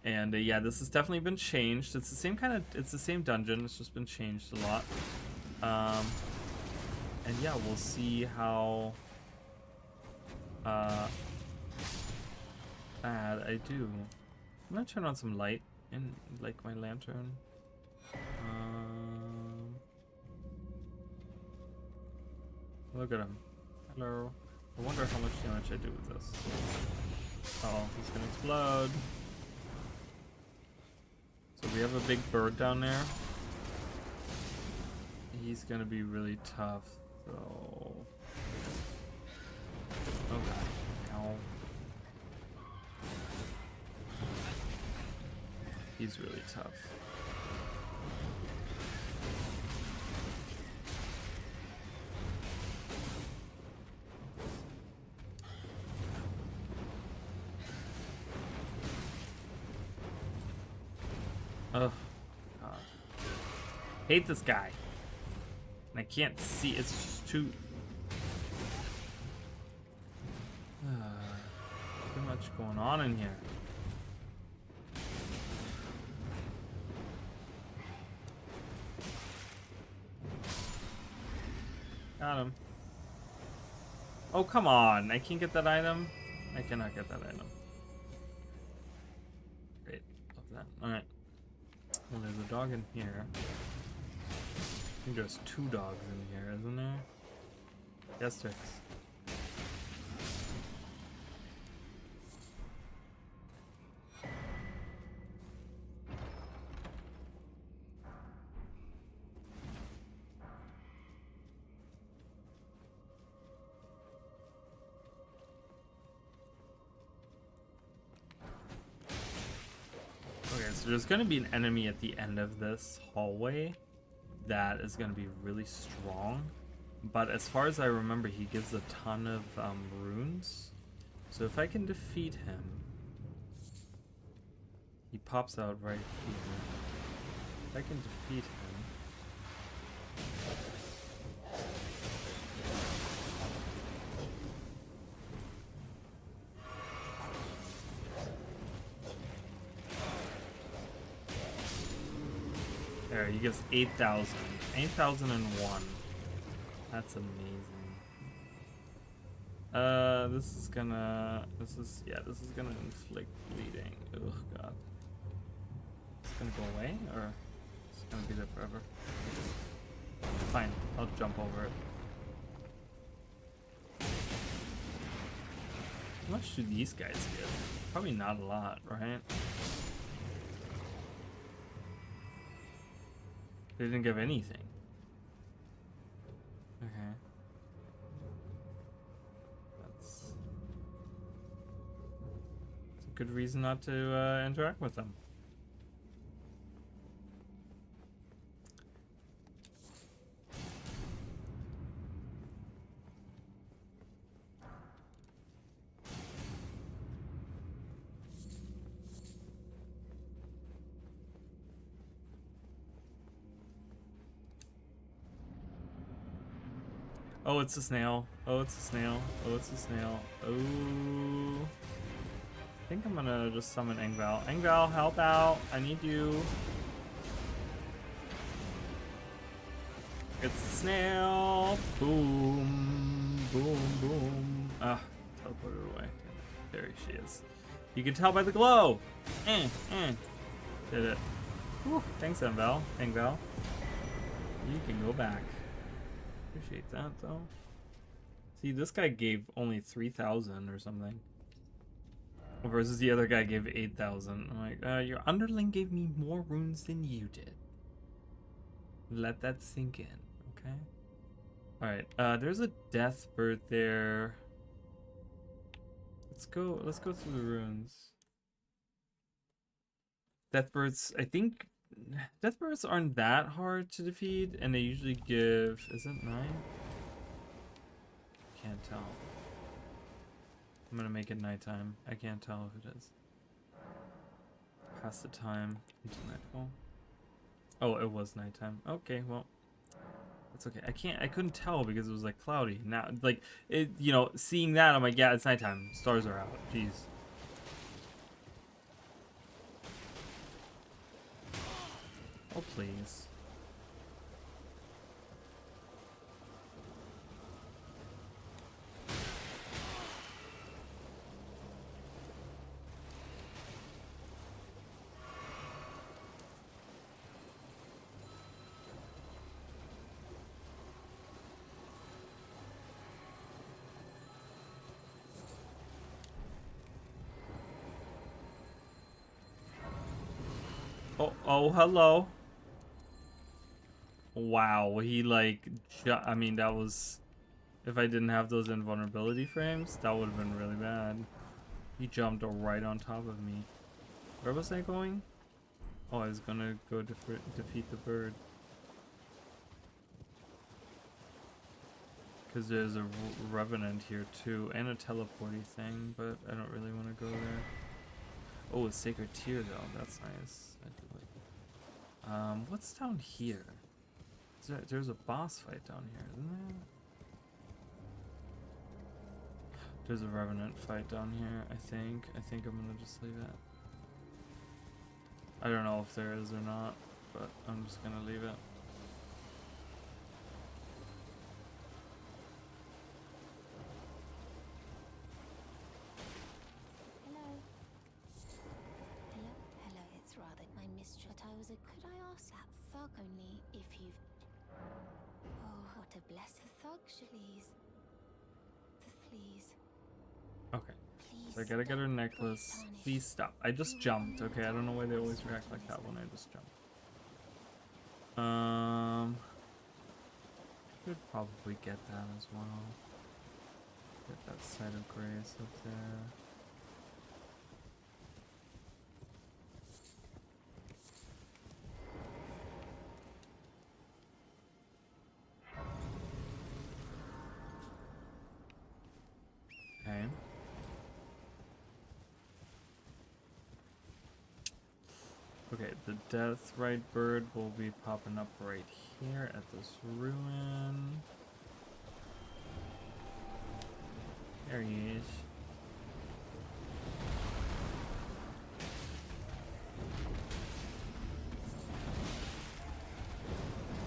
S1: And yeah, this has definitely been changed. It's the same it's the same dungeon, it's just been changed a lot. And yeah, we'll see how bad I do. I'm gonna turn on some light in like my lantern. Look at him. Hello. I wonder how much damage I do with this. Oh, he's gonna explode. So we have a big bird down there. He's gonna be really tough. So, oh god, ow. He's really tough. Oh god, hate this guy. And I can't see. It's just too much going on in here. Got him. Oh, come on. I can't get that item. I cannot get that item. Great. Love that. Alright. Well, there's a dog in here. I think there's 2 dogs in here, isn't there? Yes, there is. there's going to be an enemy at the end of this hallway that is going to be really strong. But as far as I remember, he gives a ton of runes. So if I can defeat him, he pops out right here. If I can defeat him. There, he gives 8,000. 8,001. That's amazing. This is gonna inflict bleeding. Ugh, God. It's gonna go away, or it's gonna be there forever? Fine, I'll jump over it. How much do these guys give? Probably not a lot, right? They didn't give anything. Okay. That's a good reason not to interact with them. Oh, it's a snail. Oh, it's a snail. Oh, it's a snail. Oh. I think I'm gonna just summon Engval. Engval, help out. I need you. It's a snail. Boom. Boom, boom. Ah, teleported away. There she is. You can tell by the glow. Did it. Whew. Thanks, Engval. Engval. You can go back. Appreciate that though. See, this guy gave only 3,000 or something, versus the other guy gave 8,000. I'm like, your underling gave me more runes than you did. Let that sink in, okay? All right. There's a death bird there. Let's go through the runes. Death birds, I think. Death birds aren't that hard to defeat, and they usually give. Is it 9? Can't tell. I'm gonna make it nighttime. I can't tell if it is. Past the time into nightfall. Oh, it was nighttime. Okay, well, that's okay. I couldn't tell because it was like cloudy. Now, like it, seeing that, I'm like, yeah, it's nighttime. Stars are out. Jeez. Oh, please. Oh, hello. Wow, he I mean, that was, if I didn't have those invulnerability frames, that would have been really bad. He jumped right on top of me. Where was I going? Oh, I was gonna go defeat the bird. Because there's a revenant here too, and a teleporty thing, but I don't really want to go there. Oh, a sacred tear though, that's nice. I do like it. What's down here? There's a boss fight down here, isn't there? There's a revenant fight down here, I think. I think I'm gonna just leave it. I don't know if there is or not, but I'm just gonna leave it.
S3: Hello, it's rather my mistress. Could I ask that thug only if you've... Oh, what a blessed thug, Shalise. The fleas.
S1: Okay. So I gotta get her necklace. Please stop. I just jumped, okay? I don't know why they always react like that when I just jump. Could probably get that as well. Get that site of grace up there. Okay, the Deathrite bird will be popping up right here at this ruin. There he is.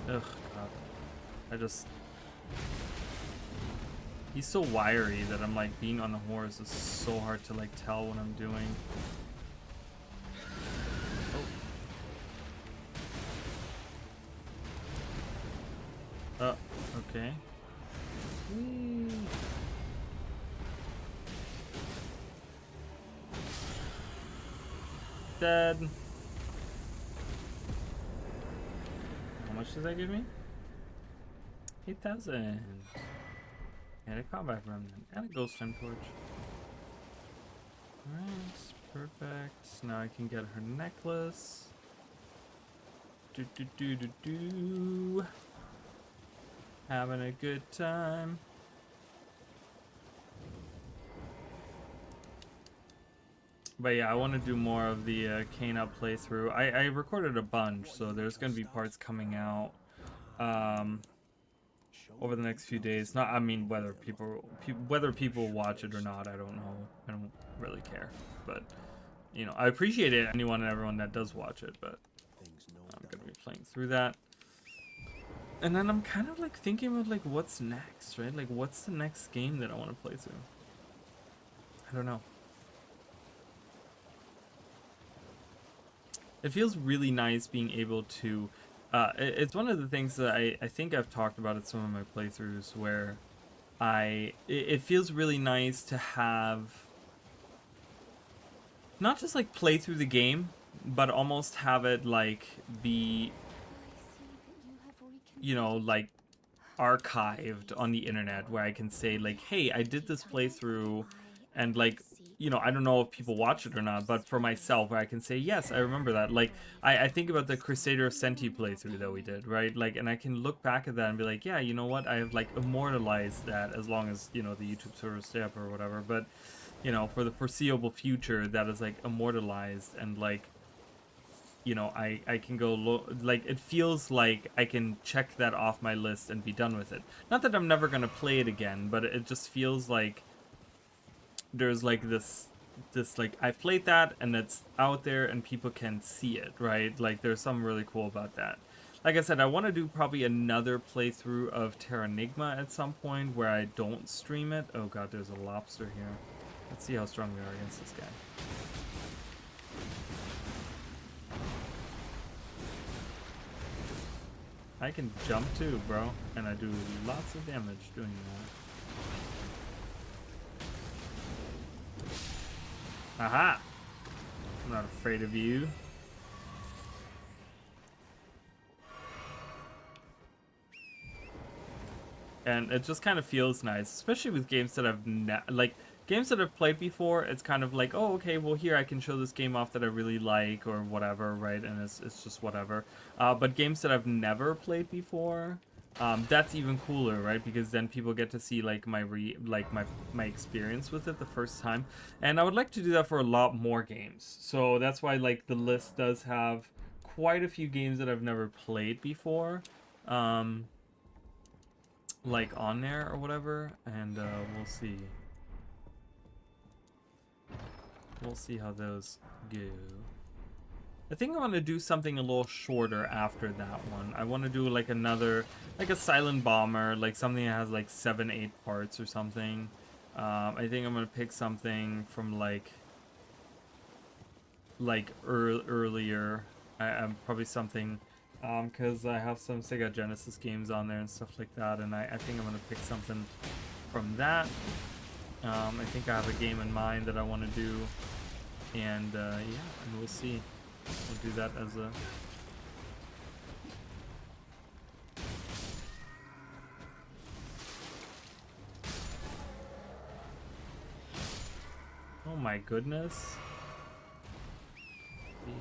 S1: Ugh, God. He's so wiry that I'm like, being on the horse is so hard to like tell what I'm doing. Oh. Okay. Whee. Dead. How much does that give me? 8,000. And a combat remnant. And a ghost flame torch. Alright, perfect. Now I can get her necklace. Do. Having a good time. But yeah, I want to do more of the Kena playthrough. I recorded a bunch, so there's going to be parts coming out over the next few days. Not, I mean, whether people watch it or not, I don't know. I don't really care. But, you know, I appreciate it, anyone and everyone that does watch it, but I'm going to be playing through that. And then I'm kind of like thinking about like what's next, right? Like what's the next game that I want to play through? I don't know. It feels really nice being able to it's one of the things that I think I've talked about at some of my playthroughs where it feels really nice to have not just like play through the game, but almost have it like be, you know, like archived on the internet where I can say like, hey, I did this playthrough, and like, you know, I don't know if people watch it or not, but for myself, where I can say, yes, I remember that. Like, I think about the Crusader of Senti playthrough that we did, right? Like, and I can look back at that and be like, yeah, you know what? I have like immortalized that, as long as, you know, the YouTube servers stay up or whatever. But, you know, for the foreseeable future, that is like immortalized, and like, you know, I can go like, it feels like I can check that off my list and be done with it. Not that I'm never gonna play it again, but it just feels like there's like this like, I've played that and it's out there and people can see it, right? Like there's something really cool about that. Like I said, I want to do probably another playthrough of Terranigma at some point where I don't stream it. Oh god, there's a lobster here. Let's see how strong we are against this guy. I can jump too, bro, and I do lots of damage doing that. Aha! I'm not afraid of you. And it just kind of feels nice, especially with games that I've games that I've played before. It's kind of like, oh, okay, well here I can show this game off that I really like or whatever, right? And it's just whatever. But games that I've never played before, that's even cooler, right? Because then people get to see like my experience with it the first time. And I would like to do that for a lot more games. So that's why like the list does have quite a few games that I've never played before. Like on there or whatever, and we'll see. We'll see how those go. I think I want to do something a little shorter after that one. I want to do like another, like a silent bomber, like something that has like 7-8 parts or something. I think I'm gonna pick something from like earlier. I'm probably something. Because I have some Sega Genesis games on there and stuff like that, and I think I'm going to pick something from that. I think I have a game in mind that I want to do, and yeah, and we'll see. We'll do that as a... Oh my goodness. Jeez.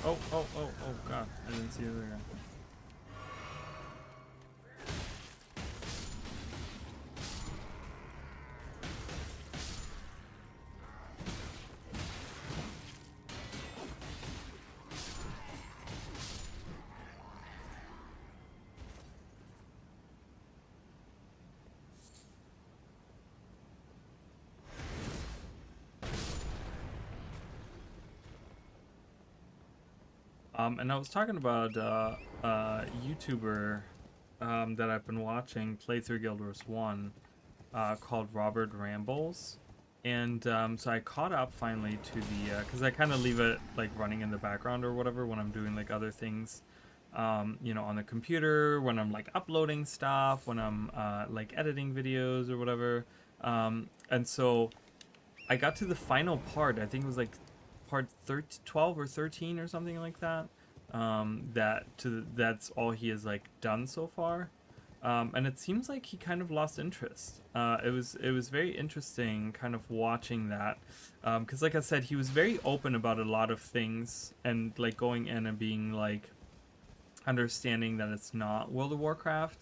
S1: Oh, oh, oh, oh, God. I didn't see the other guy. And I was talking about YouTuber that I've been watching play through Guild Wars 1 called Robert Rambles. And so I caught up finally to the, because I kind of leave it like running in the background or whatever when I'm doing like other things, you know, on the computer, when I'm like uploading stuff, when I'm like editing videos or whatever. And so I got to the final part. I think it was like part 12 or 13 or something like that. That's all he has like done so far. And it seems like he kind of lost interest. It was very interesting kind of watching that, because like I said, he was very open about a lot of things and like going in and being like understanding that it's not World of Warcraft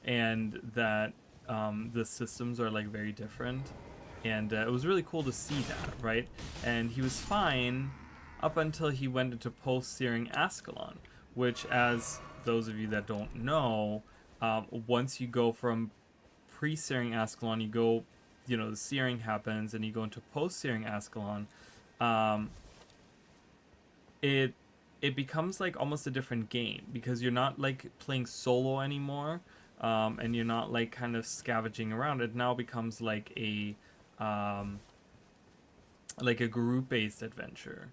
S1: and that the systems are like very different. And it was really cool to see that, right? And he was fine up until he went into post-searing Ascalon, which, as those of you that don't know, once you go from pre-searing Ascalon, you go, you know, the searing happens, and you go into post-searing Ascalon, it becomes like almost a different game, because you're not like playing solo anymore, and you're not like kind of scavenging around. It now becomes like a group-based adventure,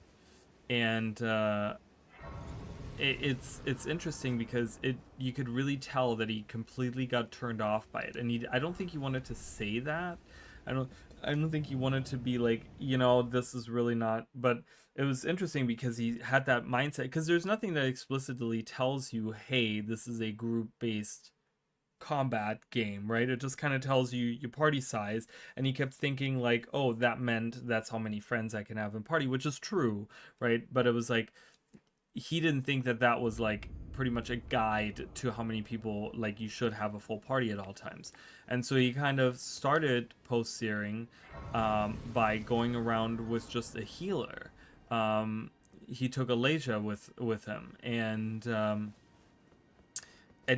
S1: and it's interesting because you could really tell that he completely got turned off by it, and I don't think he wanted to say that. I don't think he wanted to be like, you know, this is really not. But it was interesting because he had that mindset, because there's nothing that explicitly tells you, hey, this is a group-based combat game, right? It just kind of tells you your party size, and he kept thinking like, oh, that meant that's how many friends I can have in party, which is true, right? But it was like he didn't think that that was like pretty much a guide to how many people like you should have a full party at all times. And so he kind of started post-searing by going around with just a healer. He took Alasia with him, and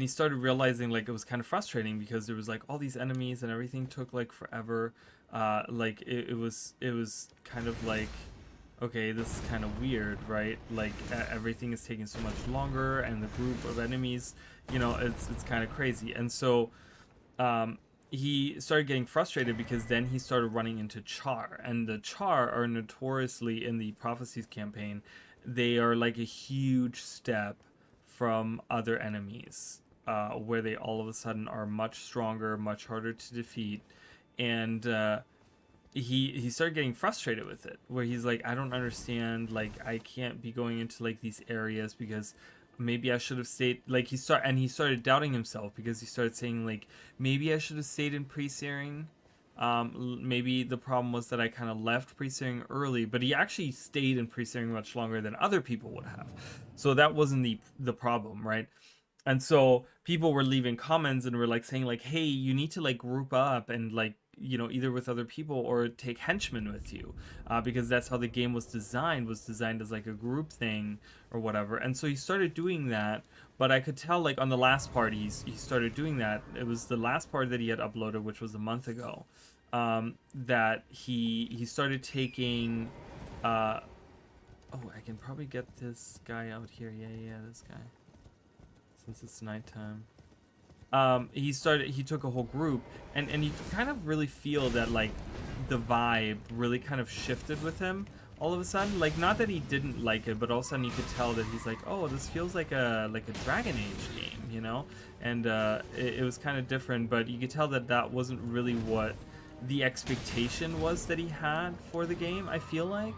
S1: he started realizing like it was kind of frustrating because there was like all these enemies and everything took like forever. Like it was kind of like, okay, this is kind of weird, right? Like everything is taking so much longer, and the group of enemies, you know, it's kind of crazy. And so he started getting frustrated because then he started running into Char, and the Char are notoriously, in the Prophecies campaign, they are like a huge step from other enemies, where they all of a sudden are much stronger, much harder to defeat. And he started getting frustrated with it, where he's like, I don't understand, like I can't be going into like these areas because maybe I should have stayed. Like he started doubting himself, because he started saying like, maybe I should have stayed in pre-searing. Maybe the problem was that I kind of left pre-searing early, but he actually stayed in pre-searing much longer than other people would have. So that wasn't the problem, right? And so people were leaving comments and were like saying like, hey, you need to like group up and like, you know, either with other people or take henchmen with you, because that's how the game was designed as like a group thing or whatever. And so he started doing that, but I could tell like on the last part he started doing that. It was the last part that he had uploaded, which was a month ago, that he started taking oh, I can probably get this guy out here. Yeah, this guy, since it's nighttime. He took a whole group, and you kind of really feel that like the vibe really kind of shifted with him all of a sudden. Like, not that he didn't like it, but all of a sudden you could tell that he's like, oh, this feels like a Dragon Age game, you know? And it was kind of different, but you could tell that that wasn't really what the expectation was that he had for the game, I feel like.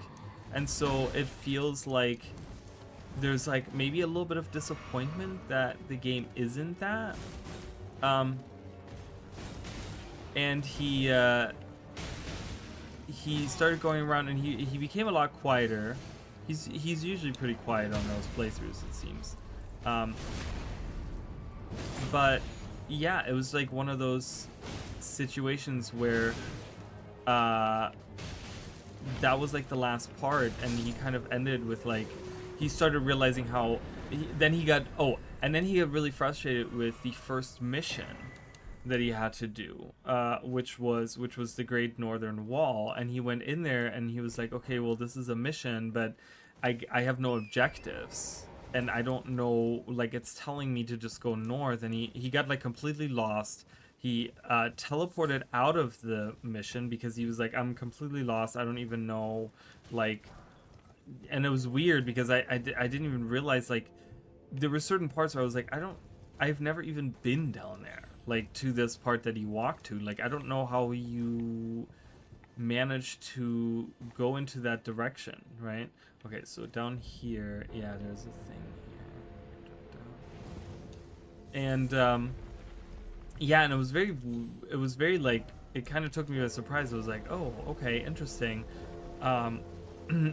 S1: And so it feels like there's like maybe a little bit of disappointment that the game isn't that. And he started going around, and he became a lot quieter, He's usually pretty quiet on those playthroughs, it seems. But yeah, it was like one of those situations where that was like the last part, and he kind of ended with like he started realizing how then he got really frustrated with the first mission that he had to do, which was the Great Northern Wall, and he went in there and he was like, okay, well, this is a mission, but I have no objectives, and I don't know, like, it's telling me to just go north, and he got like completely lost. He teleported out of the mission because he was like, I'm completely lost, I don't even know, like, and it was weird because I didn't even realize, like, there were certain parts where I was like, I've never even been down there, like, to this part that he walked to. Like, I don't know how you managed to go into that direction, right? Okay, so down here, yeah, there's a thing here. And yeah, and it was very like, it kind of took me by surprise. It was like, oh, okay, interesting. And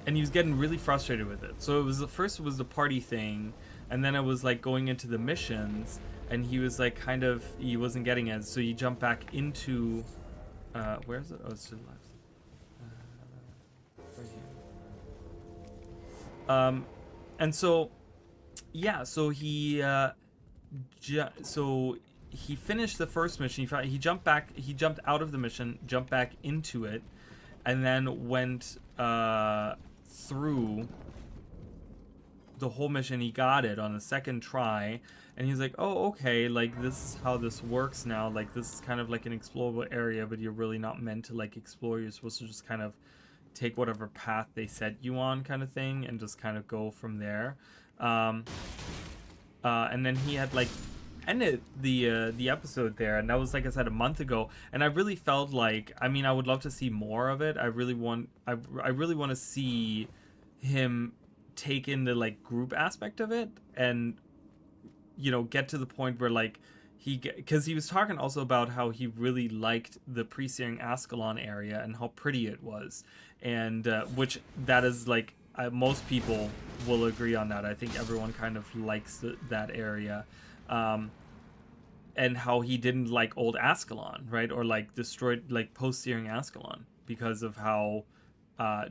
S1: he was getting really frustrated with it. So it was first it was the party thing, and then it was like going into the missions, and he was like he wasn't getting it. So you jump back into where is it? Oh, it's to the left. Right here. And so yeah, so he he finished the first mission. He jumped out of the mission, jumped back into it, and then went through the whole mission. He got it on the second try, and he's like, oh, okay, like, this is how this works now. Like, this is kind of like an explorable area, but you're really not meant to like explore. You're supposed to just kind of take whatever path they set you on, kind of thing, and just kind of go from there. And then he had like ended the episode there, and that was, like I said, a month ago, and I really felt like, I mean, I would love to see more of it. I really want to see him take in the like group aspect of it, and, you know, get to the point where like because he was talking also about how he really liked the pre-searing Ascalon area and how pretty it was, and which that is like, most people will agree on that. I think everyone kind of likes that area. And how he didn't like old Ascalon, right? Or like destroyed, like, post-searing Ascalon, because of how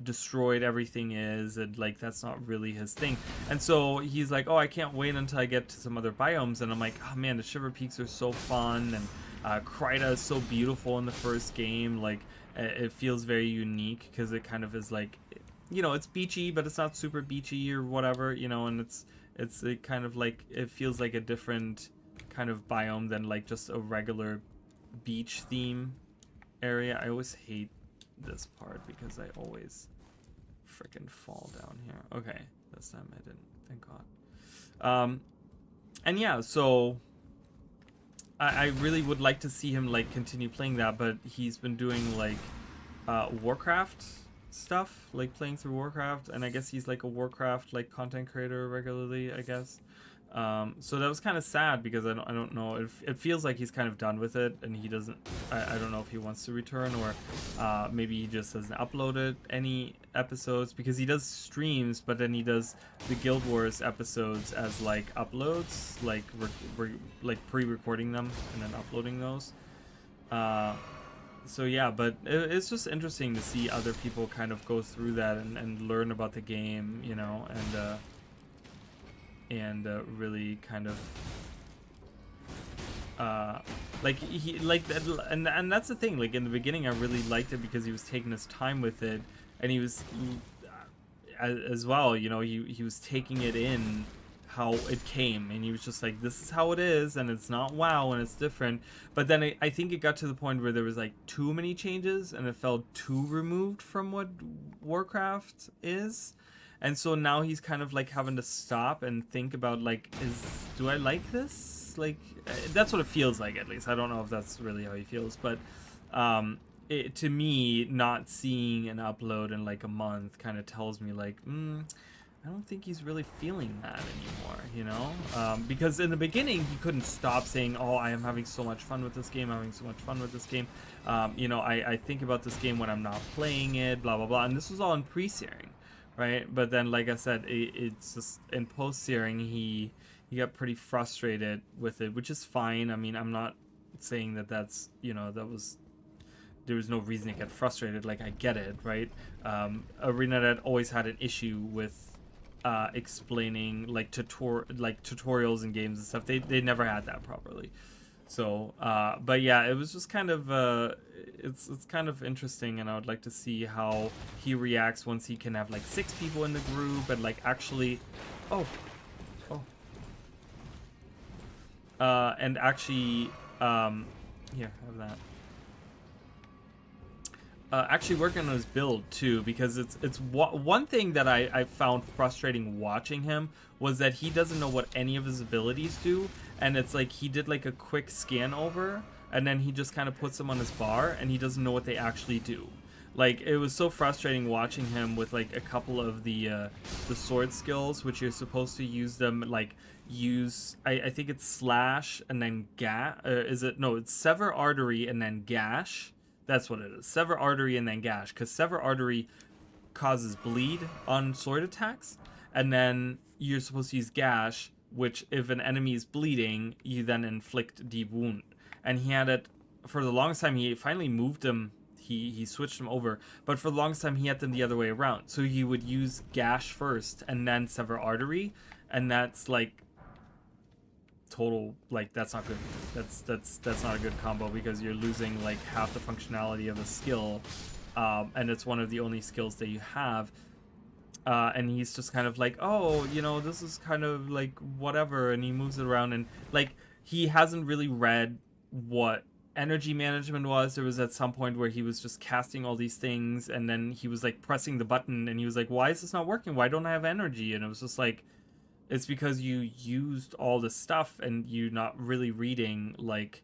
S1: destroyed everything is, and like that's not really his thing. And so he's like, oh, I can't wait until I get to some other biomes. And I'm like, oh man, the Shiver Peaks are so fun, and Kryta is so beautiful in the first game. Like, it feels very unique because it kind of is like, you know, it's beachy, but it's not super beachy or whatever, you know, and it kind of like, it feels like a different kind of biome than like just a regular beach theme area. I always hate this part because I always freaking fall down here. Okay, this time I didn't, thank God. And yeah, so I really would like to see him like continue playing that, but he's been doing like Warcraft stuff, like playing through Warcraft, and I guess he's like a Warcraft like content creator regularly, I guess. So that was kind of sad because I don't know, it feels like he's kind of done with it, and he doesn't, I don't know if he wants to return, or maybe he just hasn't uploaded any episodes, because he does streams, but then he does the Guild Wars episodes as like uploads, like like pre-recording them and then uploading those. So yeah, but it's just interesting to see other people kind of go through that and learn about the game, you know, and really kind of like he like that, and that's the thing, like in the beginning I really liked it because he was taking his time with it, and he was as well, you know, he was taking it in how it came, and he was just like, this is how it is, and it's not wow, and it's different. But then I think it got to the point where there was like too many changes, and it felt too removed from what Warcraft is. And so now he's kind of like having to stop and think about like, do I like this? Like, that's what it feels like, at least. I don't know if that's really how he feels, but to me, not seeing an upload in like a month kind of tells me like, I don't think he's really feeling that anymore, you know? Because in the beginning, he couldn't stop saying, oh, I am having so much fun with this game, I'm having so much fun with this game. You know, I think about this game when I'm not playing it, blah, blah, blah. And this was all in pre-searing, right? But then, like I said, it's just in post searing he got pretty frustrated with it, which is fine. I mean, I'm not saying that that's, you know, that was, there was no reason to get frustrated. Like, I get it, right? ArenaNet always had an issue with explaining like tutorials and games and stuff. They never had that properly. So, but yeah, it was just kind of it's kind of interesting, and I would like to see how he reacts once he can have like 6 people in the group and like actually, oh, oh, and actually, here, have that. Actually working on his build too, because it's one thing that I found frustrating watching him was that he doesn't know what any of his abilities do, and it's like he did like a quick scan over and then he just kind of puts them on his bar and he doesn't know what they actually do. Like, it was so frustrating watching him with like a couple of the sword skills, which you're supposed to use them like I think it's slash and then is it, no, it's sever artery and then gash. That's what it is. Sever artery and then gash. Because sever artery causes bleed on sword attacks. And then you're supposed to use gash, which if an enemy is bleeding, you then inflict deep wound. And he had it for the longest time. He finally moved them. He switched them over. But for the longest time, he had them the other way around. So he would use gash first and then sever artery. And that's like total, like, that's not good. That's not a good combo, because you're losing like half the functionality of a skill, and it's one of the only skills that you have. And he's just kind of like, oh, you know, this is kind of like whatever, and he moves it around, and like he hasn't really read what energy management was. There was at some point where he was just casting all these things, and then he was like pressing the button, and he was like, why is this not working? Why don't I have energy? And it was just like, it's because you used all the stuff and you're not really reading like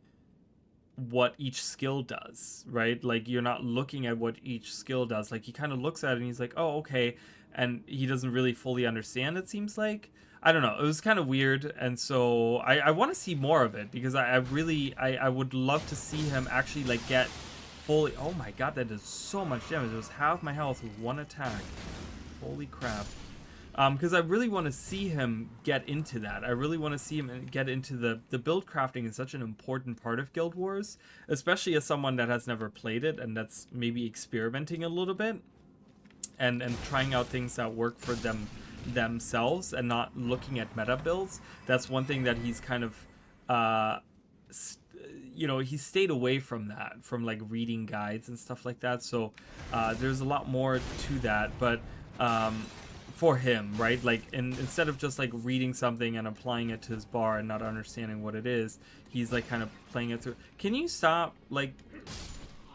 S1: what each skill does, right? Like, you're not looking at what each skill does. Like, he kind of looks at it and he's like, oh, okay, and he doesn't really fully understand, it seems like. I don't know, it was kind of weird, and so I want to see more of it, because I would love to see him actually like get fully. Oh my god, that does so much damage. It was half my health with one attack. Holy crap. Because I really want to see him get into that. I really want to see him get into the build crafting is such an important part of Guild Wars, especially as someone that has never played it and that's maybe experimenting a little bit and trying out things that work for themselves and not looking at meta builds. That's one thing that he's kind of you know, he stayed away from that, from like reading guides and stuff like that. So there's a lot more to that, but for him, right? Like, instead of just like reading something and applying it to his bar and not understanding what it is, he's like kind of playing it through. Can you stop like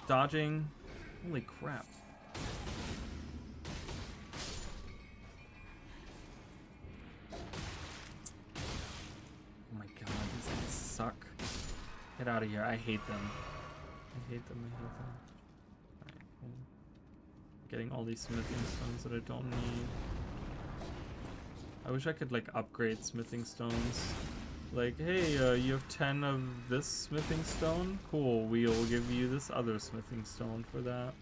S1: dodging? Holy crap. Oh my god, these things suck. Get out of here. I hate them. I hate them. I hate them. Alright, cool. Getting all these smithing stones that I don't need. I wish I could like upgrade smithing stones. Like, hey, you have 10 of this smithing stone? Cool, we'll give you this other smithing stone for that.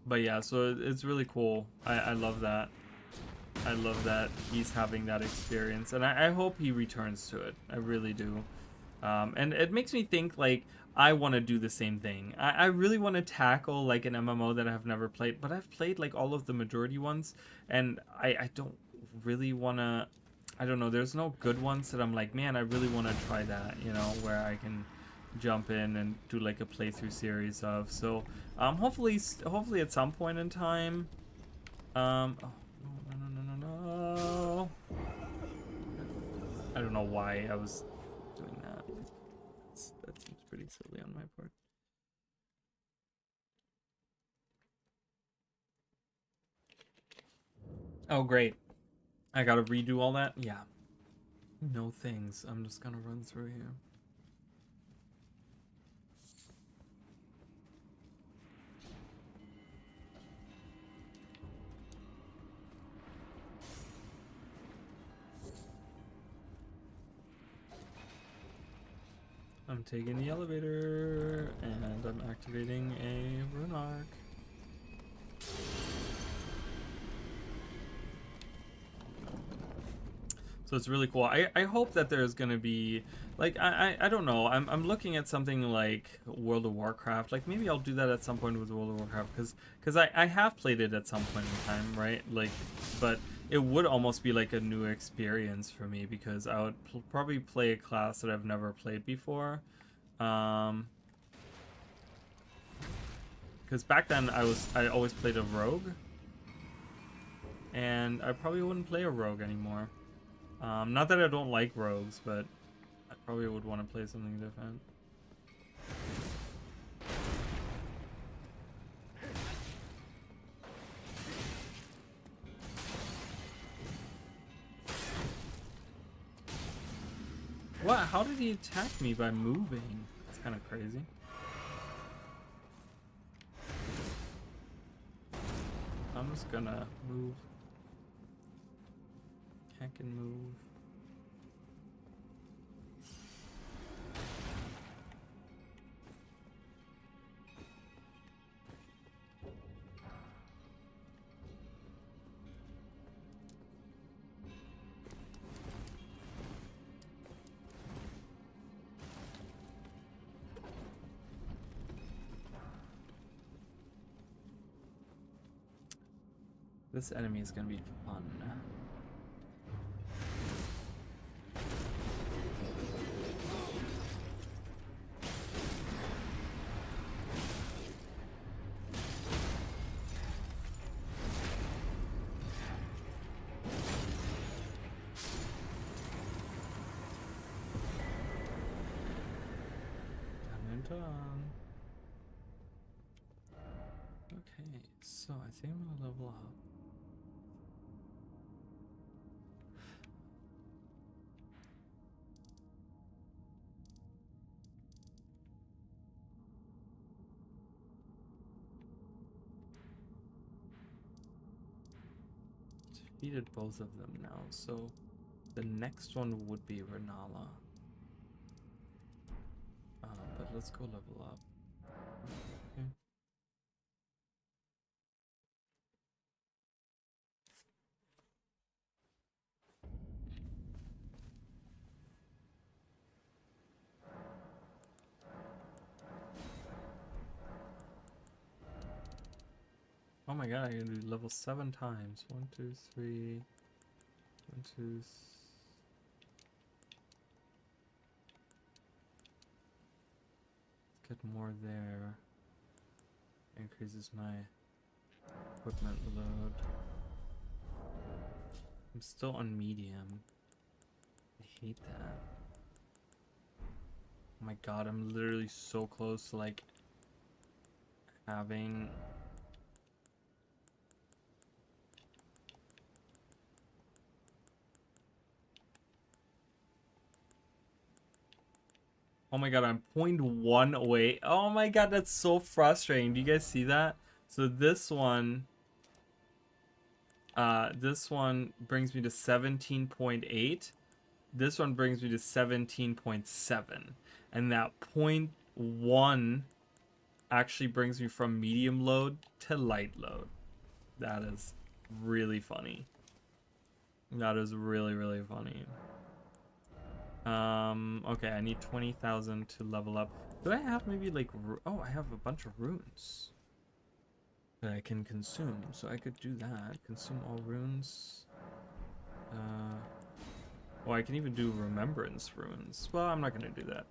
S1: But yeah, so it's really cool. I love that. I love that he's having that experience, and I hope he returns to it. I really do. And it makes me think, like, I want to do the same thing. I really want to tackle like an MMO that I've never played, but I've played like all of the majority ones, and I don't really want to. I don't know, there's no good ones that I'm like, man, I really want to try that, you know, where I can jump in and do like a playthrough series of. So hopefully at some point in time. Oh, no. I don't know why I was doing that. That seems pretty silly on my part. Oh, great. I gotta redo all that? Yeah. No things. I'm just gonna run through here. I'm taking the elevator, and I'm activating a rune arc. So it's really cool. I hope that there's gonna be, like, I don't know. I'm looking at something like World of Warcraft. Like, maybe I'll do that at some point with World of Warcraft, because I have played it at some point in time, right? Like, but it would almost be like a new experience for me, because I would probably play a class that I've never played before. Because back then I always played a rogue, and I probably wouldn't play a rogue anymore. Not that I don't like rogues, but I probably would want to play something different. What? How did he attack me by moving? It's kind of crazy. I'm just gonna move. Hack and move. This enemy is gonna be fun. Okay, so I think I'm gonna level up. Defeated both of them now, so the next one would be Renala. But let's go level up. Okay. Oh my god, I can do level 7 times. 1, 2, 3. 1, 2. Let's get more there. Increases my equipment load. I'm still on medium. I hate that. Oh my god, I'm literally so close to like having... Oh my god, I'm 0.1 away. Oh my god, that's so frustrating. Do you guys see that? So this one brings me to 17.8. This one brings me to 17.7. And that 0.1 actually brings me from medium load to light load. That is really funny. That is really, really funny. Okay, I need 20,000 to level up. Do I have maybe like... Oh, I have a bunch of runes that I can consume. So I could do that. Consume all runes. Well, I can even do remembrance runes. Well, I'm not going to do that.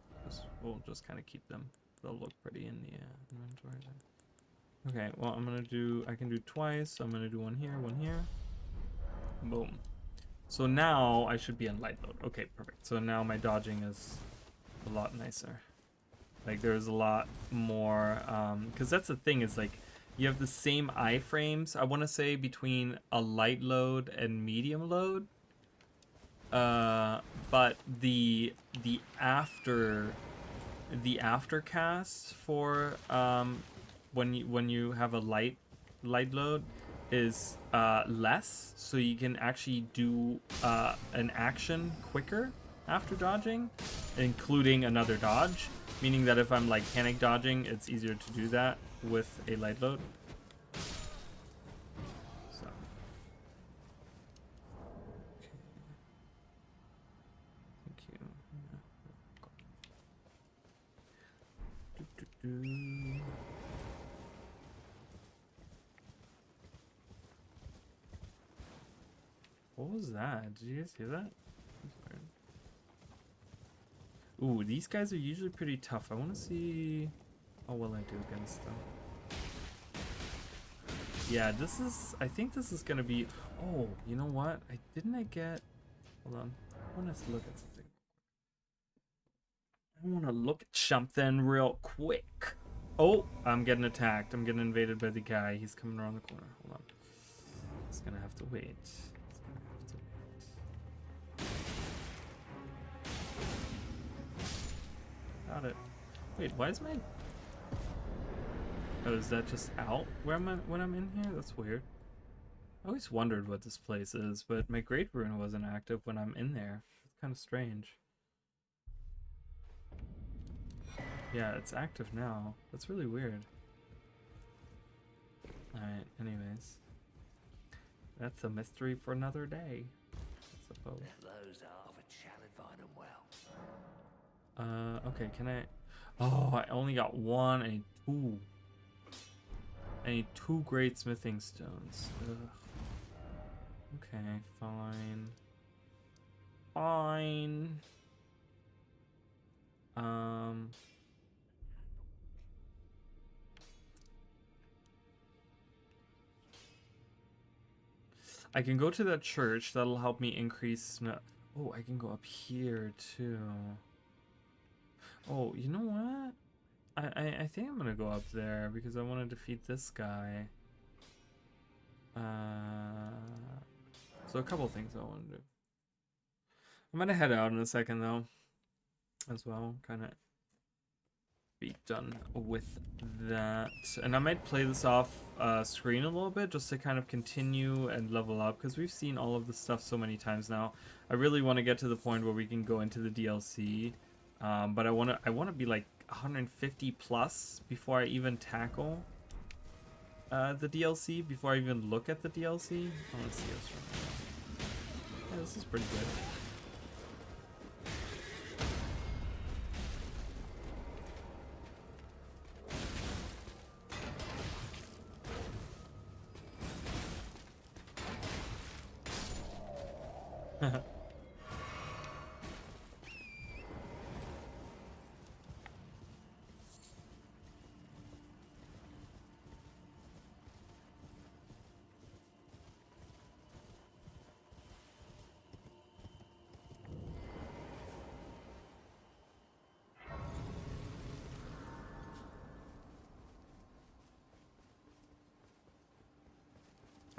S1: We'll just kind of keep them. They'll look pretty in the inventory there. Okay, well, I'm going to do... I can do twice. So I'm going to do one here, one here. Boom. So now I should be on light load. Okay, perfect. So now my dodging is a lot nicer. Like there's a lot more, because that's the thing is like you have the same iframes, I want to say, between a light load and medium load. But the aftercast for when you have a light load is less, so you can actually do an action quicker. after dodging, including another dodge, meaning that if I'm like panic dodging, it's easier to do that with a light load. So. Okay. Thank you. Do. What was that? Did you guys hear that? Ooh, these guys are usually pretty tough. I want to see how well I do against them. Yeah, this is... I think this is going to be... Oh, you know what? Didn't I get... Hold on. I want to look at something. I want to look at something real quick. Oh, I'm getting attacked. I'm getting invaded by the guy. He's coming around the corner. Hold on. It's going to have to wait. Got it. Wait, why is my... Oh, is that just out where when I'm in here? That's weird. I always wondered what this place is, but my Great Rune wasn't active when I'm in there. It's kind of strange. Yeah, it's active now. That's really weird. Alright, anyways. That's a mystery for another day, I suppose.
S4: Those are a challenge, find them well.
S1: Okay, can I... Oh, I only got one. I need two. I need 2 great smithing stones. Ugh. Okay, fine. Fine. I can go to that church. That'll help me increase... Oh, I can go up here, too. Oh, you know what? I think I'm gonna go up there because I want to defeat this guy. So a couple things I want to do. I'm gonna head out in a second though, as well. Kind of be done with that, and I might play this off screen a little bit just to kind of continue and level up because we've seen all of this stuff so many times now. I really want to get to the point where we can go into the DLC. But I want to be like 150 plus before I even tackle the DLC, before I even look at the DLC. I want to see this from here. Yeah, this is pretty good.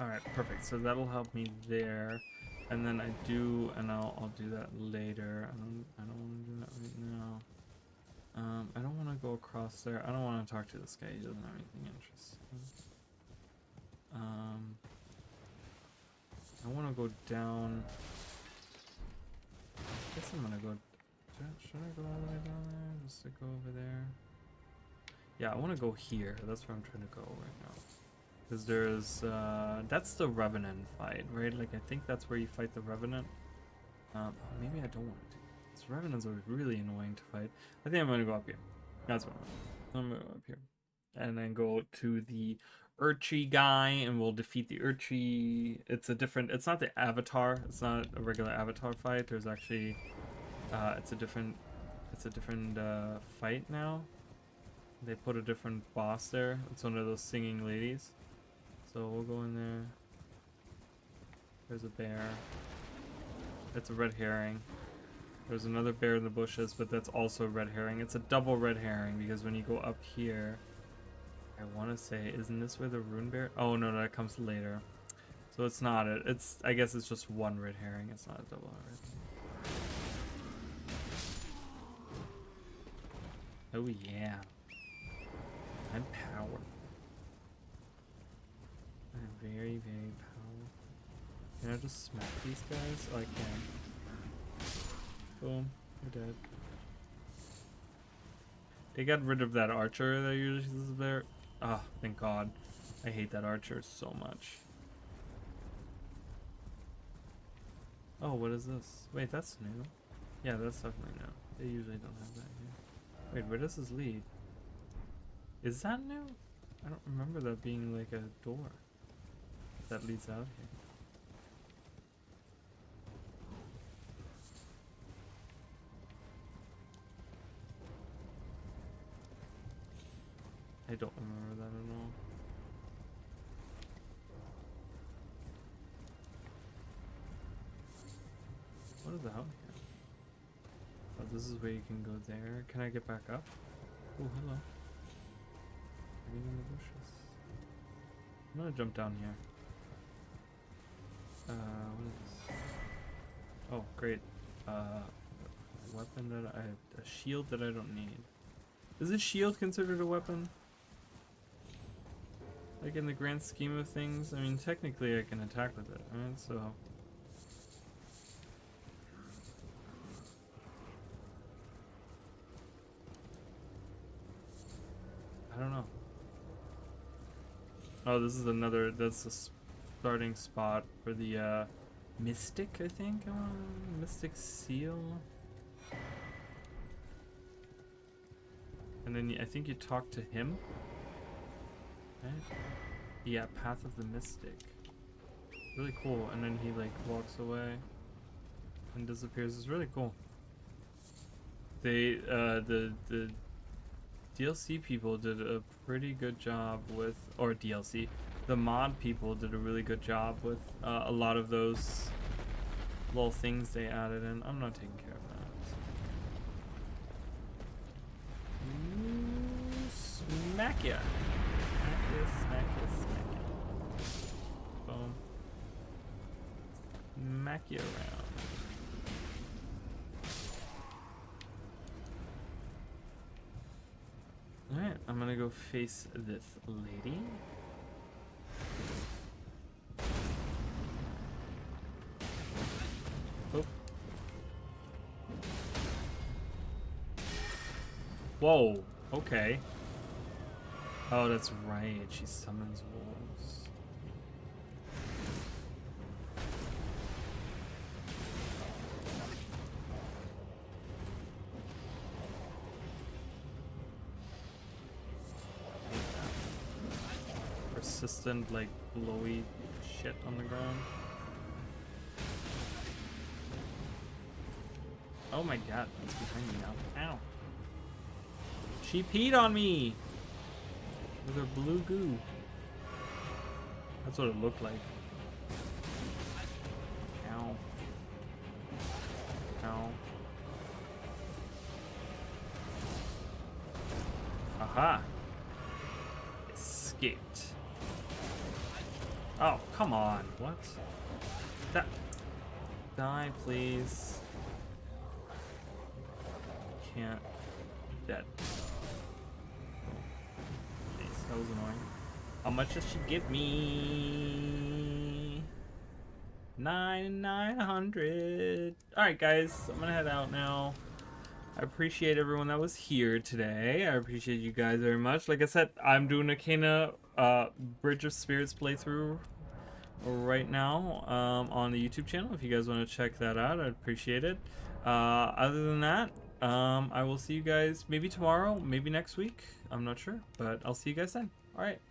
S1: Alright, perfect. So that'll help me there. And then I'll do that later. I don't want to do that right now. I don't want to go across there. I don't want to talk to this guy. He doesn't have anything interesting. I want to go down. I guess I'm gonna go. Should I go all the way down there just to go over there? Yeah, I want to go here. That's where I'm trying to go right now. Because there's, that's the Revenant fight, right? Like, I think that's where you fight the Revenant. Maybe I don't want to. These Revenants are really annoying to fight. I think I'm going to go up here. That's what I'm going to go up here. And then go to the Urchi guy, and we'll defeat the Urchi. It's not the Avatar. It's not a regular Avatar fight. There's actually, it's a different fight now. They put a different boss there. It's one of those singing ladies. So we'll go in there. There's a bear. It's a red herring. There's another bear in the bushes, but that's also a red herring. It's a double red herring because when you go up here, I want to say, isn't this where the rune bear? Oh no, that comes later. So it's not it. I guess it's just one red herring. It's not a double red. Oh yeah. I'm power. I'm very, very powerful. Can I just smack these guys? Oh, I can. Boom. You're dead. They got rid of that archer that usually is there. Ah, oh, thank God. I hate that archer so much. Oh, what is this? Wait, that's new. Yeah, that's definitely new. They usually don't have that here. Wait, where does this lead? Is that new? I don't remember that being like a door that leads out here. I don't remember that at all. What is out here? Oh, this is where you can go there. Can I get back up? Oh, hello. Hiding in the bushes. I'm gonna jump down here. What is this? Oh, great. Weapon that a shield that I don't need. Is a shield considered a weapon? Like in the grand scheme of things? I mean, technically I can attack with it, right? So... I don't know. Oh, this is another, that's the starting spot for the Mystic, I think? Mystic Seal? And then I think you talk to him? Right? Yeah, Path of the Mystic. Really cool. And then he like walks away and disappears. It's really cool. They, the DLC people did a pretty good job with, or DLC, the mod people did a really good job with a lot of those little things they added in. I'm not taking care of that. Smack ya! Smack ya, smack ya, smack ya. Boom. Smack ya around. Alright, I'm gonna go face this lady. Oh. Whoa, okay. Oh, that's right, she summons wolves. Persistent, like, blowy shit on the ground. Oh my god, it's behind me now. Ow. She peed on me! With her blue goo. That's what it looked like. Ow. Ow. Aha! Escaped. Oh, come on. What? That. Die, please. Can't. Dead. Jeez, that was annoying. How much does she give me? 9,900. Alright, guys. I'm gonna head out now. I appreciate everyone that was here today. I appreciate you guys very much. Like I said, I'm doing a Kena Bridge of Spirits playthrough right now on the YouTube channel. If you guys want to check that out, I'd appreciate it. Other than that, I will see you guys maybe tomorrow, maybe next week. I'm not sure, but I'll see you guys then. All right.